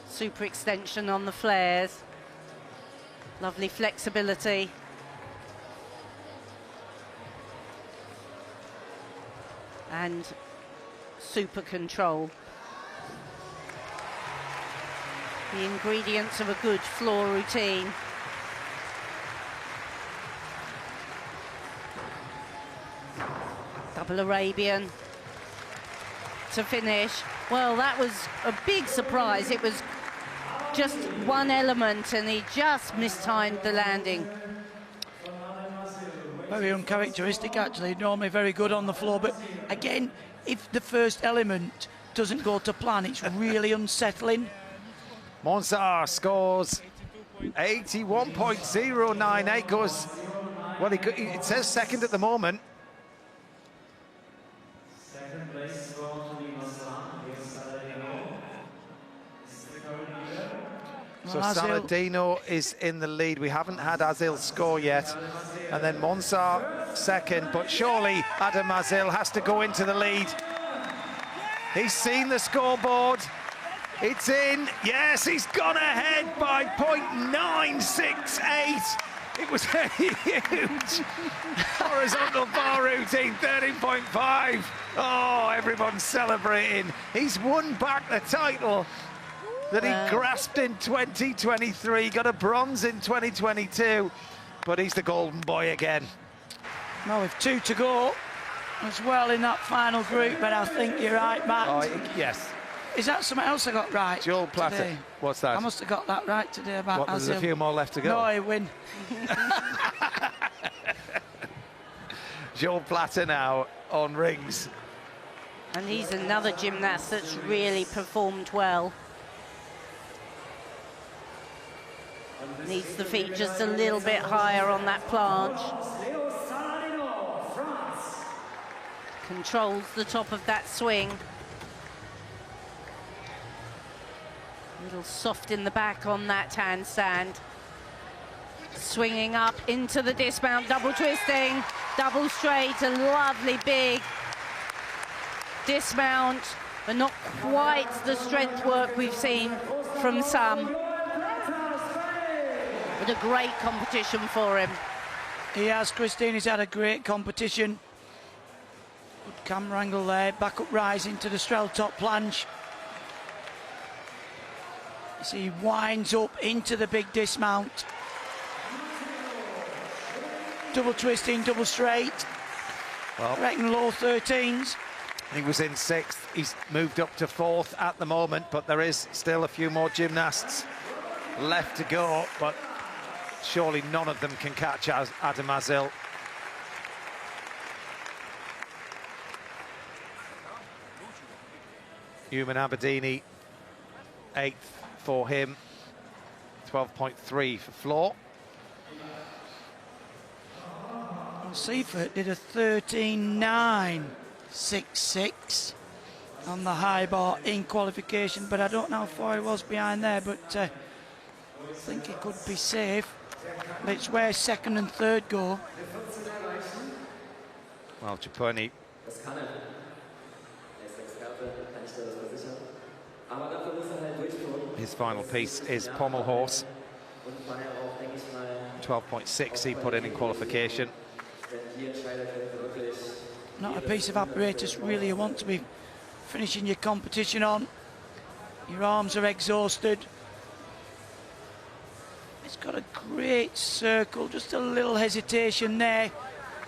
Super extension on the flares. Lovely flexibility. And super control. The ingredients of a good floor routine. Double Arabian to finish. Well, that was a big surprise. It was just one element and he just mistimed the landing. Very uncharacteristic, actually. Normally very good on the floor, but again, if the first element doesn't go to plan, it's really unsettling. Monsar scores 81.098, goes, well, it says second at the moment. So Saladino is in the lead. We haven't had Azil score yet. And then Monsar second, but surely Adam Azil has to go into the lead. He's seen the scoreboard. It's in. Yes, he's gone ahead by 0.968. It was a huge horizontal bar routine, 13.5. Oh, everyone's celebrating. He's won back the title that he grasped in 2023, got a bronze in 2022, but he's the golden boy again. Well, with 2 to go as well in that final group, but I think you're right, Matt. Oh, yes. Is that something else I got right? Joel Platter. Today? What's that? I must have got that right today about Azil. There's a few more left to go. No, I win. Joel Platter now on rings. And he's another gymnast that's really performed well. Needs the feet just a little bit higher on that planche. Controls the top of that swing. A little soft in the back on that handstand. Swinging up into the dismount, double twisting, double straight, a lovely big dismount, but not quite the strength work we've seen from some. But a great competition for him. He has, Christine. He's had a great competition. Good camera angle there. Back up rising to the straddle top planche. You see, he winds up into the big dismount. Double twisting, double straight. Well, I reckon low 13s. He was in 6th. He's moved up to 4th at the moment, but there is still a few more gymnasts left to go, but surely none of them can catch Adam Azil. Human Aberdini, 8th for him, 12.3 for floor. Seifert did a 13.966 on the high bar in qualification, but I don't know how far he was behind there, but I think he could be safe. But it's where 2nd and 3rd go. Well, Ciapponi his final piece is Pommel Horse. 12.6 he put in qualification. Not a piece of apparatus really you want to be finishing your competition on. Your arms are exhausted. He's got a great circle, just a little hesitation there,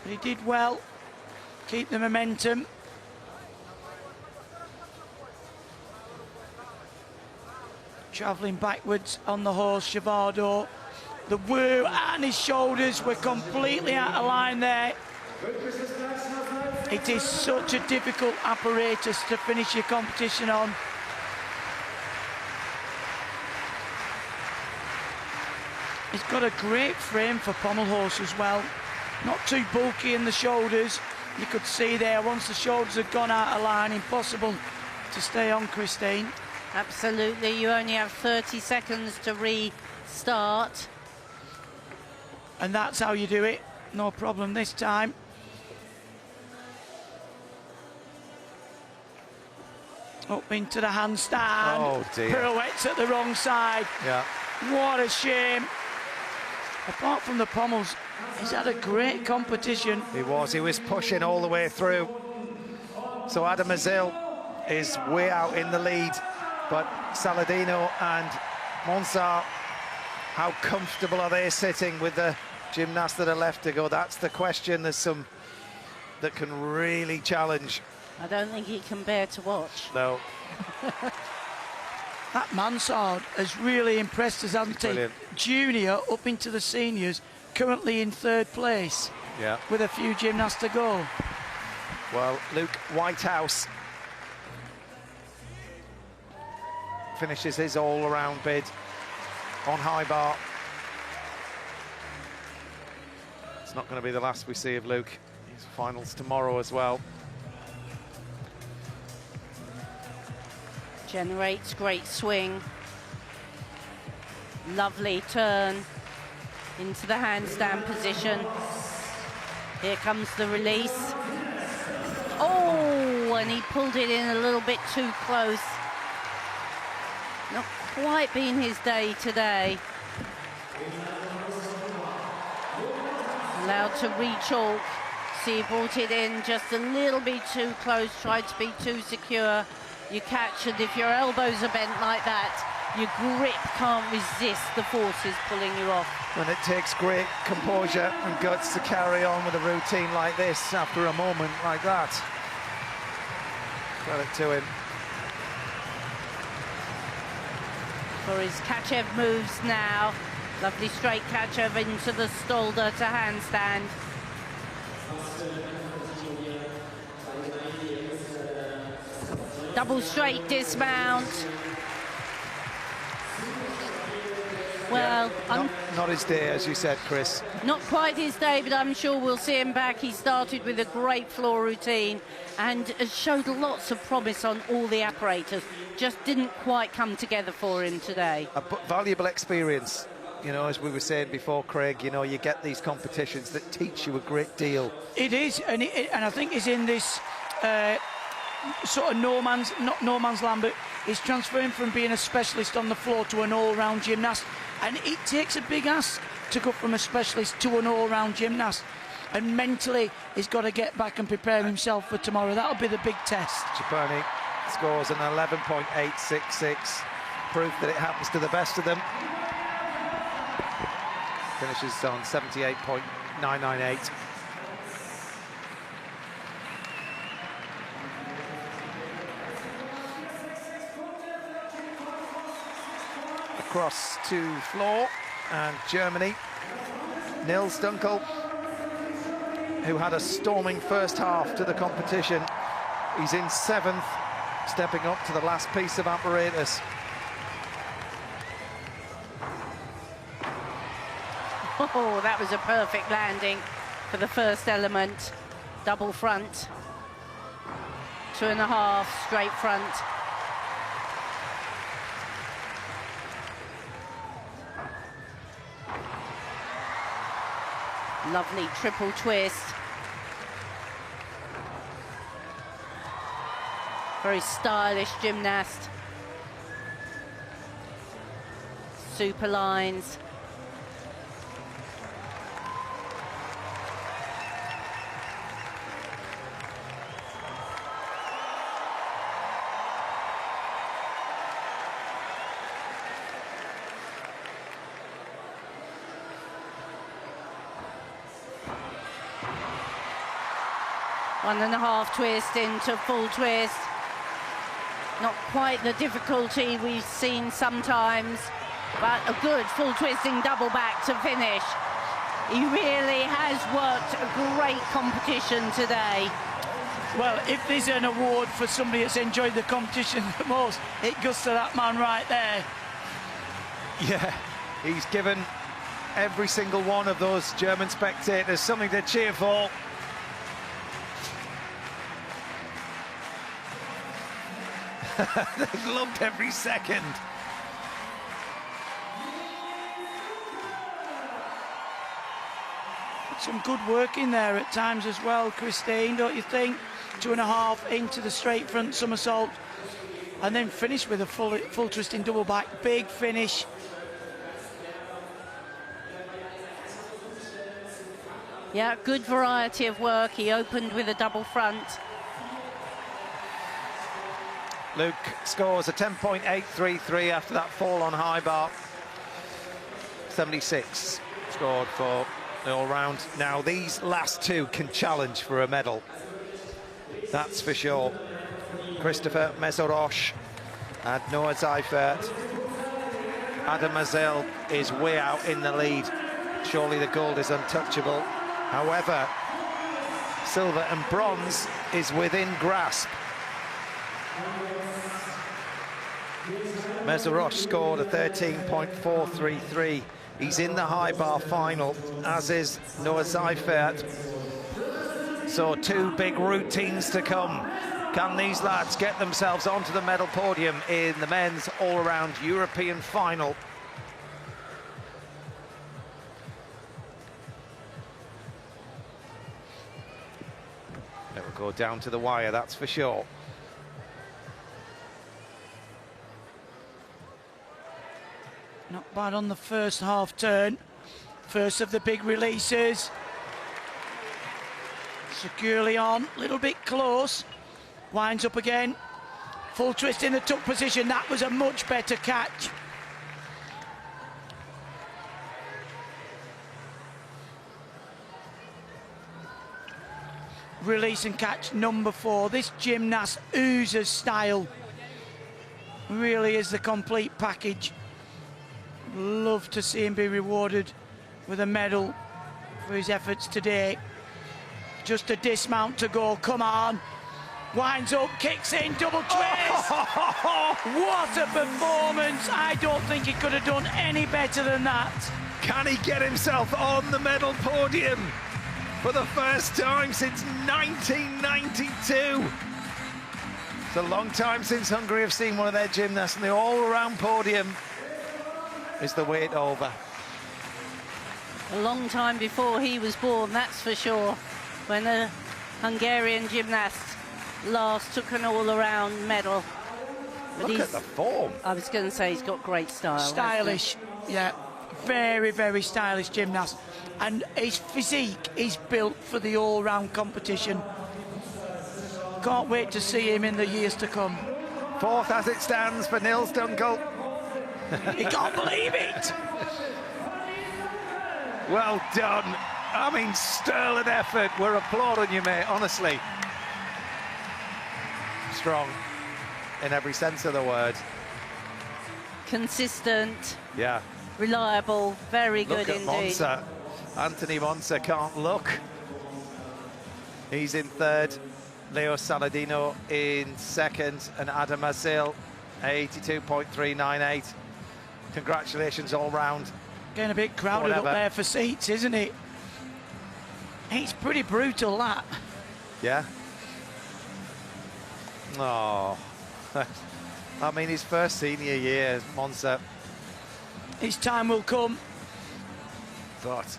but he did well. Keep the momentum. Travelling backwards on the horse, Shavado. The woo and his shoulders were completely out of line there. It is such a difficult apparatus to finish your competition on. He's got a great frame for pommel horse as well. Not too bulky in the shoulders. You could see there, once the shoulders had gone out of line, impossible to stay on, Christine. Absolutely, you only have 30 seconds to restart. And that's how you do it. No problem this time. Up into the handstand. Oh dear. Pirouettes at the wrong side. Yeah. What a shame. Apart from the pommels, he's had a great competition. He was pushing all the way through. So Adam Azil is way out in the lead, but Saladino and Monsart, how comfortable are they sitting with the gymnasts that are left to go? That's the question. There's some that can really challenge. I don't think he can bear to watch. No. That Mansard has really impressed us, hasn't he? Brilliant. Junior up into the seniors, currently in 3rd place. Yeah. With a few gymnasts to go. Well, Luke Whitehouse finishes his all-around bid on high bar. It's not going to be the last we see of Luke. His finals tomorrow as well. Generates great swing. Lovely turn into the handstand position. Here comes the release. Oh, and he pulled it in a little bit too close. Not quite been his day today. Allowed to re-chalk. See, he brought it in just a little bit too close, tried to be too secure. You catch, and if your elbows are bent like that, your grip can't resist the forces pulling you off. And it takes great composure and guts to carry on with a routine like this after a moment like that. Credit to him. For his Kachev moves now. Lovely straight Kachev into the Stolder to handstand. Double straight dismount. Well, not his day, as you said, Chris. Not quite his day, but I'm sure we'll see him back. He started with a great floor routine and showed lots of promise on all the apparatus. Just didn't quite come together for him today. A valuable experience you know, as we were saying before, Craig, you know, you get these competitions that teach you a great deal. It is, and I think it's in this sort of not no man's land, but he's transferring from being a specialist on the floor to an all-round gymnast, and it takes a big ask to go from a specialist to an all-round gymnast, and mentally he's got to get back and prepare himself for tomorrow. That'll be the big test. Ciccone scores an 11.866, proof that it happens to the best of them. Finishes on 78.998. Across to floor, and Germany. Nils Dunkel, who had a storming first half to the competition. He's in 7th, stepping up to the last piece of apparatus. Oh, that was a perfect landing for the first element. Double front. 2.5 straight front. Lovely triple twist. Very stylish gymnast. Super lines. One and a half twist into full twist. Not quite the difficulty we've seen sometimes, but a good full twisting double back to finish. He really has worked a great competition today. Well, if there's an award for somebody that's enjoyed the competition the most, it goes to that man right there. Yeah, he's given every single one of those German spectators something to cheer for. They've loved every second. Some good work in there at times as well, Christine, don't you think? 2.5 into the straight front somersault, and then finish with a full twisting double back. Big finish. Yeah, good variety of work. He opened with a double front. Luke scores a 10.833 after that fall on high bar. 76 scored for the all-round. Now, these last two can challenge for a medal. That's for sure. Christopher Mesorosh and Noah Seifert. Adam Mazel is way out in the lead. Surely the gold is untouchable. However, silver and bronze is within grasp. Mesorosh scored a 13.433. He's in the high bar final, as is Noah Seifert. So 2 big routines to come. Can these lads get themselves onto the medal podium in the men's all-around European final? It will go down to the wire, that's for sure. Not bad on the first half turn. First of the big releases. Securely on, a little bit close. Winds up again. Full twist in the tuck position. That was a much better catch. Release and catch number 4. This gymnast oozes style. Really is the complete package. Love to see him be rewarded with a medal for his efforts today. Just a dismount to go, come on. Winds up, kicks in, double twist. What a performance. I don't think he could have done any better than that. Can he get himself on the medal podium for the first time since 1992? It's a long time since Hungary have seen one of their gymnasts on the all-around podium. Is the wait over? A long time before he was born, that's for sure, when a Hungarian gymnast last took an all-around medal. But Look at the form. I was going to say he's got great style. Stylish, yeah. Very, very stylish gymnast. And his physique is built for the all-round competition. Can't wait to see him in the years to come. Fourth as it stands for Nils Dunkel. You can't believe it. Well done. I mean, sterling effort. We're applauding you, mate, honestly. Strong in every sense of the word. Consistent. Yeah. Reliable. Very good indeed. Look at Monza. Anthony Monza can't look. He's in third. Leo Saladino in second. And Adam Azil, 82.398. Congratulations all round. Getting a bit crowded up there for seats, isn't it? It's pretty brutal, that. Yeah. Oh. I mean, his first senior year, Monza. His time will come. But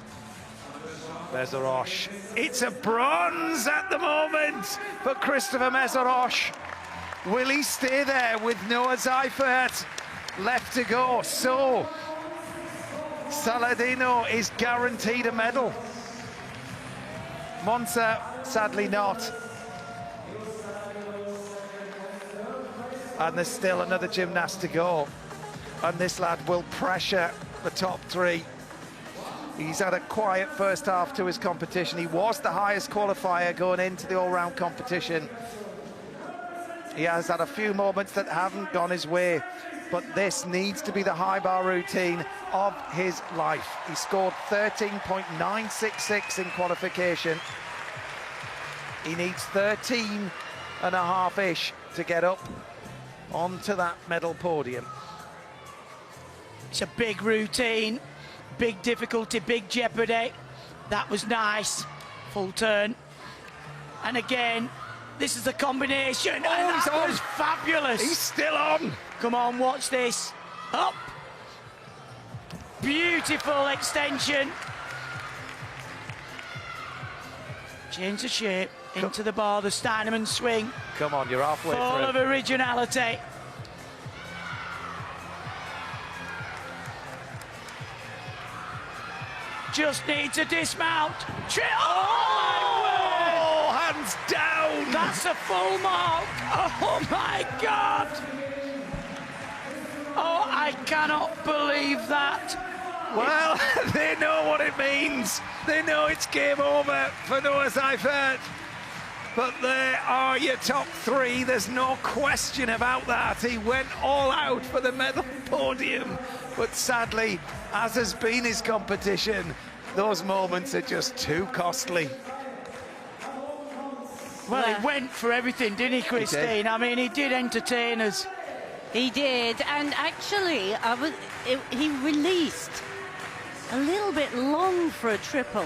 Mezerosh. It's a bronze at the moment for Christopher Mezerosh. Will he stay there with Noah Seifert left to go? So Saladino is guaranteed a medal. Monza, sadly not. And there's still another gymnast to go. And this lad will pressure the top three. He's had a quiet first half to his competition. He was the highest qualifier going into the all-round competition. He has had a few moments that haven't gone his way, but this needs to be the high bar routine of his life. He scored 13.966 in qualification. He needs 13.5-ish to get up onto that medal podium. It's a big routine, big difficulty, big jeopardy. That was nice. Full turn. And again, this is the combination. And that was fabulous. He's still on. Come on, watch this. Up. Beautiful extension. Change the shape into the bar, the Steinemann swing. Come on, you're halfway through. Full of originality. Just needs a dismount. Oh, hands down. That's a full mark. Oh my God. Oh, I cannot believe that. Well, they know what it means. They know it's game over for Noah Seifert. But there are your top three. There's no question about that. He went all out for the medal podium. But sadly, as has been his competition, those moments are just too costly. Well, he went for everything, didn't he, Christine? I mean, he did entertain us. He did, and actually, he released a little bit long for a triple.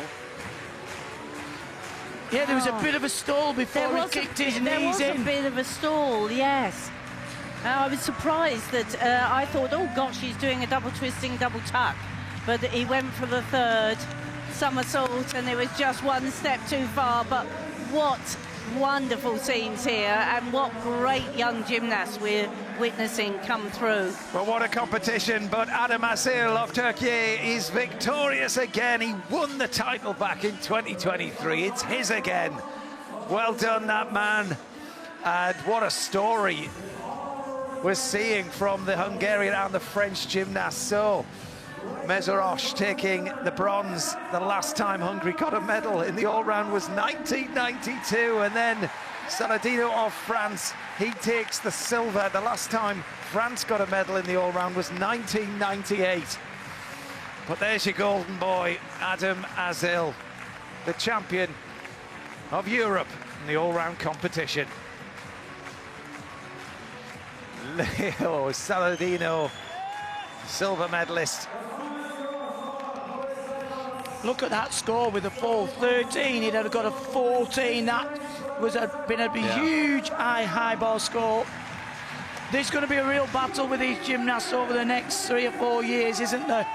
Yeah, there was a bit of a stall before he kicked his knees in. There was a bit of a stall, yes. I was surprised that I thought, oh gosh, he's doing a double twisting, double tuck. But he went for the third somersault and it was just one step too far. But what wonderful scenes here and what great young gymnasts we're witnessing come through. Well, what a competition, but Adam Azil of Turkey is victorious again. He won the title back in 2023. It's his again. Well done, that man. And what a story we're seeing from the Hungarian and the French gymnasts. So Mezerosh taking the bronze. The last time Hungary got a medal in the all-round was 1992, and then Saladino of France, he takes the silver. The last time France got a medal in the all-round was 1998. But there's your golden boy, Adam Azil, the champion of Europe in the all-round competition. Leo Saladino, silver medalist. Look at that score with a full 13. He'd have got a 14. That was been a huge high ball score. There's going to be a real battle with these gymnasts over the next 3 or 4 years, isn't there?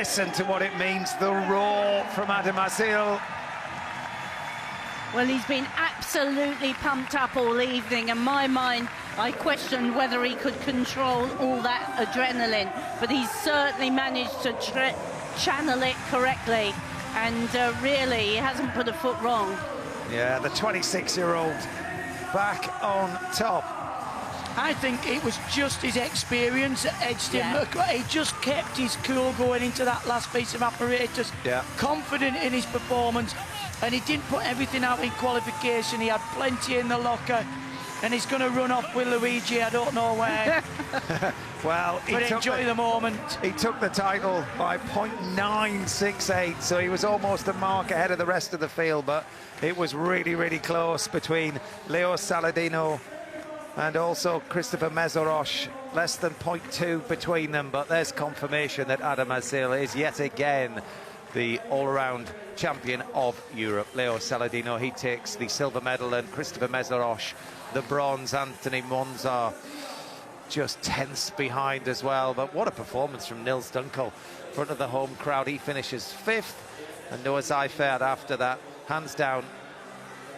listen to what it means, the roar from Adam Azil. Well, he's been absolutely pumped up all evening. In my mind, I questioned whether he could control all that adrenaline, but he's certainly managed to channel it correctly, and really, he hasn't put a foot wrong. Yeah, the 26-year-old back on top. I think it was just his experience that edged him. He just kept his cool going into that last piece of apparatus, confident in his performance, and he didn't put everything out in qualification. He had plenty in the locker, and he's going to run off with Luigi, I don't know where. Well, but enjoy the moment. He took the title by 0.968, so he was almost a mark ahead of the rest of the field, but it was really, really close between Leo Saladino and also Christopher Meszaros, less than 0.2 between them, but there's confirmation that Adam Azil is yet again the all-around champion of Europe. Leo Saladino, he takes the silver medal, and Christopher Meszaros the bronze. Anthony Monza just tense behind as well, but what a performance from Nils Dunkel in front of the home crowd. He finishes 5th, and Noah Seifert after that, hands down,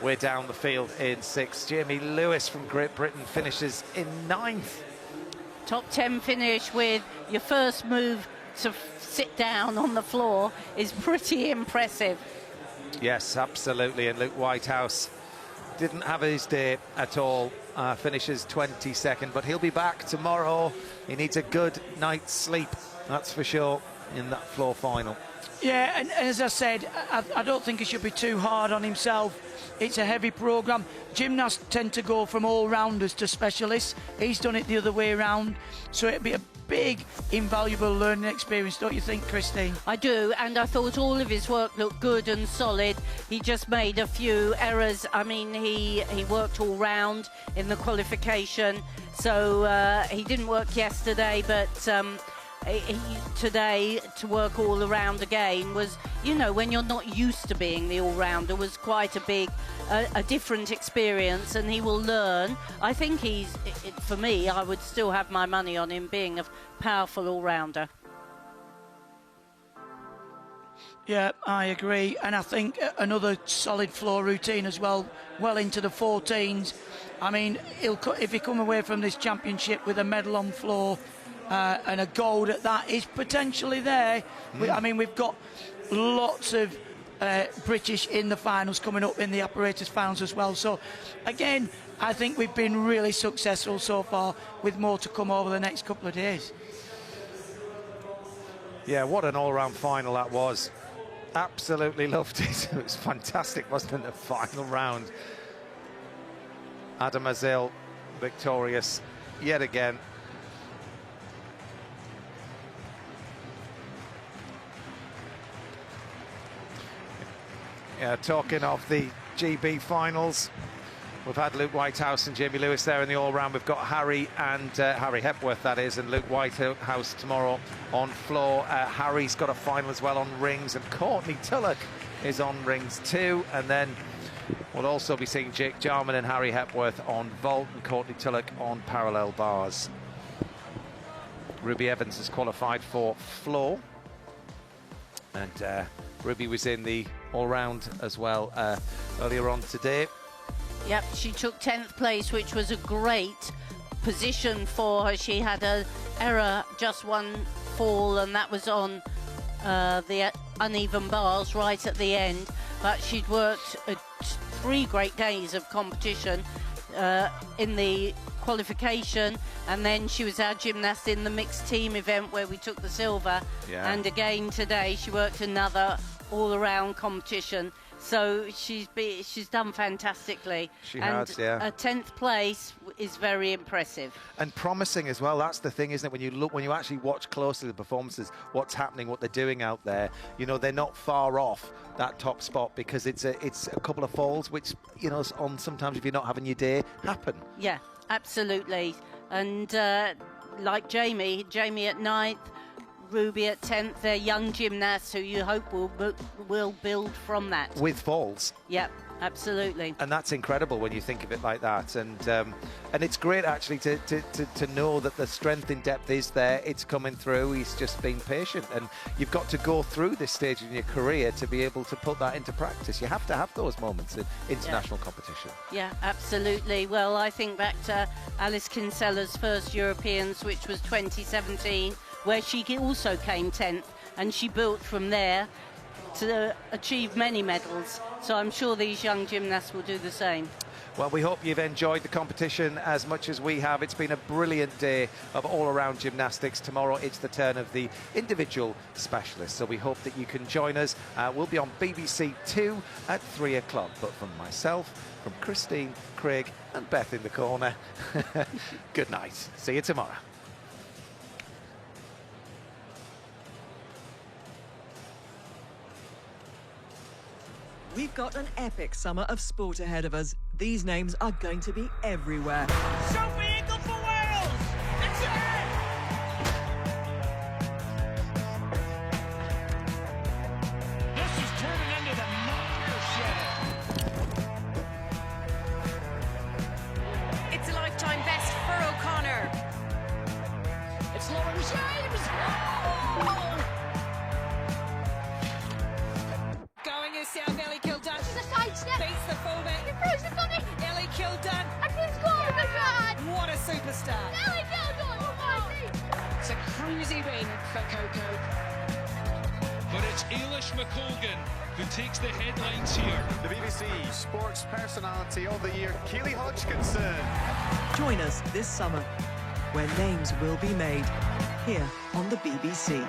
way down the field in 6th. Jamie Lewis from Great Britain finishes in 9th. Top 10 finish with your first move to sit down on the floor is pretty impressive. Yes, absolutely, and Luke Whitehouse didn't have his day at all. Finishes 22nd, but he'll be back tomorrow. He needs a good night's sleep, that's for sure, in that floor final. Yeah, and as I said, I don't think he should be too hard on himself. It's a heavy programme. Gymnasts tend to go from all-rounders to specialists. He's done it the other way around, so it'd be a big, invaluable learning experience, don't you think, Christine? I do, and I thought all of his work looked good and solid. He just made a few errors. I mean, he worked all round in the qualification, so he didn't work yesterday, but today to work all around again was, you know, when you're not used to being the all-rounder, was quite a big, a different experience, and he will learn. I think for me, I would still have my money on him being a powerful all-rounder. Yeah, I agree, and I think another solid floor routine as well into the 14s. I mean, if he come away from this championship with a medal on floor, and a gold at that is potentially there. I mean, we've got lots of British in the finals coming up in the apparatus finals as well. So, again, I think we've been really successful so far, with more to come over the next couple of days. Yeah, what an all-round final that was. Absolutely loved it. It was fantastic, wasn't it, the final round? Adam Azil victorious yet again. Yeah, talking of the GB finals, we've had Luke Whitehouse and Jamie Lewis there in the all-round. We've got Harry Hepworth, that is, and Luke Whitehouse tomorrow on floor. Harry's got a final as well on rings, and Courtney Tulloch is on rings too. And then we'll also be seeing Jake Jarman and Harry Hepworth on vault, and Courtney Tulloch on parallel bars. Ruby Evans has qualified for floor, and Ruby was in the all-round as well earlier on today. Yep, she took 10th place, which was a great position for her. She had an error, just one fall, and that was on the uneven bars right at the end. But she'd worked 3 great days of competition in the qualification, and then she was our gymnast in the mixed team event where we took the silver. Yeah. And again today she worked another all-around competition, so she's done fantastically. She has, yeah. A 10th place is very impressive and promising as well. That's the thing, isn't it? When you actually watch closely the performances, what's happening, what they're doing out there, you know, they're not far off that top spot, because it's a couple of falls which, you know, on sometimes if you're not having your day, happen. Yeah, absolutely. And like Jamie at 9th, Ruby at 10th, they're young gymnasts who you hope will build from that. With falls. Yep. absolutely. And that's incredible when you think of it like that. And it's great actually to know that the strength in depth is there. It's coming through. He's just been patient, and you've got to go through this stage in your career to be able to put that into practice. You have to have those moments in international competition. Yeah, absolutely. Well, I think back to Alice Kinsella's first Europeans, which was 2017, where she also came 10th, and she built from there to achieve many medals. So I'm sure these young gymnasts will do the same. Well, we hope you've enjoyed the competition as much as we have. It's been a brilliant day of all-around gymnastics. Tomorrow it's the turn of the individual specialists, so we hope that you can join us. We'll be on BBC 2 at 3 o'clock. But from myself, from Christine, Craig and Beth in the corner, good night. See you tomorrow. We've got an epic summer of sport ahead of us. These names are going to be everywhere. Sophie Ingle for Wales! It's it! This is turning into the monster shed. It's a lifetime best for O'Connor. It's Lauren James! Oh! Going yourself, Ellie Kildan. She's a sidestep. Beats the fullback. You froze the funny. Ellie Kildan. I can score with a shot. What a superstar. Ellie Gildon. Oh my God. It's a cruisy win for Coco. But it's Eilish McColgan who takes the headlines here. The BBC Sports Personality of the Year, Keely Hodgkinson. Join us this summer, where names will be made, here on the BBC.